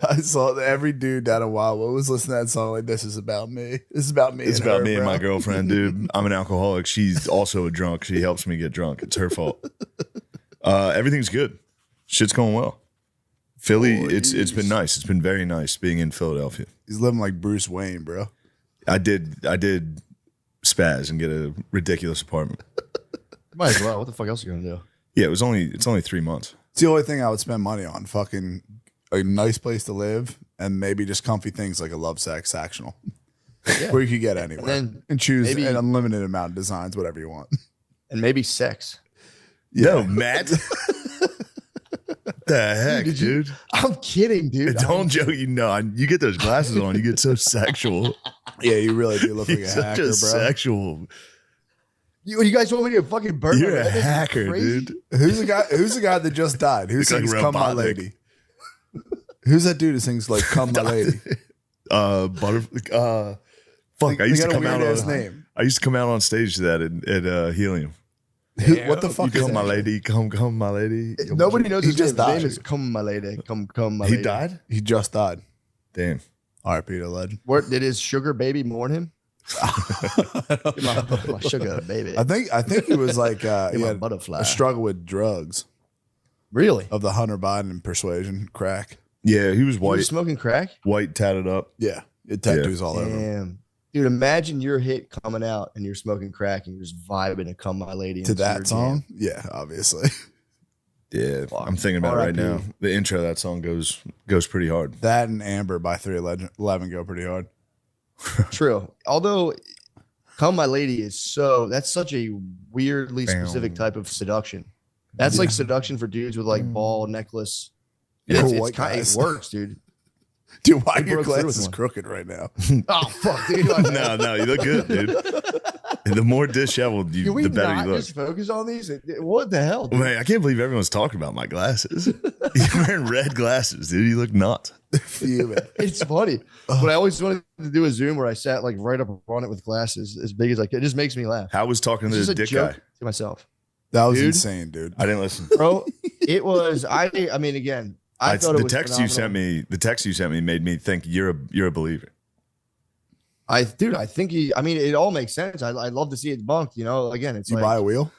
I saw every dude down a while was listening to that song like, this is about me. This is about me. It's about me and my girlfriend, dude. I'm an alcoholic. She's also a drunk. She helps me get drunk. It's her fault. Everything's good. Shit's going well. Philly, it's been nice. It's been very nice being in Philadelphia. He's living like Bruce Wayne, bro. I did spaz and get a ridiculous apartment. Might as well. What the fuck else are you gonna do? Yeah, it's only 3 months. It's the only thing I would spend money on. Fucking a nice place to live and maybe just comfy things like a love sack sectional. Yeah. Where you could get anywhere and choose an unlimited amount of designs, whatever you want. And maybe sex. Yeah. No, Matt. The heck, dude? I'm kidding, dude. Don't joke. You get those glasses on, you get so sexual. Yeah, you really do look like a He's hacker, such a bro. sexual. You guys want me to fucking burn You're my a head? This is hacker, crazy. dude. Who's the guy that just died? Who Looks like sings "Come My robotic. Lady"? Who's that dude who sings like "Come My Lady"? Fuck! I used to come out his on. name. I used to come out on stage to that at Helium. What the fuck is Come, my that? lady. Come, my lady. Nobody knows He his just name. His died. name is Come My Lady. Come My He Lady. died. He just died. Damn. R.I.P. to legend. Where did his sugar baby mourn him? my sugar baby. I think he was like he my had butterfly. a struggle with drugs Really? of the Hunter Biden persuasion crack. Yeah, he was He white. was smoking crack? White tatted up. Yeah, it tattoos all over him. Damn. Dude, imagine your hit coming out and you're smoking crack and you're just vibing to Come My Lady. To and it's your that song. jam. Yeah, obviously. Yeah, Fuck. I'm thinking about it right R.I.P. now. The intro of that song goes pretty hard. That and Amber by 311 go pretty hard. True. Although Come My Lady is that's such a weirdly specific type of seduction. That's like seduction for dudes with like ball necklace. Yeah, It's, for it's white kind, it guys. works, dude. Dude, why I are your broke through with glasses one. crooked right now? Oh fuck, dude. No, you look good, dude. And the more disheveled, Can we the better not you look. just focus on these? What the hell, dude? Man, I can't believe everyone's talking about my glasses. You're wearing red glasses, dude. You look nuts. Fuming. It's funny, but I always wanted to do a Zoom where I sat like right up on it with glasses as big as I could. It just makes me laugh. How was talking It's to just the a dick joke guy? to myself, That was Dude. insane, dude. I didn't listen. bro. It was. I mean, again, I thought it The was text phenomenal. you sent me made me think you're a believer. I think I mean, it all makes sense. I love to see it bunked. You know, again, it's You like, buy a wheel?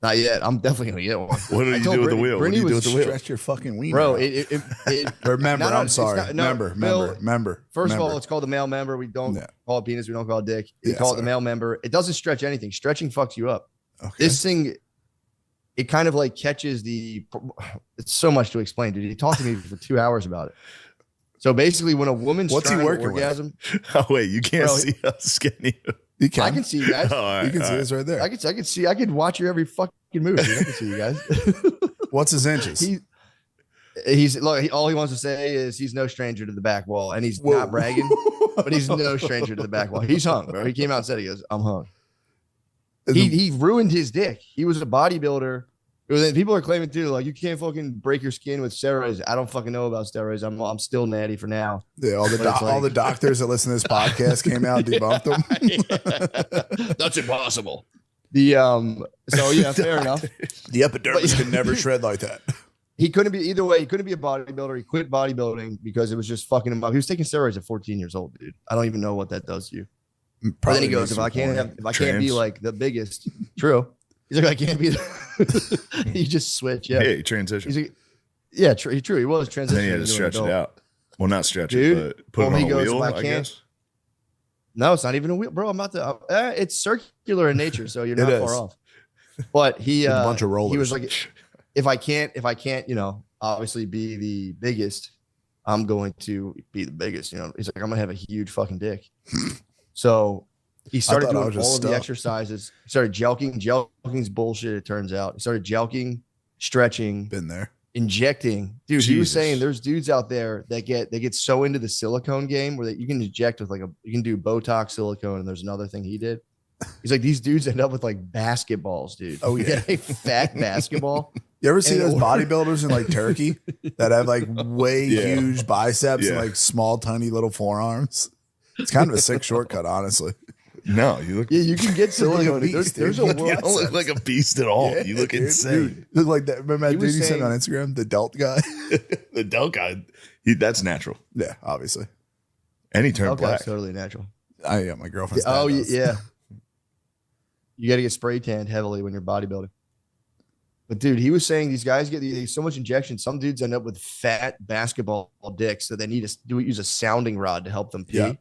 not yet. I'm definitely gonna get one. What do I you told do with the Brittany- wheel? What do Brittany you do was with the wheel? Stretch your fucking wiener. Bro, out. it Remember, No, no, I'm it's sorry. not- no, member. First of all, it's called the male member. We don't Yeah. call it penis. We don't call it dick. We Yeah, call it sorry. the male member. It doesn't stretch anything. Stretching fucks you up. Okay. This thing, it kind of like catches it's so much to explain, dude. He talked to me for 2 hours about it. So basically, when a woman's What's he trying to working with? orgasm, Oh wait, you can't Bro, see how skinny. You can. I can see you guys. Oh, all right, You can all see right. this right there. I could see. I could watch your every fucking move. Dude. I can see you guys. What's his inches? He's look. All he wants to say is he's no stranger to the back wall, and he's Whoa. not bragging, but he's no stranger to the back wall. He's hung, bro. He came out and said, "He goes, I'm hung." He ruined his dick. He was a bodybuilder. Then people are claiming too, like you can't fucking break your skin with steroids. I don't fucking know about steroids. I'm still natty for now. Yeah, all the But it's all the like- doctors that listen to this podcast came out and debunked them. That's impossible. The so yeah, fair enough. The epidermis But- can never shred like that. He couldn't be either way. He couldn't be a bodybuilder. He quit bodybuilding because it was just fucking him up. He was taking steroids at 14 years old, dude. I don't even know what that does to you. But then he goes, if I can't be like the biggest, true. He's like, I can't be. He just switched. Yeah. Hey, transition. He's like, yeah, true. He was transitioning. And then he had to into an stretch it adult. out. Well, not stretch Dude, it, but put well, it on he a goes, wheel, well, I I can't- guess. No, it's not even a wheel, bro. I'm about to. It's circular in nature, so you're It not is. far off. But he, With a bunch of rollers. he was like, if I can't, you know, obviously be the biggest, I'm going to be the biggest. You know, he's like, I'm gonna have a huge fucking dick. So he started thought I doing was just all of the stuck. exercises. He started jelqing. Jelqing's bullshit. It turns out he started jelqing, stretching, Been there. injecting. Dude, he was Jesus. saying there's dudes out there that get so into the silicone game where that you can inject with you can do Botox silicone, and there's another thing he did. He's like, these dudes end up with like basketballs, dude. Oh, You yeah. get a fat basketball. You ever see And- those bodybuilders in like Turkey that have like way Yeah. huge biceps and Yeah. like small, tiny little forearms? It's kind of a sick shortcut, honestly. No, you look. Yeah, you can get look like a silicone. beast, There's a dude. You world. don't look like a beast at all. Yeah, you look dude. insane. Dude, look like that. Remember that He dude was you sent saying- on Instagram, the Delt guy? The Del guy, that's natural. Yeah, obviously. And he turned Okay, black. it's totally natural. Yeah, my girlfriend's Oh dad does. yeah. You got to get spray tanned heavily when you're bodybuilding. But dude, he was saying these guys get so much injection. Some dudes end up with fat basketball dicks, so they need to use a sounding rod to help them pee. Yeah.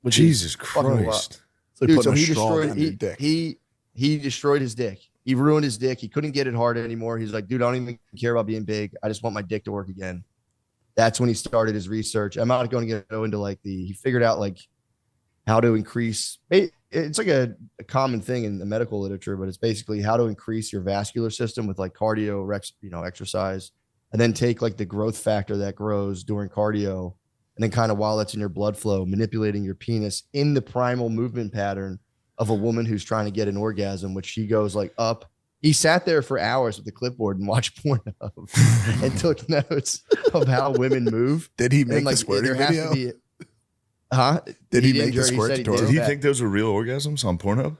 Which is Jesus fucking wild. Christ. It's like Dude, so putting a he straw destroyed down your dick. he destroyed his dick. He ruined his dick. He couldn't get it hard anymore. He's like, dude, I don't even care about being big. I just want my dick to work again. That's when he started his research. I'm not going to go into like he figured out like how to increase. It's like a common thing in the medical literature, but it's basically how to increase your vascular system with like cardio, exercise, and then take like the growth factor that grows during cardio And then kind of while that's in your blood flow, manipulating your penis in the primal movement pattern of a woman who's trying to get an orgasm, which she goes like up. He sat there for hours with the clipboard and watched Pornhub and took notes of how women move. Did he make the squirting video? Did he make the squirt tutorial? Did he think those were real orgasms on Pornhub?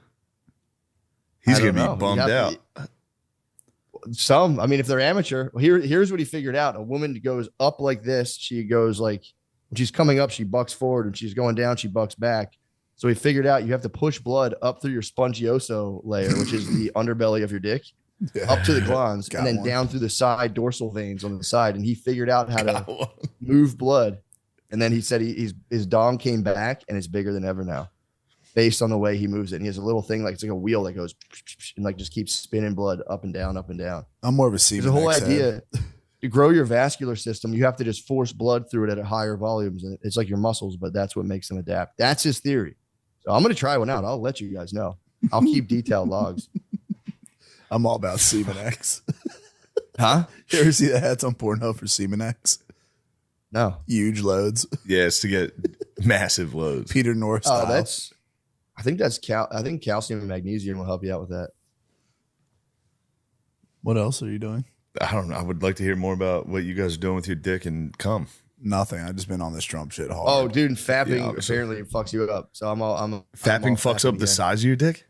He's going to be bummed out. Some, I mean, if they're amateur, here's what he figured out. A woman goes up like this. She goes like, when she's coming up, she bucks forward. When she's going down, she bucks back. So he figured out you have to push blood up through your spongioso layer, which is the underbelly of your dick, up to the glans, and then down through the side dorsal veins on the side. And he figured out how to move blood. And then he said his dong came back and it's bigger than ever now, based on the way he moves it. And he has a little thing like it's like a wheel that goes and like just keeps spinning blood up and down, up and down. I'm more of a semen. The whole idea to grow your vascular system, you have to just force blood through it at higher volumes. And it's like your muscles, but that's what makes them adapt. That's his theory. So I'm going to try one out. I'll let you guys know. I'll keep detailed logs. I'm all about Semen X. Huh? You ever see the hats on Pornhub for Semen X? No. Huge loads. Yeah, it's to get massive loads. Peter North style. I think that's I think calcium and magnesium will help you out with that. What else are you doing? I don't know. I would like to hear more about what you guys are doing with your dick and cum. Nothing. I've just been on this Trump shit hard. Oh, dude, and fapping apparently fucks you up. So fapping fucks up the size of your dick?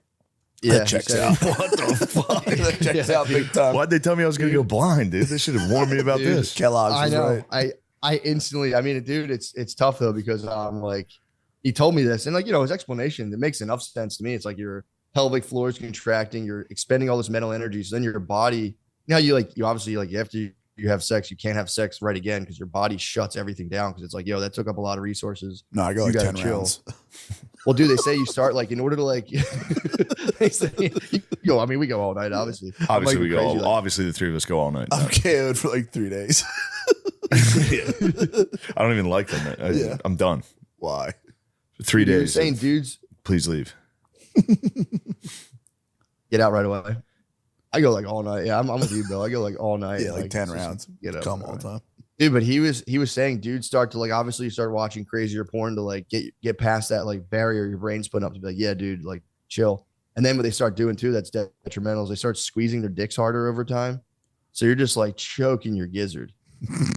Yeah, that checks out. What the fuck? That checks out big time. Why'd they tell me I was going to go blind, dude? They should have warned me about this. Kellogg's I know. Right. I instantly, I mean, dude, it's tough though, because I'm like, he told me this and like, you know, his explanation, it makes enough sense to me. It's like your pelvic floor is contracting, you're expending all this mental energy. So then your body, you obviously like after you have sex, you can't have sex right again because your body shuts everything down because it's like, that took up a lot of resources. No, I go like 10 rounds. Well, dude, they say you start like in order to like, they say, I mean, we go all night, obviously. Obviously, we go. Obviously, the three of us go all night. I'm KO'd for like 3 days. I don't even like them. I'm done. Why? 3 days. Saying dudes, please leave. Get out right away. I go like all night. Yeah, I'm with you, Bill. I go like all night. Yeah, like 10 rounds. Get up. Come all the time. Dude, but he was saying dudes start to like, obviously you start watching crazier porn to like get past that like barrier your brain's putting up to be like, yeah, dude, like chill. And then what they start doing too, that's detrimental, is they start squeezing their dicks harder over time. So you're just like choking your gizzard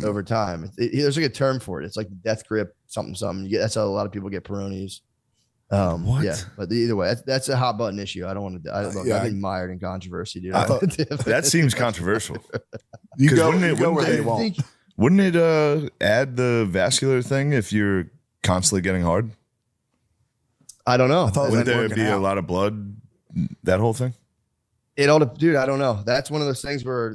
over time. There's like a term for it. It's like death grip, something. That's how a lot of people get Peronis. What? Yeah, but either way, that's a hot button issue. I don't want to. I've been mired in controversy, dude. That seems controversial. Wouldn't it add the vascular thing if you're constantly getting hard? I don't know. Wouldn't there be a lot of blood? That whole thing? Dude, I don't know. That's one of those things where,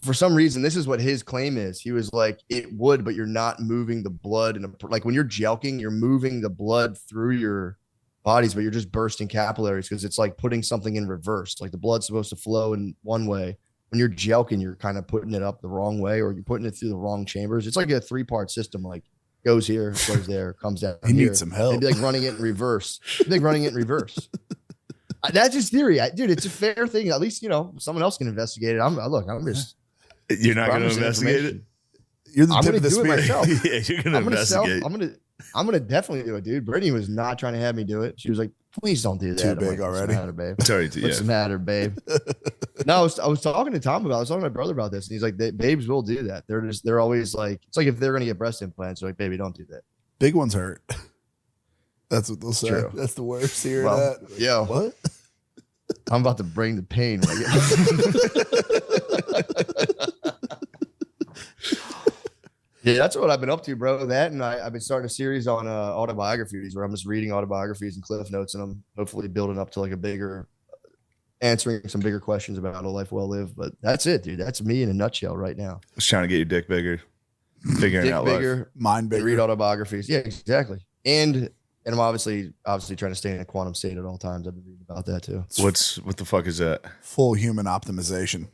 for some reason, this is what his claim is. He was like, it would, but you're not moving the blood. Like when you're jelqing, you're moving the blood through your bodies, but you're just bursting capillaries because it's like putting something in reverse. Like the blood's supposed to flow in one way. When you're jelqing, you're kind of putting it up the wrong way, or you're putting it through the wrong chambers. It's like a 3-part system. Like goes here, goes there, comes down. He needs some help. They'd be like running it in reverse. That's his theory, dude. It's a fair thing. At least someone else can investigate it. I'm just. You're not going to investigate it. You're the tip of the spear. Myself. Yeah, you're going to investigate. I'm gonna definitely do it, dude. Brittany was not trying to have me do it. She was like, "Please don't do that." Too big already. What's the matter, babe? Sorry, What's the matter, babe? No, I was talking to Tom about. I was talking to my brother about this, and he's like, "Babes will do that. They're always like, it's like if they're gonna get breast implants, they're like, baby, don't do that. Big ones hurt." That's what they'll say. True. That's the worst. Hearing that. Yo, what? I'm about to bring the pain. Yeah, that's what I've been up to, bro. That, and I've been starting a series on autobiographies where I'm just reading autobiographies and cliff notes, and I'm hopefully building up to like answering some bigger questions about a life well lived. But that's it, dude. That's me in a nutshell right now. Just trying to get your dick bigger, figuring out bigger, life. Mind bigger. Read autobiographies. Yeah, exactly. And I'm obviously trying to stay in a quantum state at all times. I've been reading about that too. What the fuck is that? Full human optimization.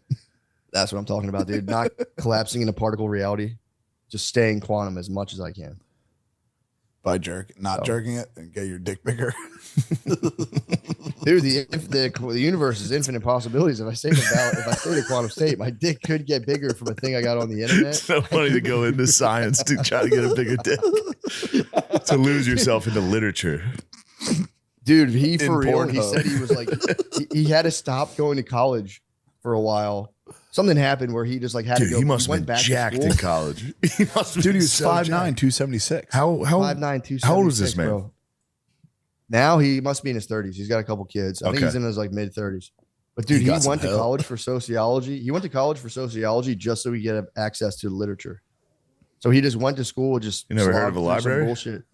That's what I'm talking about, dude. Not collapsing into particle reality. Just staying quantum as much as I can. By jerking it and get your dick bigger. Dude, the universe is infinite possibilities. If I stay in quantum state, my dick could get bigger from a thing I got on the internet. It's so funny to go into science to try to get a bigger dick. To lose yourself into literature. Dude, he said he was like, he had to stop going to college for a while. Something happened where he just like had to go. He must have been jacked in college. He was 5'9", 276. How 5'9", 276. How old is this man? Bro. Now he must be in his 30s. He's got a couple kids. I think he's in his like mid 30s. But dude, he went to college for sociology. He went to college for sociology just so he could have access to literature. So he just went to school. You never heard of a library? Bullshit.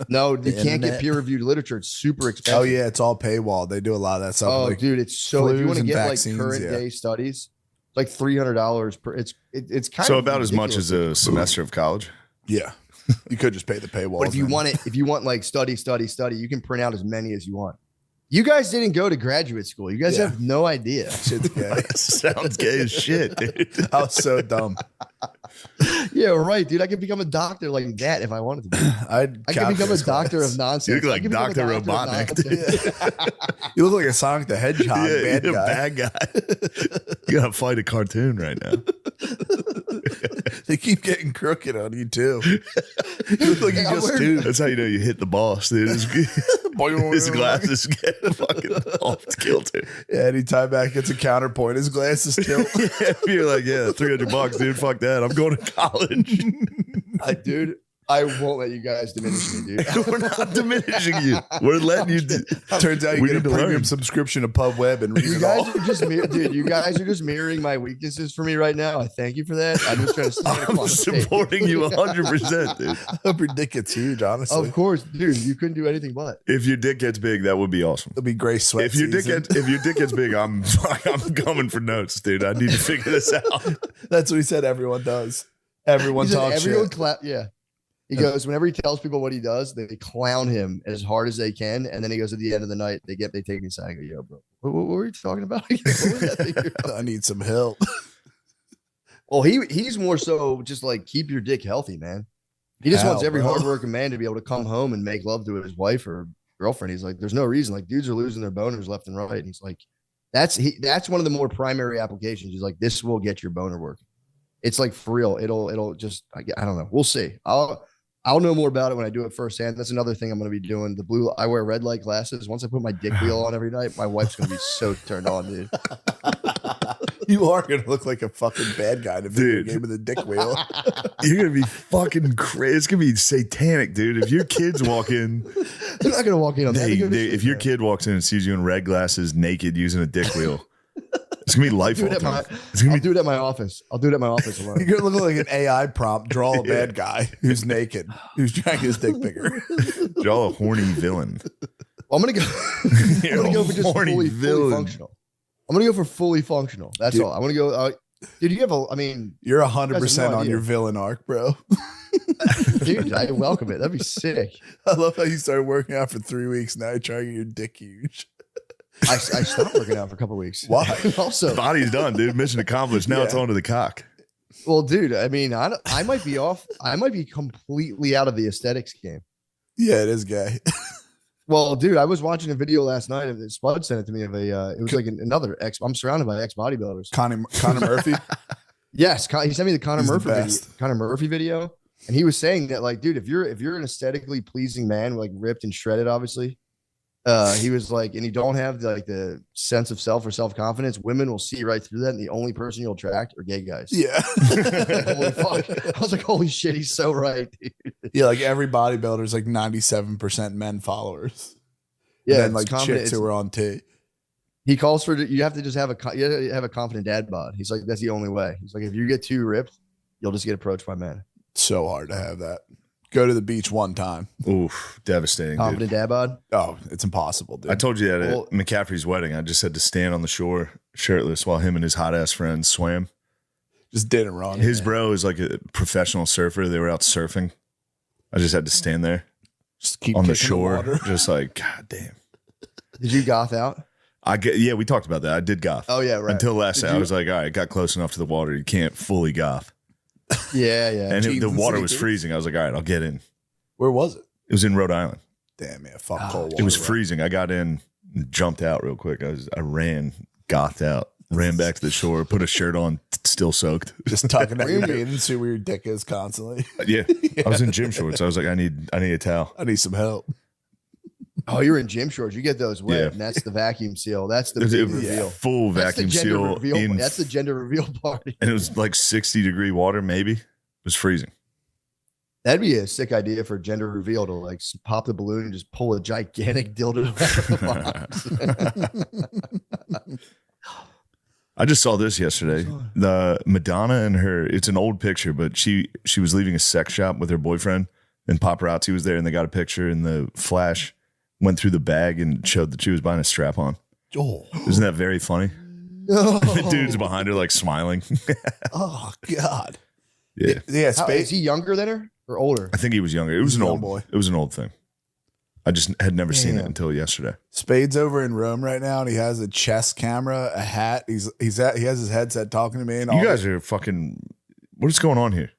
No, you can't get peer reviewed literature. It's super expensive. Oh yeah, it's all paywall. They do a lot of that stuff. Oh, like dude, it's so. If you want to get vaccines, like current day studies, it's like $300 per. It's kind so of about as much as a semester of college. Yeah, you could just pay the paywall. But if you want like study, you can print out as many as you want. You guys didn't go to graduate school. You guys have no idea. Shit's gay. Sounds gay as shit, dude. I was so dumb. Yeah, right, dude. I could become a doctor like that if I wanted to be. I could become a doctor of nonsense. You look like Dr. Robotnik. You look like a Sonic the Hedgehog bad guy. You gotta fight a cartoon right now. They keep getting crooked on you too. You look like you just do. That's how you know you hit the boss, dude. His glasses get fucking off kilter. Yeah, anytime Matt gets a counterpoint, his glasses tilt. You're like, yeah, $300, dude. Fuck that. I'm going to college. Dude, I won't let you guys diminish me, dude. We're not diminishing you. We're letting you. Turns out you get a premium subscription to PubWeb and read you it guys all. Are just dude. You guys are just mirroring my weaknesses for me right now. I thank you for that. I'm just trying to stay I'm supporting you 100%, dude. I hope your dick gets huge, honestly. Of course, dude. You couldn't do anything but. If your dick gets big, that would be awesome. It'll be gray sweat. If your dick gets big, I'm coming for notes, dude. I need to figure this out. That's what he said. Everyone does. Everyone talks shit. Yeah. He goes, whenever he tells people what he does, they clown him as hard as they can. And then he goes, at the end of the night, they take me aside. I go, yo, bro, what were you talking about? I need some help. Well, he's more so just like, keep your dick healthy, man. He just wants every hardworking man to be able to come home and make love to his wife or girlfriend. He's like, there's no reason. Like, dudes are losing their boners left and right. And he's like, that's one of the more primary applications. He's like, this will get your boner working. It's like for real. It'll just, I don't know. We'll see. I'll know more about it when I do it firsthand. That's another thing I'm going to be doing. I wear red light glasses. Once I put my dick wheel on every night, my wife's going to be so turned on, dude. You are going to look like a fucking bad guy in a video game with a dick wheel. You're going to be fucking crazy. It's going to be satanic, dude. If your kids walk in. They're not going to walk in on that. If your kid walks in and sees you in red glasses, naked, using a dick wheel. It's gonna be life altering. I'll do it at my office. I'll do it at my office alone. You're gonna look like an AI prompt. Draw a bad guy who's naked, who's trying his dick bigger. Draw a horny villain. Well, I'm gonna go. I'm gonna go for just fully functional. I'm gonna go for fully functional. That's all. I'm gonna go. Dude, you have a. I mean, you're 100% on your villain arc, bro. Dude, I welcome it. That'd be sick. I love how you started working out for 3 weeks. Now you're trying to get your dick huge. I stopped working out for a couple of weeks. Why? Also, body's done, dude. Mission accomplished. Now it's on to the cock. Well, dude, I mean, I might be off. I might be completely out of the aesthetics game. Yeah, it is gay. Well, dude, I was watching a video last night of Spud sent it to me of it was like another ex. I'm surrounded by ex bodybuilders. Conor Murphy. Yes, he sent me the Conor Murphy video, and he was saying that, like, dude, if you're an aesthetically pleasing man, like ripped and shredded, obviously. He was like, and you don't have the sense of self or self-confidence, women will see right through that, and the only person you'll attract are gay guys. Yeah. Holy fuck. I was like, holy shit, he's so right, dude. Yeah, like every bodybuilder is like 97% men followers. Yeah, and then like chicks who are on T. He calls for, you have to just have a confident dad bod. He's like, that's the only way. He's like, if you get too ripped, you'll just get approached by men. So hard to have that. Go to the beach one time. Oof, devastating. Confident dad bod? Oh, it's impossible, dude. I told you that at McCaffrey's wedding, I just had to stand on the shore shirtless while him and his hot ass friends swam. Just did it wrong. His bro is like a professional surfer. They were out surfing. I just had to stand there, just keep on the shore, just like, God damn. Did you goth out? Yeah, we talked about that. I did goth. Oh yeah, right. Until last night, I was like, all right, got close enough to the water. You can't fully goth. Yeah. And the water was freezing. I was like, all right, I'll get in. Where was it? It was in Rhode Island. Damn, man. Fuck cold water. It was freezing. I got in jumped out real quick. I ran, gothed out, ran back to the shore, put a shirt on, still soaked. Just tugging at your bathing suit where your dick is constantly. Yeah. I was in gym shorts. I was like, I need a towel. I need some help. Oh, you're in gym shorts. You get those wet, and that's the vacuum seal. That's the big reveal. Full vacuum seal. That's the gender reveal party. And it was like 60-degree water, maybe. It was freezing. That'd be a sick idea for gender reveal to like pop the balloon and just pull a gigantic dildo out of the box. I just saw this yesterday. The Madonna and her, it's an old picture, but she was leaving a sex shop with her boyfriend, and paparazzi was there, and they got a picture, and the flash went through the bag and showed that she was buying a strap-on. Oh. Isn't that very funny? No. The dude's behind her like smiling. Oh, God. Yeah. Is he younger than her or older? I think he was younger. It was an old boy. It was an old thing. I just had never seen it until yesterday. Spade's over in Rome right now, and he has a chest camera, a hat. He has his headset talking to me. And you guys are fucking. What is going on here?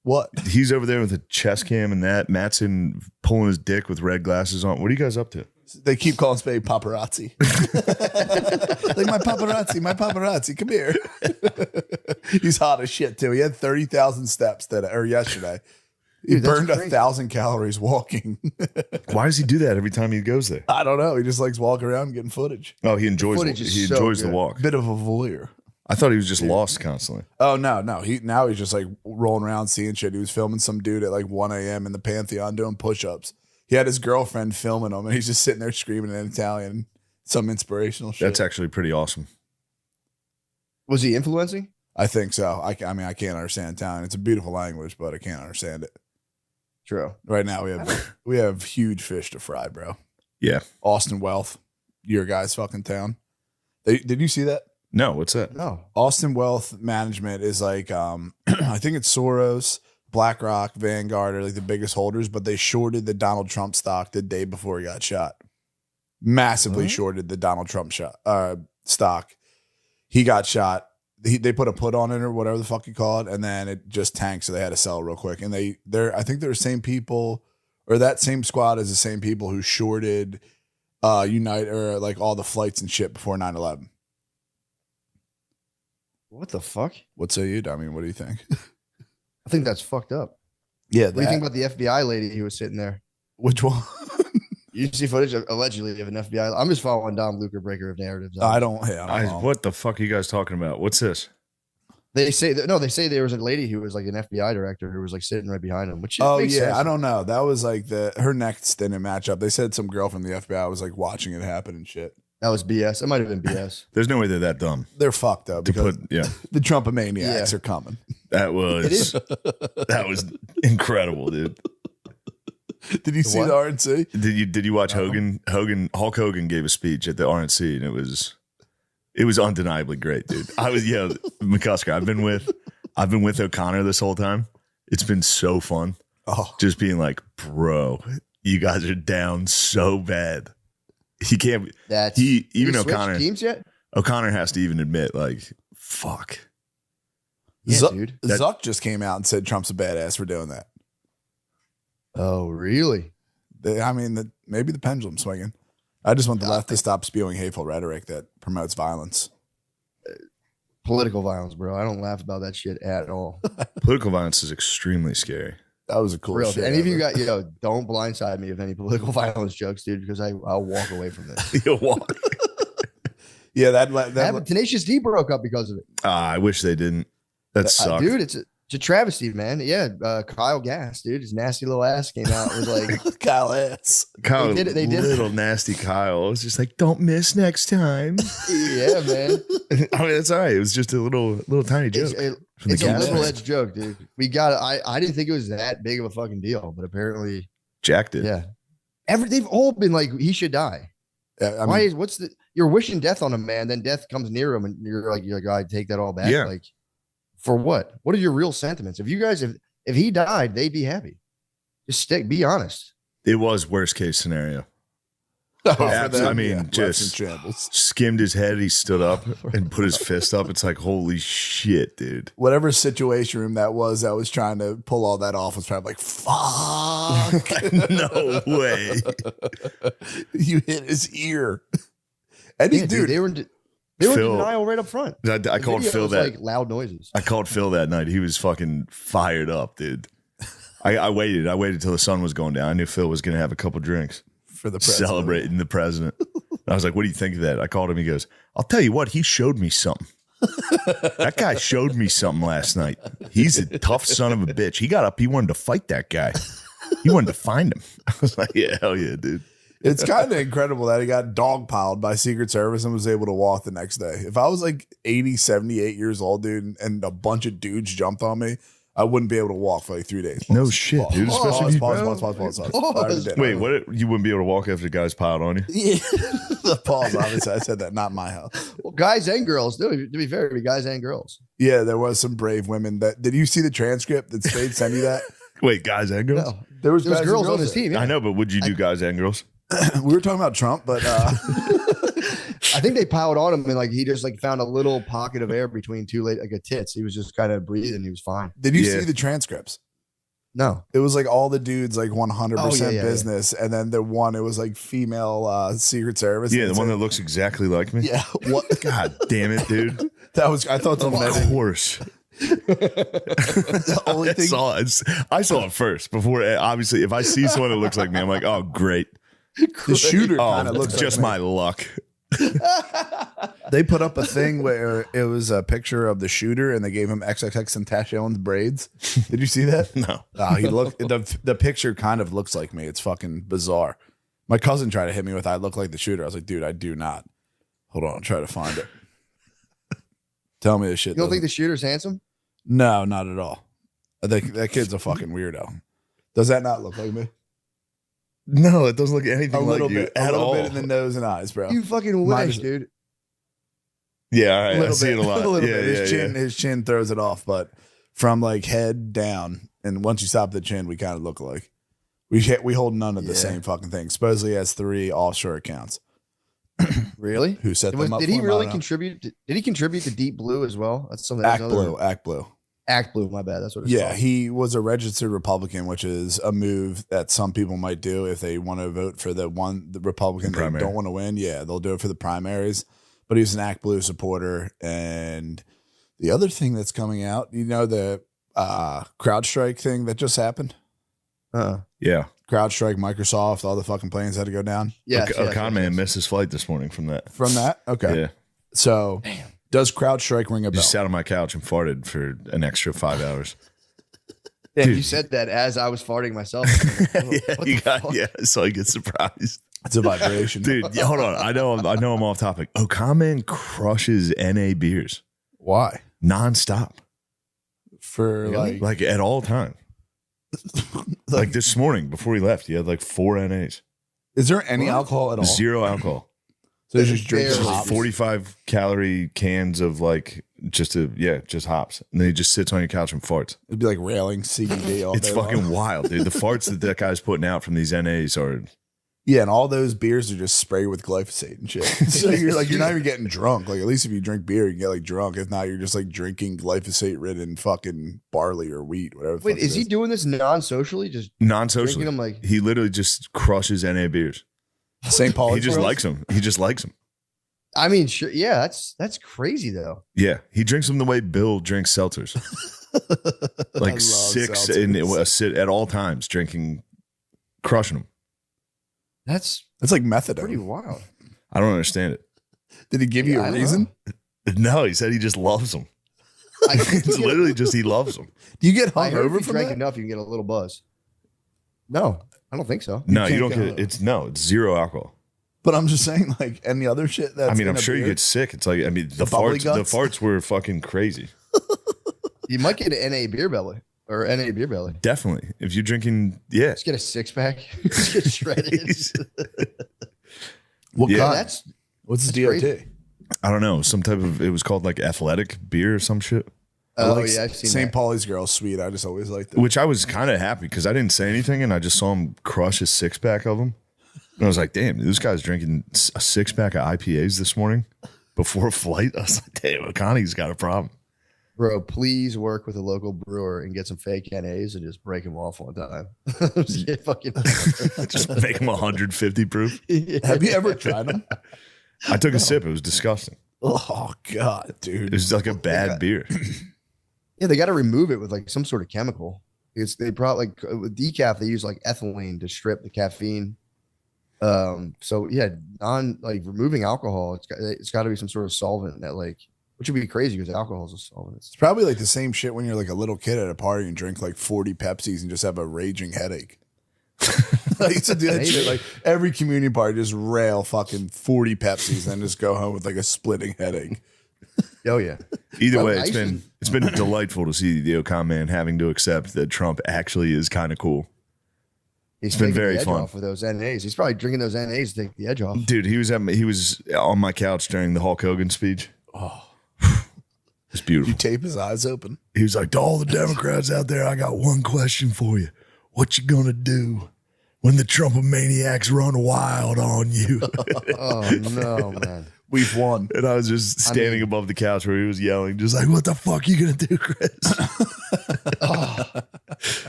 What? He's over there with a chest cam and that. Matt's in pulling his dick with red glasses on. What are you guys up to? They keep calling Spade paparazzi. Like, my paparazzi, come here. He's hot as shit too. He had 30,000 steps yesterday. He burned 1,000 calories walking. Why does he do that every time he goes there? I don't know. He just likes walking around and getting footage. Oh, he enjoys the walk. Bit of a voyeur. I thought he was just lost constantly. Oh, no. Now he's just like rolling around seeing shit. He was filming some dude at like 1 a.m. in the Pantheon doing push-ups. He had his girlfriend filming him, and he's just sitting there screaming in Italian, some inspirational shit. That's actually pretty awesome. Was he influencing? I think so. I mean, I can't understand Italian. It's a beautiful language, but I can't understand it. True. Right now we have huge fish to fry, bro. Yeah. Austin Wealth, your guys' fucking town. Did you see that? No, what's that? No. Austin Wealth Management is like, I think it's Soros, BlackRock, Vanguard are like the biggest holders, but they shorted the Donald Trump stock the day before he got shot. Massively shorted the Donald Trump stock. He got shot. They put a put on it or whatever the fuck you call it, and then it just tanked, so they had to sell real quick. And I think they're the same people, or that same squad is the same people who shorted Unite or like all the flights and shit before 9/11. What the fuck? What say you, Dummy? What do you think? I think that's fucked up. Yeah. What do you think about the FBI lady who was sitting there? Which one? You see footage allegedly of an FBI. I'm just following Dom Luker, breaker of narratives. I don't know. What the fuck are you guys talking about? What's this? They say there was a lady who was like an FBI director who was like sitting right behind him. Which makes sense. I don't know. That was like her next didn't match up. They said some girl from the FBI was like watching it happen and shit. That was BS. It might have been BS. There's no way they're that dumb. They're fucked up because the Trumpomaniacs are coming. That was incredible, dude. Did you see the RNC? Did you watch Hogan? Hulk Hogan gave a speech at the RNC, and it was undeniably great, dude. McCusker. I've been with O'Connor this whole time. It's been so fun. Oh, just being like, bro, you guys are down so bad. He can't. Even O'Connor. Teams yet? O'Connor has to even admit, like, fuck. Yeah, dude. Zuck just came out and said Trump's a badass for doing that. Oh, really? Maybe the pendulum's swinging. I just want the left to stop spewing hateful rhetoric that promotes violence. Political violence, bro. I don't laugh about that shit at all. Political violence is extremely scary. That was a cool shit. Any of you got, don't blindside me with any political violence jokes, dude, because I'll walk away from this. You'll walk. Yeah, that Tenacious D broke up because of it. I wish they didn't. That sucks. Dude, it's a travesty, man. Yeah, Kyle Gass, dude, his nasty little ass came out. It was like Kyle ass. Kyle, they did little nasty Kyle. It was just like, don't miss next time. Yeah, man. I mean, that's all right. It was just a little tiny joke. It's a liberal edge joke, dude. We got it. I didn't think it was that big of a fucking deal, but apparently Jack did. Yeah. They've all been like, he should die. You're wishing death on a man, then death comes near him, and you're like, I take that all back. Yeah. Like, for what? What are your real sentiments? If you guys, if he died, they'd be happy. Just be honest. It was worst case scenario. I mean, just skimmed his head. He stood up and put his fist up. It's like, holy shit, dude. Whatever situation room that was trying to pull all that off was probably like, fuck. No way. You hit his ear. And dude, they were in denial right up front. I called Phil that. Like loud noises. I called Phil that night. He was fucking fired up, dude. I waited till the sun was going down. I knew Phil was going to have a couple drinks. For the president. Celebrating the president. I was like, what do you think of that? I called him. He goes, I'll tell you what, he showed me something. That guy showed me something last night. He's a tough son of a bitch. He got up. He wanted to fight that guy. He wanted to find him. I was like, yeah, hell yeah, dude. It's kind of incredible that he got dogpiled by Secret Service and was able to walk the next day. If I was like 80, 78 years old, dude, and a bunch of dudes jumped on me, I wouldn't be able to walk for like 3 days. No shit, dude. Pause. Wait, what? You wouldn't be able to walk after the guys piled on you? Yeah. Pause. Obviously, I said that, not my house. Well, guys and girls. No, to be fair, guys and girls. Yeah, there was some brave women. Did you see the transcript that Spade sent you that? Wait, guys and girls? No, there was girls on his team. Yeah. I know, but would you do guys and girls? We were talking about Trump, but I think they piled on him and like he just like found a little pocket of air between two tits. He was just kind of breathing. He was fine. Did you see the transcripts? No. It was like all the dudes like 100% business, and then the one it was like female Secret Service. Yeah, the one that looks exactly like me. Yeah. What? God damn it, dude. I thought of course. The only thing I saw it first before. Obviously, if I see someone that looks like me, I'm like, oh, great. The shooter kind of looks just like my luck. They put up a thing where it was a picture of the shooter and they gave him XXXTentacion's braids. Did you see that? No. He looked. The picture kind of looks like me. It's fucking bizarre. My cousin tried to hit me with I look like the shooter. I was like, dude, I do not. Hold on, I'll try to find it. Tell me this shit. You don't think the shooter's handsome? No, not at all. That kid's a fucking weirdo. Does that not look like me? No, it doesn't look anything like you at all. A little bit in the nose and eyes, bro. You fucking wish, dude. Yeah, all right. I see it a lot. A little bit. His chin throws it off, but from like head down, and once you stop the chin, we kind of look like we hold none of the same fucking thing. Supposedly, he has 3 offshore accounts. Really? Who set them up? Did he really contribute? Did he contribute to Deep Blue as well? That's something. Act Blue. Act Blue, my bad. That's what it's called. He was a registered Republican, which is a move that some people might do if they want to vote for the Republican they don't want to win. Yeah, they'll do it for the primaries. But he was an Act Blue supporter. And the other thing that's coming out, the CrowdStrike thing that just happened? Yeah. CrowdStrike, Microsoft, all the fucking planes had to go down. Yeah. A con man missed his flight this morning from that. From that? Okay. Yeah. So, does CrowdStrike ring a bell? Just sat on my couch and farted for an extra 5 hours. Yeah, you said that as I was farting myself. So I get surprised. It's a vibration. Dude, hold on. I know I'm off topic. Okaman crushes NA beers. Why? Nonstop. For like at all time. Like this morning before he left, he had like 4 NAs. Is there any alcohol at all? 0 alcohol. So they just drink hops. 45 calorie cans of like just hops. And then he just sits on your couch and farts. It'd be like railing CBD all day. It's fucking wild, dude. The farts that guy's putting out from these NAs are. Yeah, and all those beers are just sprayed with glyphosate and shit. So you're not even getting drunk. Like at least if you drink beer, you can get like drunk. If not, you're just like drinking glyphosate ridden fucking barley or wheat, whatever. Wait, is he doing this non-socially? Just non-socially. Them like he literally just crushes NA beers. St. Paul. He just likes them. He just likes them. I mean, sure. Yeah, that's crazy though. Yeah, he drinks them the way Bill drinks seltzers. Like 6 seltzers. At all times, crushing them. That's like methadone. Pretty wild. I don't understand it. Did he give you a reason? No, he said he just loves them. It's literally just he loves them. Do you get hungover from that? If you drink that? enough, you can get a little buzz. No, I don't think so. No, you don't get it. It's 0 alcohol. But I'm just saying, like any other shit. I'm sure you get sick. It's like, the farts were fucking crazy. You might get an NA beer belly or NA beer belly. Definitely, if you're drinking, yeah. Just get a 6-pack. Just get shredded. What kind? What's his DOT? Crazy. I don't know. Some type of. It was called like athletic beer or some shit. Oh yeah, I've seen St. Pauli's girl's sweet. I just always liked it. Which I was kind of happy because I didn't say anything and I just saw him crush his 6-pack of them. And I was like, damn, this guy's drinking a 6-pack of IPAs this morning before a flight. I was like, damn, Connie's got a problem. Bro, please work with a local brewer and get some fake NAs and just break them off one time. Just make them 150 proof. Yeah. Have you ever tried them? I took a sip. It was disgusting. Oh, God, dude. It was like a bad beer. Yeah, they got to remove it with like some sort of chemical. They probably like with decaf, they use like ethylene to strip the caffeine. So yeah, removing alcohol, it's got to be some sort of solvent that like, which would be crazy because alcohol is a solvent. It's probably like the same shit when you're like a little kid at a party and drink like 40 Pepsis and just have a raging headache. I used to do that shit like every community party, just rail fucking 40 Pepsis and just go home with like a splitting headache. Oh yeah. Either way, it's been delightful to see the Ocon man having to accept that Trump actually is kind of cool. It's been very fun off with those NAs. He's probably drinking those NAs to take the edge off. Dude, he was on my couch during the Hulk Hogan speech. Oh, it's beautiful. You tape his eyes open. He was like, to all the Democrats out there, I got one question for you. What you gonna do when the Trumpomaniacs run wild on you? Oh no, man. We've won. And I was just standing above the couch where he was yelling, just like, what the fuck you gonna do, Chris?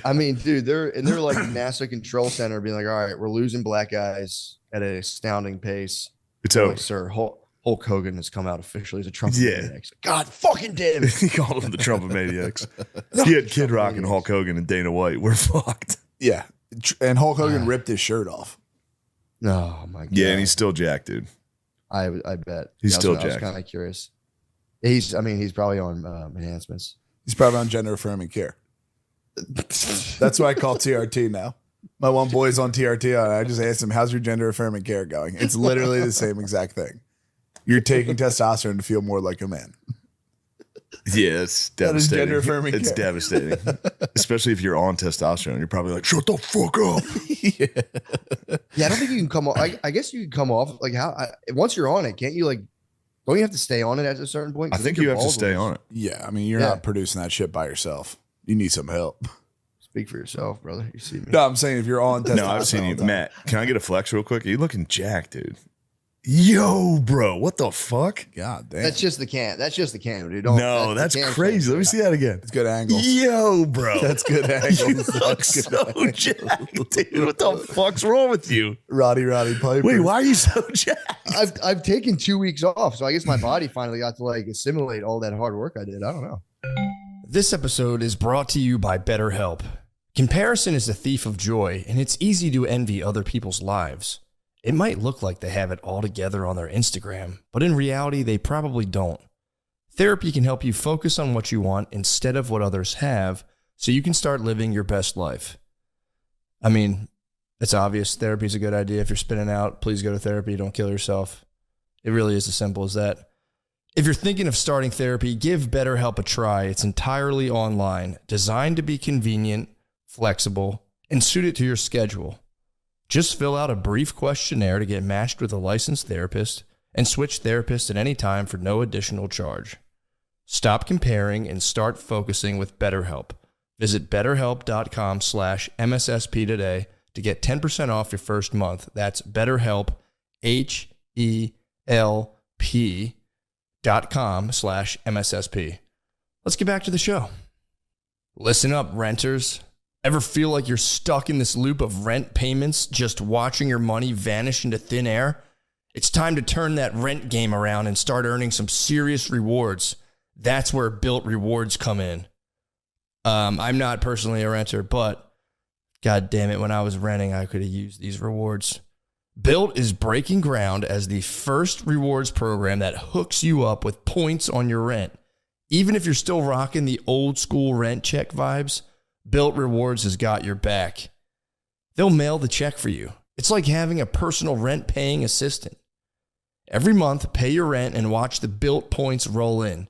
I mean, dude, they're like NASA control center being like, all right, we're losing black guys at an astounding pace. It's over. Like, sir, Hulk Hogan has come out officially as a Trump. Yeah. God fucking damn it. He called them the Trumpomaniacs. He had Kid Rock and Hulk Hogan and Dana White. We're fucked. Yeah. And Hulk Hogan ripped his shirt off. Oh my God. Yeah, and he's still jacked, dude. I bet. He's still jacked. I was kind of curious. He's probably on enhancements. He's probably on gender affirming care. That's what I call TRT now. My one boy's on TRT, and I just asked him, how's your gender affirming care going? It's literally the same exact thing. You're taking testosterone to feel more like a man. Yeah, it's devastating. Gender affirming it's care. devastating. Especially if you're on testosterone. You're probably like, shut the fuck up. Yeah, I don't think you can come off. I guess you can come off like once you're on it, can't you like, don't you have to stay on it at a certain point? I think you have to stay on it. Yeah, I mean, you're not producing that shit by yourself. You need some help. Speak for yourself, brother. You see me. No, I'm saying if you're on testosterone. No, I've seen you. Matt, can I get a flex real quick? Are you looking jacked, dude? Yo, bro, what the fuck? God damn. That's just the can. That's just the can, dude. That's crazy. Let me see that again. It's good angles. Yo, bro. That's good angles. You look so jacked, dude. What the fuck's wrong with you? Roddy Piper. Wait, why are you so jacked? I've taken 2 weeks off, so I guess my body finally got to like assimilate all that hard work I did. I don't know. This episode is brought to you by BetterHelp. Comparison is a thief of joy, and it's easy to envy other people's lives. It might look like they have it all together on their Instagram, but in reality, they probably don't. Therapy can help you focus on what you want instead of what others have, so you can start living your best life. I mean, it's obvious therapy is a good idea. If you're spinning out, please go to therapy. Don't kill yourself. It really is as simple as that. If you're thinking of starting therapy, give BetterHelp a try. It's entirely online, designed to be convenient, flexible, and suited to your schedule. Just fill out a brief questionnaire to get matched with a licensed therapist and switch therapists at any time for no additional charge. Stop comparing and start focusing with BetterHelp. Visit betterhelp.com/MSSP today to get 10% off your first month. That's BetterHelp, HELP.com/MSSP. Let's get back to the show. Listen up, renters. Ever feel like you're stuck in this loop of rent payments, just watching your money vanish into thin air? It's time to turn that rent game around and start earning some serious rewards. That's where Built Rewards come in. I'm not personally a renter, but God damn it, when I was renting, I could have used these rewards. Built is breaking ground as the first rewards program that hooks you up with points on your rent. Even if you're still rocking the old school rent check vibes, Built Rewards has got your back. They'll mail the check for you. It's like having a personal rent-paying assistant. Every month, pay your rent and watch the Built points roll in.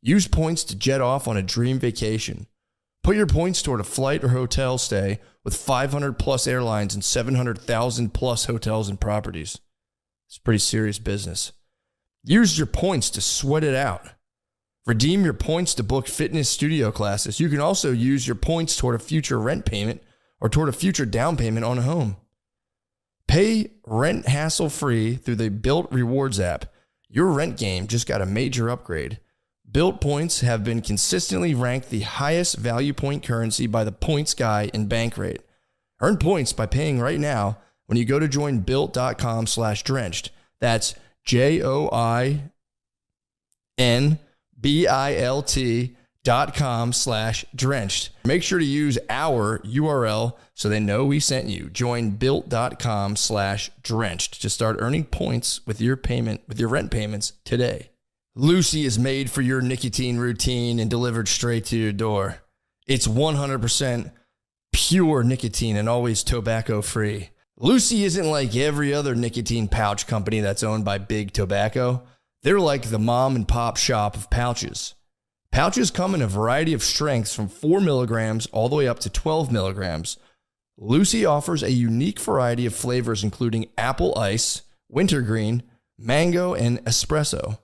Use points to jet off on a dream vacation. Put your points toward a flight or hotel stay with 500-plus airlines and 700,000-plus hotels and properties. It's pretty serious business. Use your points to sweat it out. Redeem your points to book fitness studio classes. You can also use your points toward a future rent payment or toward a future down payment on a home. Pay rent hassle-free through the Built Rewards app. Your rent game just got a major upgrade. Built points have been consistently ranked the highest value point currency by the Points Guy in Bankrate. Earn points by paying right now when you go to join built.com/drenched. That's JOINBILT.com/drenched. Make sure to use our URL so they know we sent you. Join built.com/drenched to start earning points with your rent payments today. Lucy is made for your nicotine routine and delivered straight to your door. It's 100% pure nicotine and always tobacco free. Lucy isn't like every other nicotine pouch company that's owned by Big Tobacco. They're like the mom and pop shop of pouches. Pouches come in a variety of strengths from 4 milligrams all the way up to 12 milligrams. Lucy offers a unique variety of flavors including apple ice, wintergreen, mango, and espresso.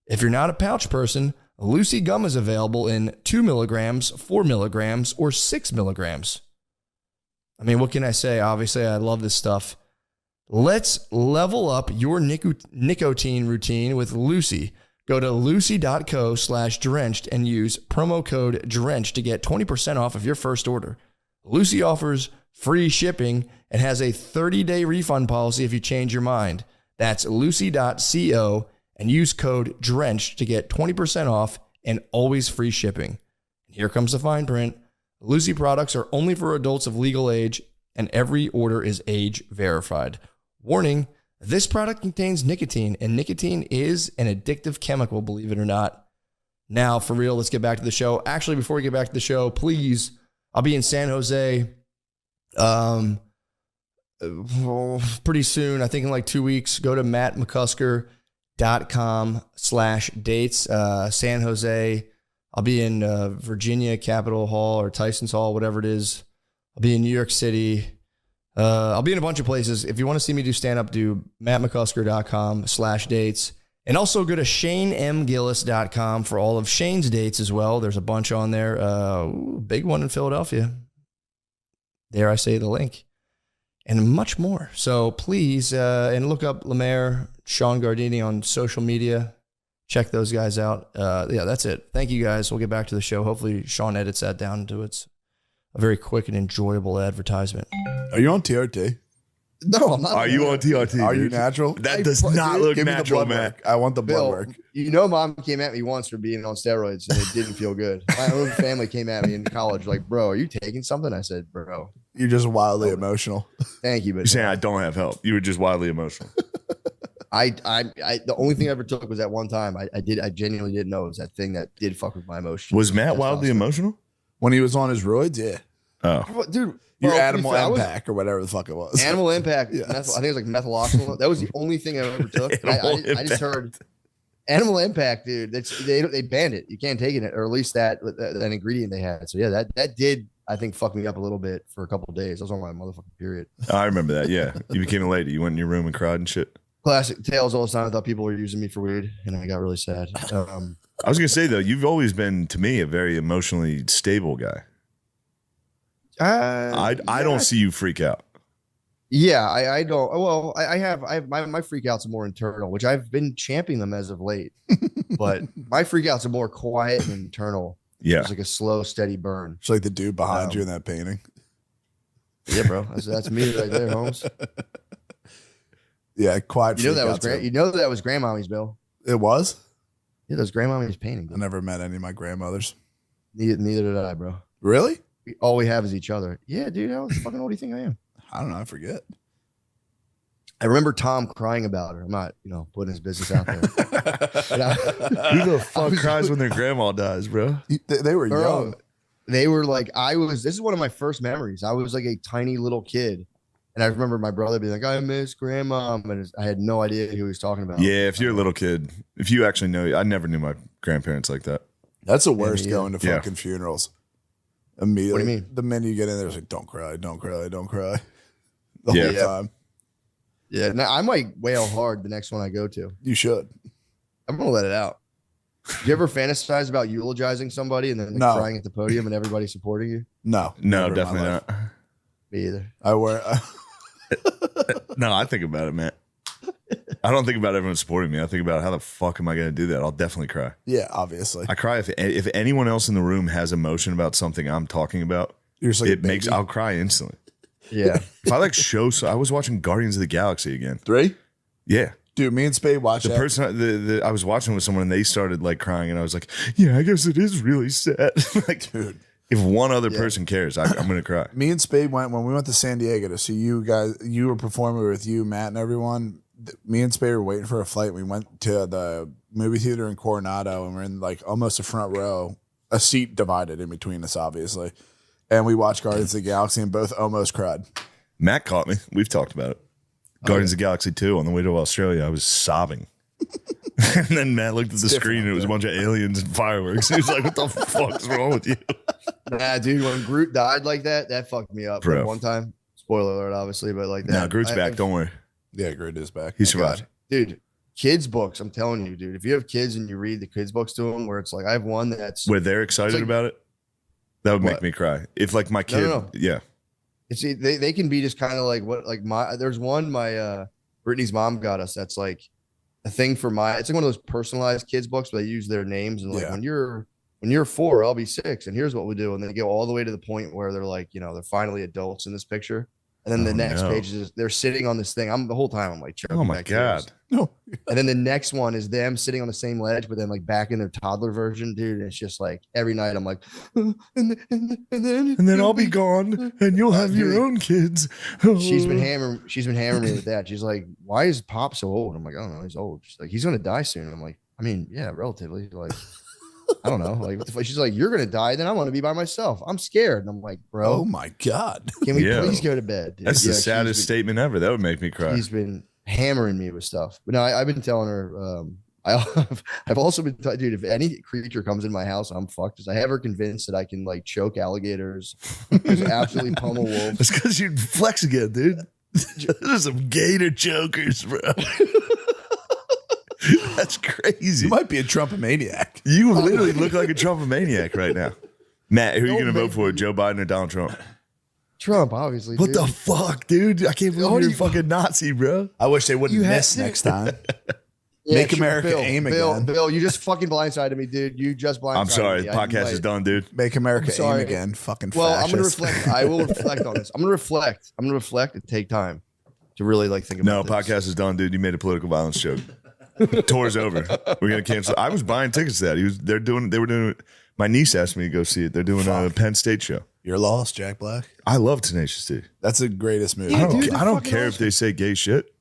If you're not a pouch person, Lucy gum is available in 2 milligrams, 4 milligrams, or 6 milligrams. I mean, what can I say? Obviously, I love this stuff. Let's level up your nicotine routine with Lucy. Go to lucy.co/drenched and use promo code DRENCHED to get 20% off of your first order. Lucy offers free shipping and has a 30-day refund policy if you change your mind. That's lucy.co and use code DRENCHED to get 20% off and always free shipping. Here comes the fine print. Lucy products are only for adults of legal age, and every order is age verified. Warning, this product contains nicotine, and nicotine is an addictive chemical, believe it or not. Now, for real, let's get back to the show. Actually, before we get back to the show, please, I'll be in San Jose pretty soon. I think in like 2 weeks. Go to mattmccusker.com/dates. San Jose. I'll be in Virginia, Capitol Hall or Tyson's Hall, whatever it is. I'll be in New York City. I'll be in a bunch of places. If you want to see me do stand-up, do mattmccusker.com/dates. And also go to shanemgillis.com for all of Shane's dates as well. There's a bunch on there. Big one in Philadelphia. Dare I say the link. And much more. So please, and look up Lemaire, Sean Gardini on social media. Check those guys out. Yeah, that's it. Thank you, guys. We'll get back to the show. Hopefully, Sean edits that down into a very quick and enjoyable advertisement. Are you on TRT? No, I'm not. Are you on TRT? Are you natural? That does not look natural, man. I want the blood work. You know, Mom came at me once for being on steroids, and it didn't feel good. My own family came at me in college, like, "Bro, are you taking something?" I said, "Bro, you're just wildly emotional." Thank you, but you're saying I don't have help. You were just wildly emotional. The only thing I ever took was that one time. I genuinely didn't know it was that thing that did fuck with my emotions. Was Matt wildly emotional when he was on his roids? Yeah. Oh, dude. Your Animal Impact or whatever the fuck it was. Animal Impact. Yes. I think it was like methyloxylone. That was the only thing I ever took. I just heard Animal Impact, dude. They banned it. You can't take it, or at least that ingredient they had. So yeah, that did, I think, fuck me up a little bit for a couple of days. I was on my motherfucking period. I remember that. Yeah, you became a lady. You went in your room and cried and shit. Classic tales all the time. I thought people were using me for weed, and I got really sad. I was gonna say though, you've always been to me a very emotionally stable guy. I don't see you freak out. Yeah, I don't. Well, I have my freakouts are more internal, which I've been championing them as of late. But my freakouts are more quiet and internal. Yeah, it's like a slow, steady burn. It's like the dude behind you in that painting. Yeah, bro, that's me right there, Holmes. Yeah, quiet. You know that was grandmommy's, Bill. It was. Yeah, that was grandmommy's painting. I never met any of my grandmothers. Neither did I, bro. Really? All we have is each other. Yeah, dude. How fucking old do you think I am? I don't know. I forget. I remember Tom crying about her. I'm not, putting his business out there. Who the fuck cries when their grandma dies, bro? They were young. They were like, this is one of my first memories. I was like a tiny little kid. And I remember my brother being like, I miss grandma. And I had no idea who he was talking about. Yeah, if you're a little kid, if you actually know, I never knew my grandparents like that. That's the worst going to fucking funerals. Immediately. What do you mean? The minute you get in there, it's like, don't cry, don't cry, don't cry. The whole time. Yeah, no, I might wail hard the next one I go to. You should. I'm going to let it out. Do you ever fantasize about eulogizing somebody and then crying at the podium and everybody supporting you? No. No, definitely not. Me either. I wear No, I think about it, man. I don't think about everyone supporting me. I think about how the fuck am I going to do that? I'll definitely cry. Yeah, obviously. I cry if anyone else in the room has emotion about something I'm talking about. You're just like I'll cry instantly. Yeah. If I like so I was watching Guardians of the Galaxy again. 3? Yeah. Dude, me and Spade watched the person I was watching with someone and they started like crying and I was like, yeah, I guess it is really sad. Like, dude, if one other person cares, I'm gonna cry. Me and Spade went when we went to San Diego to see you guys. You were performing with you, Matt, and everyone. Me and Spade were waiting for a flight. We went to the movie theater in Coronado and we're in like almost the front row, a seat divided in between us, obviously. And we watched Guardians of the Galaxy and both almost cried. Matt caught me. We've talked about it. Guardians of the Galaxy 2 on the way to Australia. I was sobbing. And then Matt looked at the screen and it was a bunch of aliens and fireworks. He was like, what the fuck's wrong with you? Nah, dude, when Groot died like that fucked me up. Like one time. Spoiler alert, obviously, but like that. No, Groot's back. Don't worry. Yeah, Groot is back. He survived. Dude, kids' books, I'm telling you, dude. If you have kids and you read the kids' books to them, where it's like, I have one that's... Where they're excited about it? That would make me cry. If like my kid... No. Yeah. It's, they can be just kind of like what, like there's one Brittany's mom got us that's like a thing for it's like one of those personalized kids books where they use their names and like when you're 4, I'll be 6 and here's what we do, and they go all the way to the point where they're like, they're finally adults in this picture, and then the next page is they're sitting on this thing. The whole time I'm like, oh my god, no. And then the next one is them sitting on the same ledge, but then like back in their toddler version, dude. And it's just like every night I'm like, and then I'll be gone, and you'll have your own kids. She's been hammering me with that. She's like, why is Pop so old? I'm like, I don't know, he's old. She's like, he's gonna die soon. I'm like, I mean, yeah, relatively. Like, I don't know. Like, what the fuck? She's like, you're gonna die, then I want to be by myself. I'm scared. And I'm like, bro, oh my god, can we please go to bed? Dude? That's the saddest statement ever. That would make me cry. She's been hammering me with stuff, but no, I've been telling her. I've also been, dude, if any creature comes in my house, I'm fucked. Because I have her convinced that I can like choke alligators, just absolutely pummel wolves. That's because you flex again, dude. There's some gator chokers, bro. That's crazy. You might be a Trumpomaniac. You literally look like a Trumpomaniac right now. Matt, who are you going to vote for, Joe Biden or Donald Trump? Trump, obviously. What the fuck, dude? I can't believe you're a fucking Nazi, bro. I wish they wouldn't miss next time. Make America aim again. Bill, you just fucking blindsided me, dude. You just blindsided me. I'm sorry. The podcast is done, dude. Make America aim again. Fucking well, fascist. I'm going to reflect. I will reflect on this. I'm going to reflect and take time to really like think about this. No, podcast is done, dude. You made a political violence joke. Tour's over. We're going to cancel. I was buying tickets to that. They were doing my niece asked me to go see it. They're doing a Penn State show. You're lost, Jack Black. I love Tenacious D. That's the greatest movie. Yeah, I don't care if they say gay shit.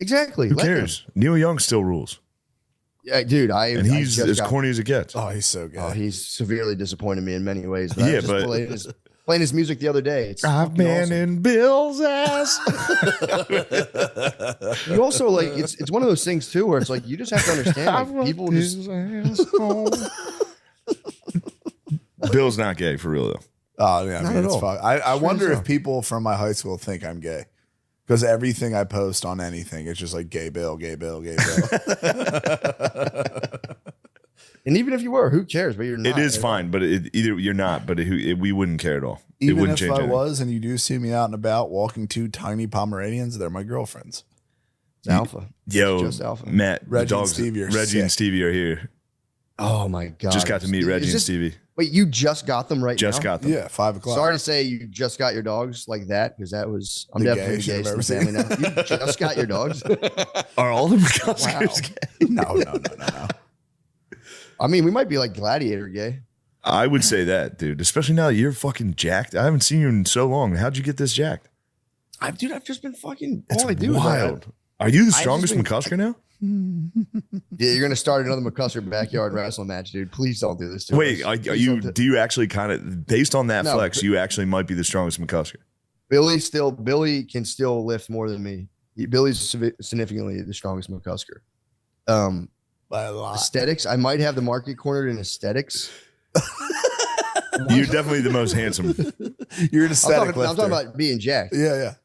Exactly. Who cares? Neil Young still rules. Yeah, dude. He's as corny as it gets. Oh, he's so good. Oh, he's severely disappointed me in many ways. But yeah, playing his music the other day. I've been awesome. In Bill's ass. You also like it's one of those things too where it's like you just have to understand like, people just. Bill's not gay for real though. Oh yeah, I mean, it's fuck. I wonder if people from my high school think I'm gay. Because everything I post on anything, it's just like gay Bill, gay Bill, gay Bill. And even if you were, who cares? But you're not. It is fine, but either you're not, but we wouldn't care at all. Even it wouldn't if change I anything. was, and you do see me out and about walking 2 tiny Pomeranians, they're my girlfriends. It's alpha. Yo, just alpha. Matt, Reggie and Stevie and Stevie are here. Oh my god! Just got to meet Reggie and Stevie. Wait, you just got them right now? Just got them. Yeah, 5 o'clock. Sorry to say you just got your dogs like that because that was I'm definitely the gayest in the family now. You just got your dogs. Are all the McCuskers gay? No. I mean, we might be like Gladiator gay. I would say that, dude. Especially now that you're fucking jacked. I haven't seen you in so long. How'd you get this jacked? I've just been fucking. It's all I do wild. Are you the strongest McCusker now? Yeah, you're gonna start another McCusker backyard wrestling match, dude. Please don't do this to Wait, us. do you actually kind of, based on that flex, you actually might be the strongest McCusker? Billy can still lift more than me. Billy's significantly the strongest McCusker. By a lot. Aesthetics, I might have the market cornered in aesthetics. You're definitely the most handsome. You're an aesthetic I'm talking about being jacked. Yeah.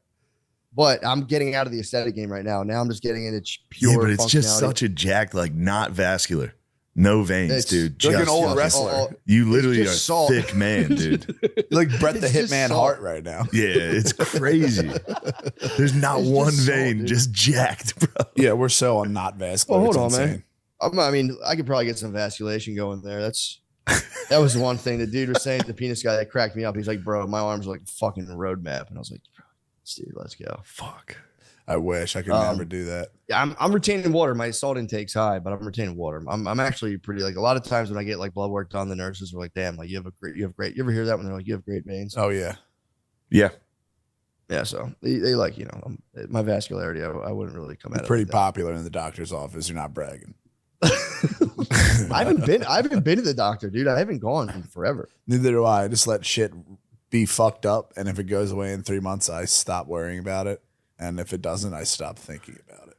But I'm getting out of the aesthetic game right now. Now I'm just getting into pure. Yeah, but it's just such a jacked, like not vascular. No veins, dude. Like an old wrestler. You literally are a thick man, dude. Like Bret the Hitman Hart right now. Yeah, it's crazy. There's not one vein, just jacked, bro. Yeah, we're so on not vascular. Hold on, man. I mean, I could probably get some vasculation going there. That was the one thing the dude was saying to the penis guy that cracked me up. He's like, bro, my arms are like a fucking road map. And I was like, dude, let's go. Fuck. I wish I could never do that. Yeah, I'm retaining water. My salt intake's high, but I'm retaining water. I'm actually pretty, like, a lot of times when I get like blood work done, the nurses are like, damn, like you have great. You ever hear that when they're like, you have great veins? Oh yeah. Yeah. Yeah. So they like, my vascularity, I wouldn't really come at it. Pretty popular in the doctor's office. You're not bragging. I haven't been to the doctor, dude. I haven't gone in forever. Neither do I. I just let shit be fucked up. And if it goes away in 3 months, I stop worrying about it. And if it doesn't, I stop thinking about it.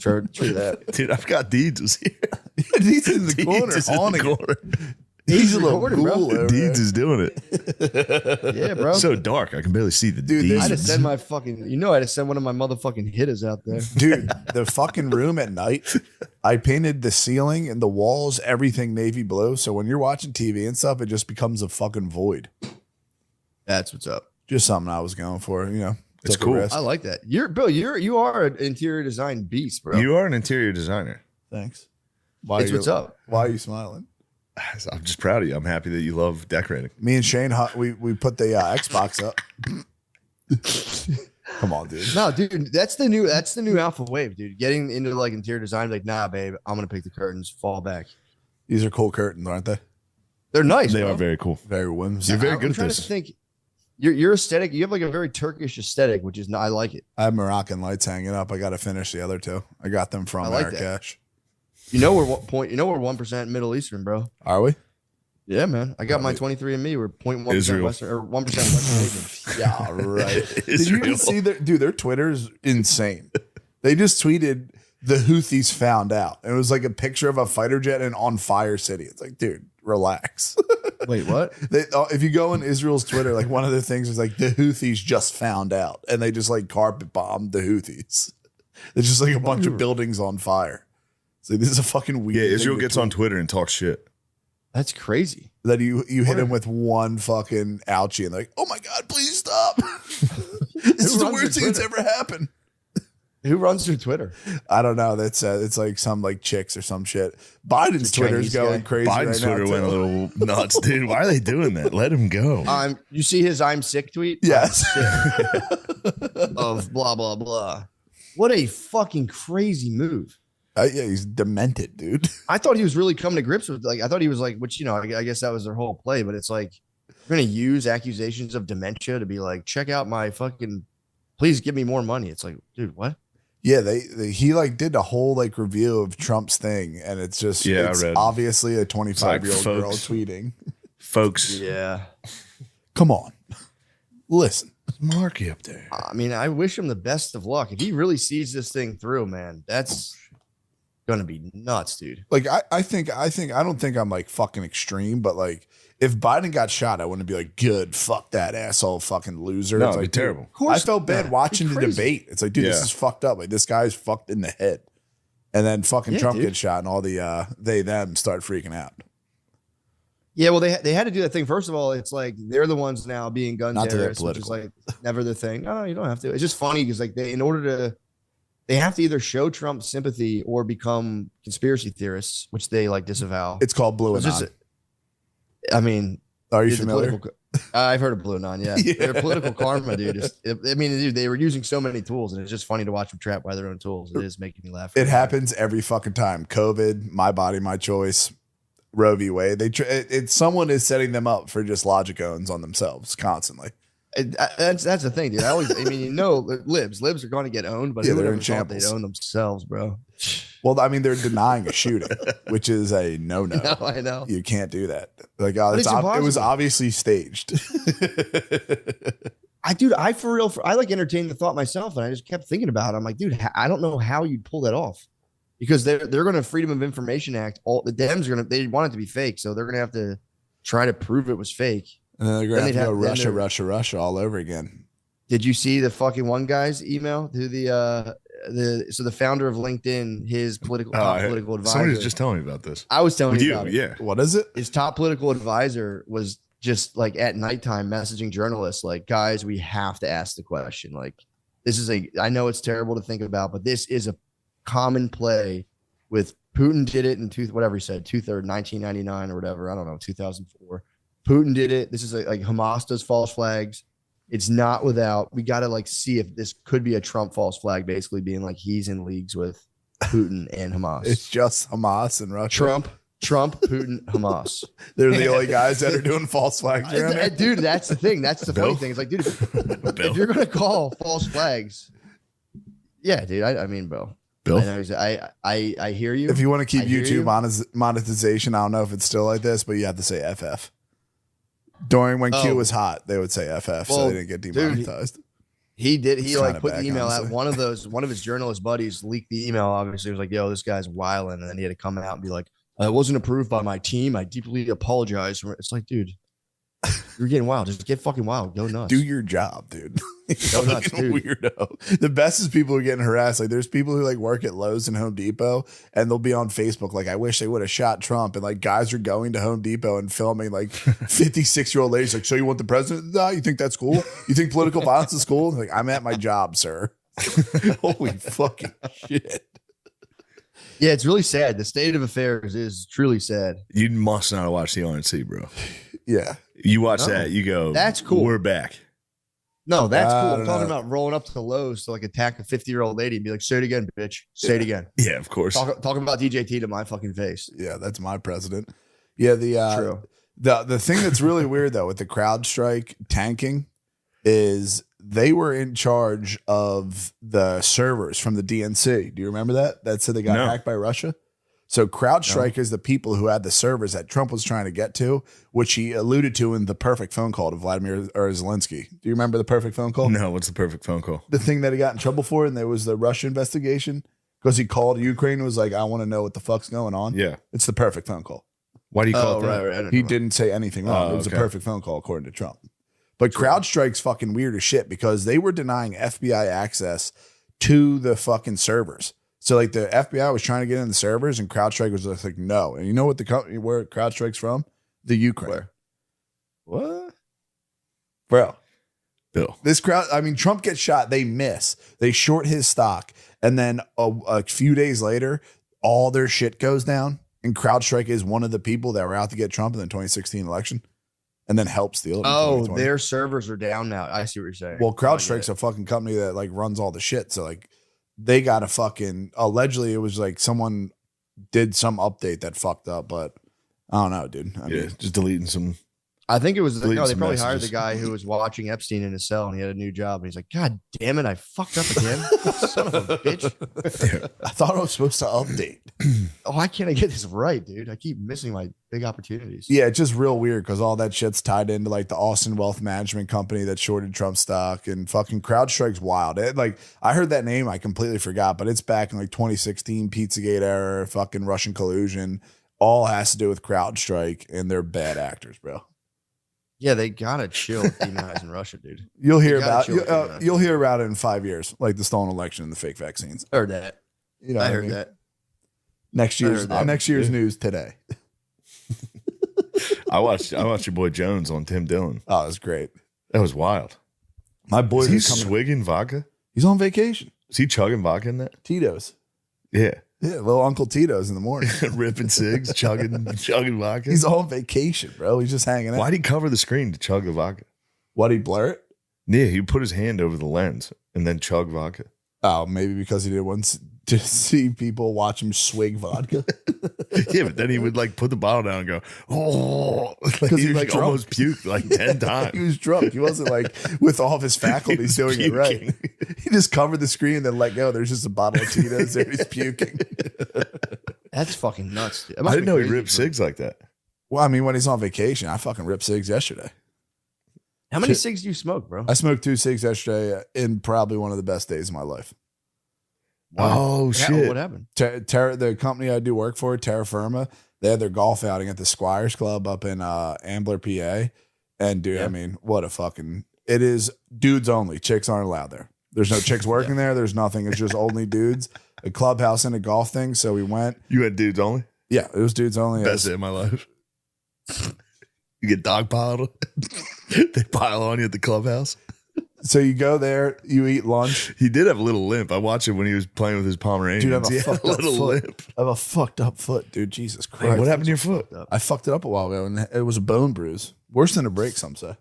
True that. Dude, I've got Deeds here. Deeds in the corner, haunting. He's a little cool. Deeds is doing it. Yeah, bro. So dark, I can barely see the dude. I had to send my fucking, I had to send one of my motherfucking hitters out there. Dude, the fucking room at night, I painted the ceiling and the walls, everything navy blue. So when you're watching TV and stuff, it just becomes a fucking void. That's what's up. Just something I was going for, It's cool. I like that. You are an interior design beast, bro. You are an interior designer. Thanks. What's up? Why are you smiling? I'm just proud of you. I'm happy that you love decorating. Me and Shane, we put the Xbox up. Come on, dude. No, dude, that's the new alpha wave, dude. Getting into like interior design, like, nah, babe, I'm gonna pick the curtains, fall back. These are cool curtains, aren't they? They're nice. They bro. are very cool. Very whimsical. You're very good at trying this. To think, your aesthetic, you have like a very Turkish aesthetic, which is I like it. I have Moroccan lights hanging up. I got to finish the other two. I got them from Marrakesh. We're 1% Middle Eastern, bro. Are we? Yeah, man. I got my 23andMe. We're 0.1% Western or 1% Western Asian. Yeah, right. Did you even see their Twitter's insane? They just tweeted the Houthis found out. And it was like a picture of a fighter jet in on fire city. It's like, dude, relax. Wait, what? If you go on Israel's Twitter, like one of the things is like the Houthis just found out, and they just like carpet bombed the Houthis. It's just like a bunch of buildings on fire. So this is a fucking weird. Yeah, Israel gets on Twitter and talks shit. That's crazy. That you hit him with one fucking ouchie and like, oh my god, please stop. This is the worst thing that's ever happened. Who runs through Twitter? I don't know. That's it's like some like chicks or some shit. Biden's Twitter's going crazy. Biden's Twitter went a little nuts, dude. Why are they doing that? Let him go. You see his "I'm sick" tweet? Yes. Of blah blah blah. What a fucking crazy move. Yeah, he's demented, dude. I thought he was really coming to grips with I thought he was like, which I guess that was their whole play. But it's like you're gonna use accusations of dementia to be like, check out my fucking. Please give me more money. It's like, dude, what? Yeah, he like did a whole like review of Trump's thing, and it's just it's obviously a 25-year-old girl tweeting. Folks, yeah, come on, listen, Marky up there. I mean, I wish him the best of luck. If he really sees this thing through, man, that's gonna be nuts, dude. Like I don't think I'm like fucking extreme, but like if Biden got shot, I wouldn't be like, good, fuck that asshole fucking loser. No, it's it'd like, be terrible. Of course, I felt bad watching the debate. It's like, dude, this is fucked up. Like this guy's fucked in the head. And then fucking Trump gets shot and all the them start freaking out. Yeah, well, they had to do that thing. First of all, it's like they're the ones now being gun terrorists, which is like never the thing. No, you don't have to. It's just funny because like they have to either show Trump sympathy or become conspiracy theorists, which they like disavow. It's called Blue Anon. I mean, are you familiar? I've heard of Blue Anon. Yeah, Their political karma, dude. Dude, they were using so many tools, and it's just funny to watch them trapped by their own tools. It is making me laugh. It happens every fucking time. COVID, my body, my choice, Roe v. Wade. Someone is setting them up for just logic owns on themselves constantly. That's the thing, dude. Libs are going to get owned, but they're in shambles. They own themselves, bro. Well, I mean, they're denying a shooting, which is a no-no. No, I know. You can't do that. Like, it was obviously staged. I for real, I like entertained the thought myself, and I just kept thinking about it. I'm like, dude, I don't know how you'd pull that off, because they're going to Freedom of Information Act. All the Dems they want it to be fake, so they're going to have to try to prove it was fake. And then they're going to have to go Russia all over again. Did you see the fucking one guy's email to the the founder of LinkedIn, his top political advisor. Somebody was just telling me about this. I was telling you about it. Yeah. What is it? His top political advisor was just like at nighttime messaging journalists, like, guys, we have to ask the question. Like, I know it's terrible to think about, but this is a common play with Putin did it in 1999 or whatever. I don't know, 2004. Putin did it. This is like Hamas does false flags. It's not without, we got to like see if this could be a Trump false flag, basically being like he's in leagues with Putin and Hamas. It's just Hamas and Russia. Trump, Putin, Hamas. They're the only guys that are doing false flags. Dude, that's the thing. That's the funny thing. It's like, dude, if you're going to call false flags, yeah, dude, I mean, Bill. I hear you. If you want to keep YouTube monetization, I don't know if it's still like this, but you have to say FF. During when Q was hot, they would say FF, so they didn't get demonetized. Dude, he did. He like put the email out. One of his journalist buddies leaked the email. Obviously, it was like, "Yo, this guy's wilding," and then he had to come out and be like, "It wasn't approved by my team. I deeply apologize." It's like, dude, you're getting wild. Just get fucking wild. Go nuts. Do your job, dude. Go nuts, dude. Weirdo. The best is people who are getting harassed. Like, there's people who like work at Lowe's and Home Depot, and they'll be on Facebook like, "I wish they would have shot Trump." And like, guys are going to Home Depot and filming like 56-year-old ladies like, "So you want the president? Nah, you think that's cool? You think political violence is cool?" Like, I'm at my job, sir. Holy fucking shit. Yeah, it's really sad. The state of affairs is truly sad. You must not watch the RNC, bro. Yeah. You watch that, you go, that's cool. We're back. No, that's cool. I'm talking about rolling up to the Lowe's to like attack a 50-year-old lady and be like, "Say it again, bitch. Say it again." Yeah, of course. Talking about DJT to my fucking face. Yeah, that's my president. Yeah, True. The thing that's really weird though with the CrowdStrike tanking is they were in charge of the servers from the DNC. Do you remember that? That said they got hacked by Russia. So CrowdStrike is the people who had the servers that Trump was trying to get to, which he alluded to in the perfect phone call to Vladimir or Zelensky. Do you remember the perfect phone call? No, what's the perfect phone call? The thing that he got in trouble for, and there was the Russia investigation because he called Ukraine and was like, "I want to know what the fuck's going on." Yeah. It's the perfect phone call. Why do you call it that? Right. He didn't say anything wrong. It was a perfect phone call according to Trump. But CrowdStrike's fucking weird as shit because they were denying FBI access to the fucking servers. So like the FBI was trying to get in the servers and CrowdStrike was just like, no. And you know what the company where CrowdStrike's from? The Ukraine. Where? What? Bro. Bill. This crowd, I mean, Trump gets shot. They miss. They short his stock. And then a few days later, all their shit goes down. And CrowdStrike is one of the people that were out to get Trump in the 2016 election. And then help steal it. Oh, their servers are down now. I see what you're saying. Well, CrowdStrike's a fucking company that like runs all the shit. So like they got a fucking, allegedly it was like someone did some update that fucked up, but I don't know, dude. I mean, just deleting some. I think it was, they probably hired the guy who was watching Epstein in his cell and he had a new job. And he's like, "God damn it, I fucked up again. Son of a bitch." I thought I was supposed to update. Why can't I get this right, dude? I keep missing my big opportunities. Yeah, it's just real weird because all that shit's tied into like the Austin Wealth Management Company that shorted Trump stock and fucking CrowdStrike's wild. Like I heard that name, I completely forgot, but it's back in like 2016 Pizzagate era, fucking Russian collusion. All has to do with CrowdStrike and they're bad actors, bro. Yeah, they gotta chill with demonizing Russia, dude. You'll hear about you'll hear about it in 5 years, like the stolen election and the fake vaccines. Heard that. You know, I heard that. Next year's news today. I watched your boy Jones on Tim Dillon. Oh, it was great. That was wild. My boy, is he swigging vodka? He's on vacation. Is he chugging vodka in that? Tito's. Yeah. Yeah, little Uncle Tito's in the morning. Ripping cigs, chugging vodka. He's on vacation, bro. He's just hanging out. Why'd he cover the screen to chug the vodka? Why'd he blur it? Yeah, he put his hand over the lens and then chug vodka. Oh, maybe because he didn't want to see people watch him swig vodka. Yeah, but then he would like put the bottle down and go, "Oh," because he like almost puked like 10 times. He was drunk. He wasn't like with all of his faculties doing it right. He just covered the screen and then let go. There's just a bottle of Tito's there. He's puking. That's fucking nuts, dude. I didn't know he ripped cigs like that. Well, I mean, when he's on vacation, I fucking ripped cigs yesterday. How many cigs do you smoke, bro? I smoked 2 cigs yesterday in probably one of the best days of my life. Wow. Oh, shit. What happened? The company I do work for, Terra Firma, they had their golf outing at the Squires Club up in Ambler, PA. And dude, I mean, what a fucking, it is dudes only. Chicks aren't allowed there. There's no chicks working there. There's nothing. It's just only dudes. A clubhouse and a golf thing. So we went. You had dudes only? Yeah, it was dudes only. Best day of my life. You get dog piled. They pile on you at the clubhouse. So you go there, you eat lunch. He did have a little limp. I watched it when he was playing with his Pomeranians. Dude, I have He a had fucked up little foot. limp. I have a fucked up foot, dude. Jesus Christ. What happened to your foot? I fucked it up a while ago, and it was a bone bruise. Worse than a break, some say.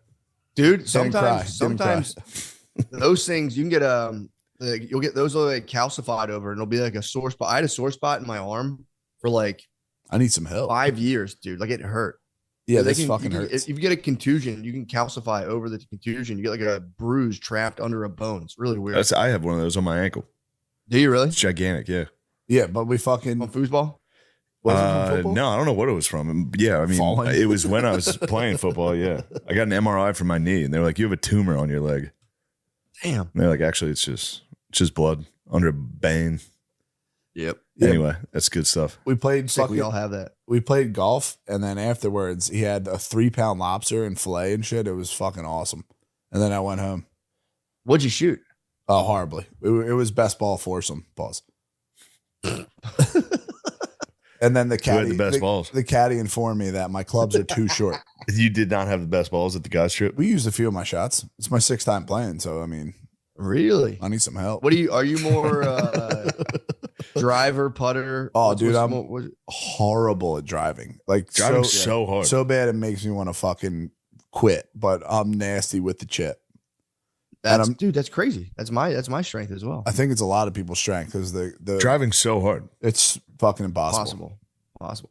Dude, Didn't cry. sometimes those things you can get you'll get those like calcified over, and it'll be like a sore spot. I had a sore spot in my arm for like I need some help. 5 years, dude. Like it hurt. Yeah, They this can- fucking you can- hurts. If you get a contusion, you can calcify over the contusion. You get like a bruise trapped under a bone. It's really weird. I have one of those on my ankle. Do you really? It's gigantic, yeah. Yeah, but we fucking On foosball? was it from football? No, I don't know what it was from. Yeah, I mean, Falling? it was when I was playing football, yeah. I got an MRI for my knee, and they were like, you have a tumor on your leg. Damn. And they're like, actually, it's just blood under a vein. Yep. Yeah. Anyway, that's good stuff. We played Sick, we fucking, all have that. we played golf, and then afterwards he had a 3-pound lobster and fillet and shit. It was fucking awesome. And then I went home. What'd you shoot? Oh, horribly. It was best ball foursome. Pause. And then the Who had caddy, the best balls? the caddy informed me that my clubs are too short. You did not have the best balls at the guys trip? We used a few of my shots. It's my 6th time playing, so I mean, Really? I need some help. Are you more driver, putter? Oh, dude, I'm what- horrible at driving. Like Driving so, so hard. so bad it makes me want to fucking quit. But I'm nasty with the chip. that's I'm- dude, that's crazy. That's my strength as well. I think it's a lot of people's strength because the Driving so hard. it's fucking impossible. Possible.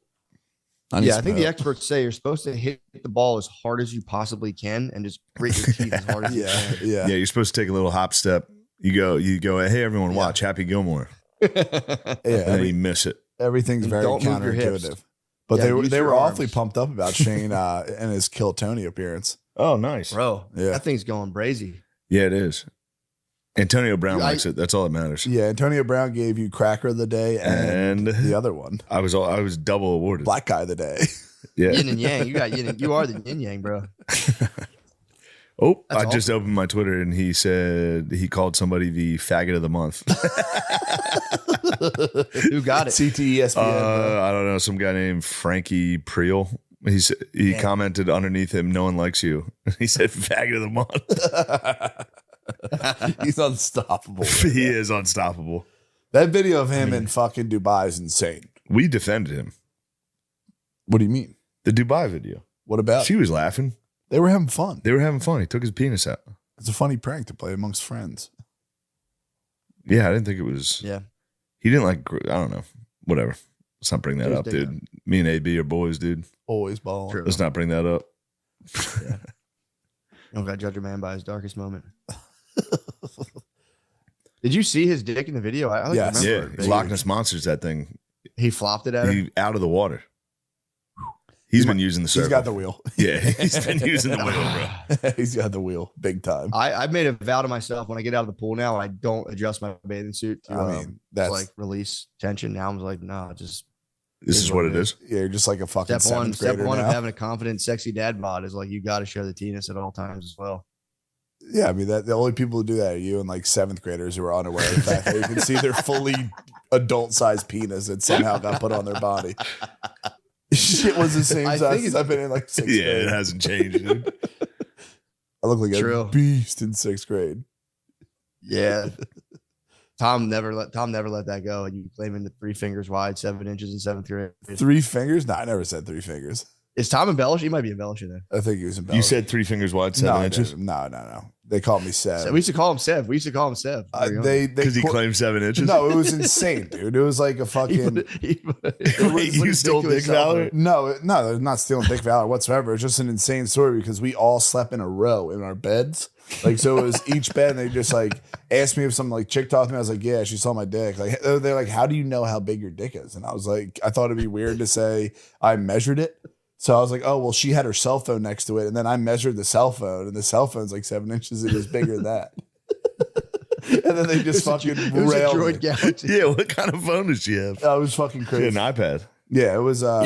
I need Yeah, I some think the help. experts say you're supposed to hit the ball as hard as you possibly can and just grit your teeth as hard as you Yeah, can. yeah. Yeah, you're supposed to take a little hop step. You go, hey, everyone, watch Happy Gilmore. Yeah, And then you miss it. everything's And very don't move your hips. counterintuitive. But Yeah, use they your were awfully arms. pumped up about Shane and his Kill Tony appearance. Oh, nice. Bro, Yeah. that thing's going brazy. Yeah, it is. Antonio Brown Dude, likes it. That's all that matters. Yeah, Antonio Brown gave you Cracker of the Day and And the other one, I was double awarded. Black Guy of the Day. Yeah. Yin and yang. You are the yin yang, bro. Oh, That's I just opened my Twitter and he said he called somebody the faggot of the month. Who got it? CTESPN. I don't know, some guy named Frankie Priel. He commented underneath him, "No one likes you." He said, "Faggot of the month." He's unstoppable. He is unstoppable. That video of him in fucking Dubai is insane. We defended him. What do you mean? The Dubai video. What about? She was laughing. They were having fun. They were having fun. He took his penis out. It's a funny prank to play amongst friends. Yeah, I didn't think it was. Yeah. He didn't like. I don't know. Whatever. Let's not bring that He was up, digging dude. Me and AB are boys, dude. Always balling. True. Let's not bring that up. You don't got to judge a man by his darkest moment. Did you see his dick in the video? I like Yes. remember Yeah, it. Loch Ness Monster's that thing. He flopped it at him. He out of the water. He's been using the circle. He's got the wheel. Yeah, he's been using the wheel, bro. He's got the wheel big time. I made a vow to myself when I get out of the pool now, I don't adjust my bathing suit to I mean, that's like release tension. Now I'm like, nah, just This is what it is. yeah, you're just like a fucking step one. seventh Step grader one of now. having a confident, sexy dad bod is like you got to show the penis at all times as well. Yeah, I mean that the only people who do that are you and like seventh graders who are unaware of the fact that you can see their fully adult sized penis that somehow got put on their body. Shit was the same I size think since I've been in like sixth Yeah, grade. it hasn't changed, dude. I look like True. a beast in sixth grade. Yeah. Tom never let that go. You claiming the 3 fingers wide, 7 inches in 7th grade. 3 fingers? No, I never said 3 fingers. Is Tom embellishing? He might be embellishing there. I think he was You embellishing. said 3 fingers wide, no, 7 inches? No. They called me Sev. We used to call him Sev. They Because he qu- claimed 7 inches? No, it was insane, dude. It was like a fucking. You stole Dick Valor? No, they're not stealing Dick Valor whatsoever. It's just an insane story because we all slept in a row in our beds. Like, so it was each bed, and they just like asked me if some like chick talked to me. I was like, yeah, she saw my dick. Like, they're like, how do you know how big your dick is? And I was like, I thought it'd be weird to say I measured it. So I was like, oh, well, she had her cell phone next to it. And then I measured the cell phone, and the cell phone's like 7 inches. It was bigger than that. And then they just fucking It was a railed Droid me. Galaxy. Yeah, what kind of phone did she have? I was fucking She crazy. had an iPad. Yeah, it was. I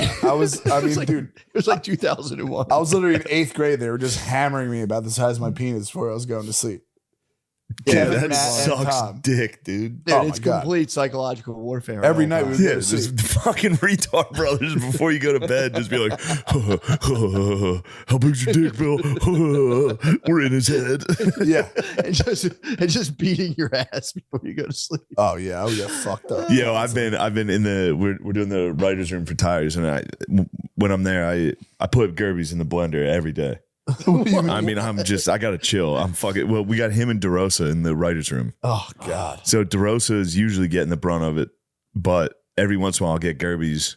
mean, dude, It was like 2001. I was literally in 8th grade. They were just hammering me about the size of my penis before I was going to sleep. Yeah, that sucks dick, dude. Dude, it's complete psychological warfare. Every night we yeah, just fucking retard brothers before you go to bed. Just be like, how big's your dick, Bill? We're in his head. Yeah. and just beating your ass before you go to sleep. Oh yeah, I would get fucked up. Yeah, I've been in the we're doing the writer's room for tires, and when I'm there, I put Gerbies in the blender every day. I mean, I gotta chill. Well, we got him and DeRosa in the writer's room. Oh God. So DeRosa is usually getting the brunt of it, but every once in a while I'll get Gerbies.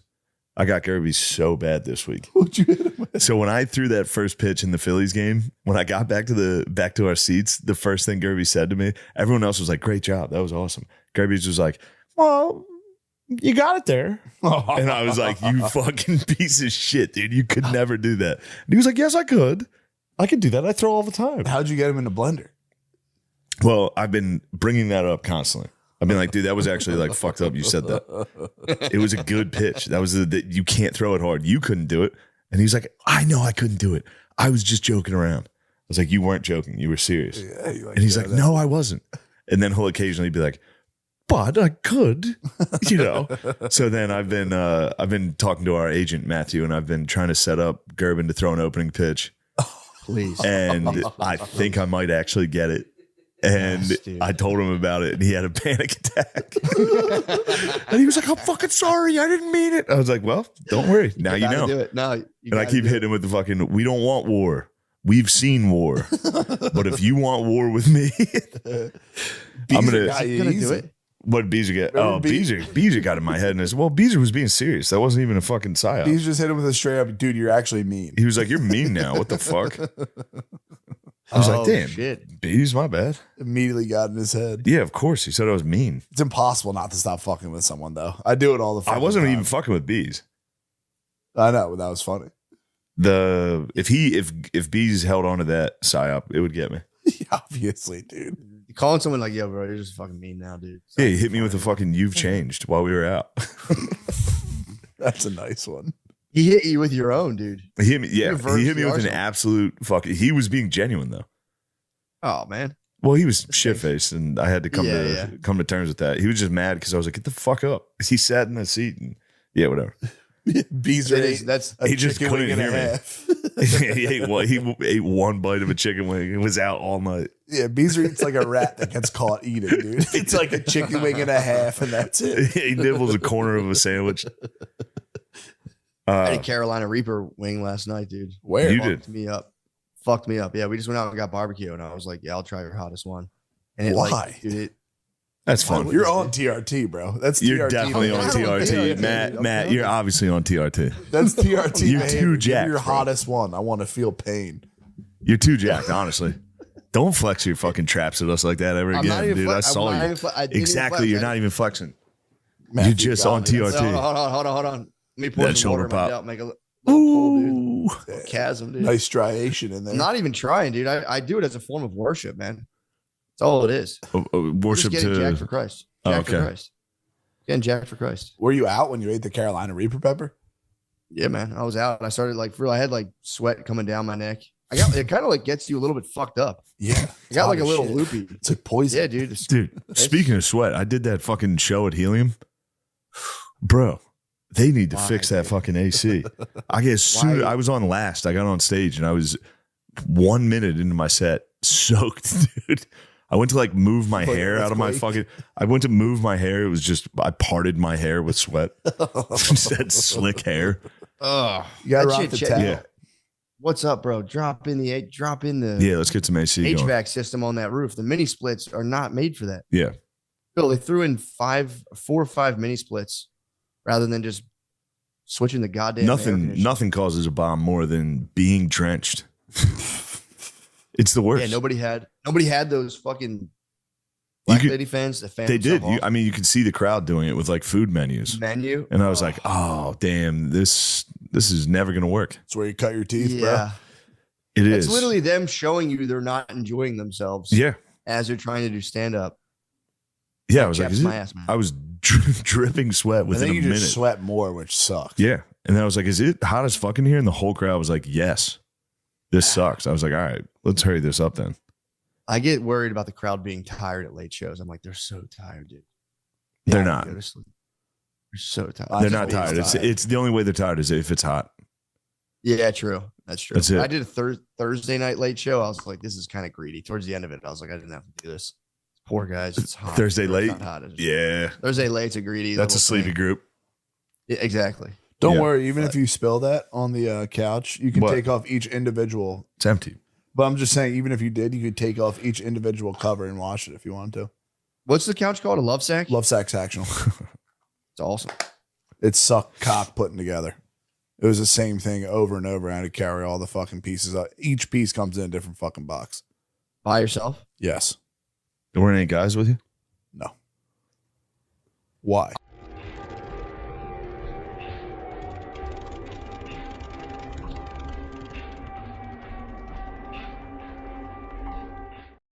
I got Gerbies so bad this week. What'd you hit him with? So when I threw that first pitch in the Phillies game, when I got back to our seats, the first thing Gerbies said to me, everyone else was like, "Great job, that was awesome." Gerbies was like, "Well, you got it there." And I was like, "You fucking piece of shit, dude. You could never do that." And he was like, "Yes, I could. I can do that. I throw all the time." How'd you get him in the blender? Well, I've been bringing that up constantly. I've been like, dude, that was actually like fucked up. You said that. It was a good pitch. That was that you can't throw it hard. You couldn't do it. And he's like, I know I couldn't do it. I was just joking around. I was like, you weren't joking. You were serious. Yeah, and he's like, no, I wasn't. And then he'll occasionally be like, but I could, So then I've been talking to our agent, Matthew, and I've been trying to set up Gerbin to throw an opening pitch. Please. And I think I might actually get it. And yes, I told him about it, and he had a panic attack. And he was like, "I'm fucking sorry. I didn't mean it." I was like, "Well, don't worry. Now you know." Do it. No, and I keep hitting him with the fucking, "We don't want war. We've seen war. But if you want war with me, I'm gonna do it." What Beezer get? Oh, Beezer got in my head and I said, well, Beezer was being serious. That wasn't even a fucking psyop. Beezer just hit him with a straight up, dude, you're actually mean. He was like, you're mean now. What the fuck? I was like, damn, shit. Bees, my bad. Immediately got in his head. Yeah, of course. He said I was mean. It's impossible not to stop fucking with someone, though. I do it all the fucking I wasn't time. even fucking with Bees. I know, but that was funny. If Bees held on to that psyop, it would get me. Obviously, dude. Calling someone like, yo, bro, you're just fucking mean now, dude. Yeah, he hit me with a fucking "you've changed" while we were out. That's a nice one. He hit you with your own, dude. He hit me with an absolute fuck. He was being genuine though. Oh man. Well, he was shit faced, and I had to come to terms with that. He was just mad because I was like, "Get the fuck up." He sat in the seat and whatever. Beezer he just couldn't hear me. he ate one bite of a chicken wing and was out all night. Yeah, Beezer eats like a rat that gets caught eating, dude. It's like a chicken wing and a half, and that's it. He nibbles a corner of a sandwich. I had a Carolina Reaper wing last night, dude. Where? You did? Fucked me up. Yeah, we just went out and got barbecue, and I was like, yeah, I'll try your hottest one. And why? That's fun. You're on TRT, bro. That's you're TRT. Definitely on TRT. Matt, you're obviously on TRT. That's TRT. You're too jacked. Your hottest one. I want to feel pain. You're too jacked, honestly. Don't flex your fucking traps at us like that ever again, dude. I saw you. Exactly. You're not even flexing. You're just on TRT. Hold on. Let me pour that some water in my pop. belt. Make a little pull, dude. Chasm, dude. Nice striation in there. I'm not even trying, dude. I do it as a form of worship, man. That's all it is. Worship just getting jacked for Christ. For Christ. Getting jacked for Christ. Were you out when you ate the Carolina Reaper pepper? Yeah, man. I was out. I started I had like sweat coming down my neck. It kind of like gets you a little bit fucked up. Yeah. I got like a little loopy. It's like poison. Yeah, dude. Speaking of sweat, I did that fucking show at Helium. Bro, they need to fix that fucking AC. I was on last. I got on stage and I was 1 minute into my set, soaked, dude. I went to like move my hair out of my fucking. I went to move my hair. It was just I parted my hair with sweat. Just had slick hair. Oh, you gotta rock the towel. Yeah. What's up, bro? Drop in the Yeah, let's get some AC HVAC going. system on that roof. The mini splits are not made for that. Yeah, Bill, they threw in 4 or 5 mini splits rather than just switching the goddamn. Nothing causes a bomb more than being drenched. It's the worst. Yeah, nobody had those fucking Black Lady fans. They did. You could see the crowd doing it with like food menus. And I was like, oh damn, this is never gonna work. It's where you cut your teeth, bro. It is. It's literally them showing you they're not enjoying themselves. Yeah. As they're trying to do stand up. Yeah, I was like, I was dripping sweat within a minute. Just sweat more, which sucks. Yeah, and then I was like, is it hot as fuck in here? And the whole crowd was like, yes, this sucks. I was like, all right, let's hurry this up then. I get worried about the crowd being tired at late shows. I'm like, they're so tired, dude. They're not. Go to sleep. They're so tired. They're not tired. It's the only way they're tired is if it's hot. Yeah, true. That's true. That's it. I did a Thursday night late show. I was like, this is kind of greedy. Towards the end of it, I was like, I didn't have to do this. Poor guys. It's hot. Thursday late. It's not hot. Yeah. Thursday late's a greedy. That's a sleepy group. Yeah, exactly. Don't worry. Even if you spill that on the couch, you can take off each individual. It's empty. But I'm just saying, even if you did, you could take off each individual cover and wash it if you wanted to. What's the couch called? A love sack? Love sack sectional. It's awesome. It sucked cock putting together. It was the same thing over and over. I had to carry all the fucking pieces out. Each piece comes in a different fucking box. By yourself? Yes. There weren't any guys with you? No. Why?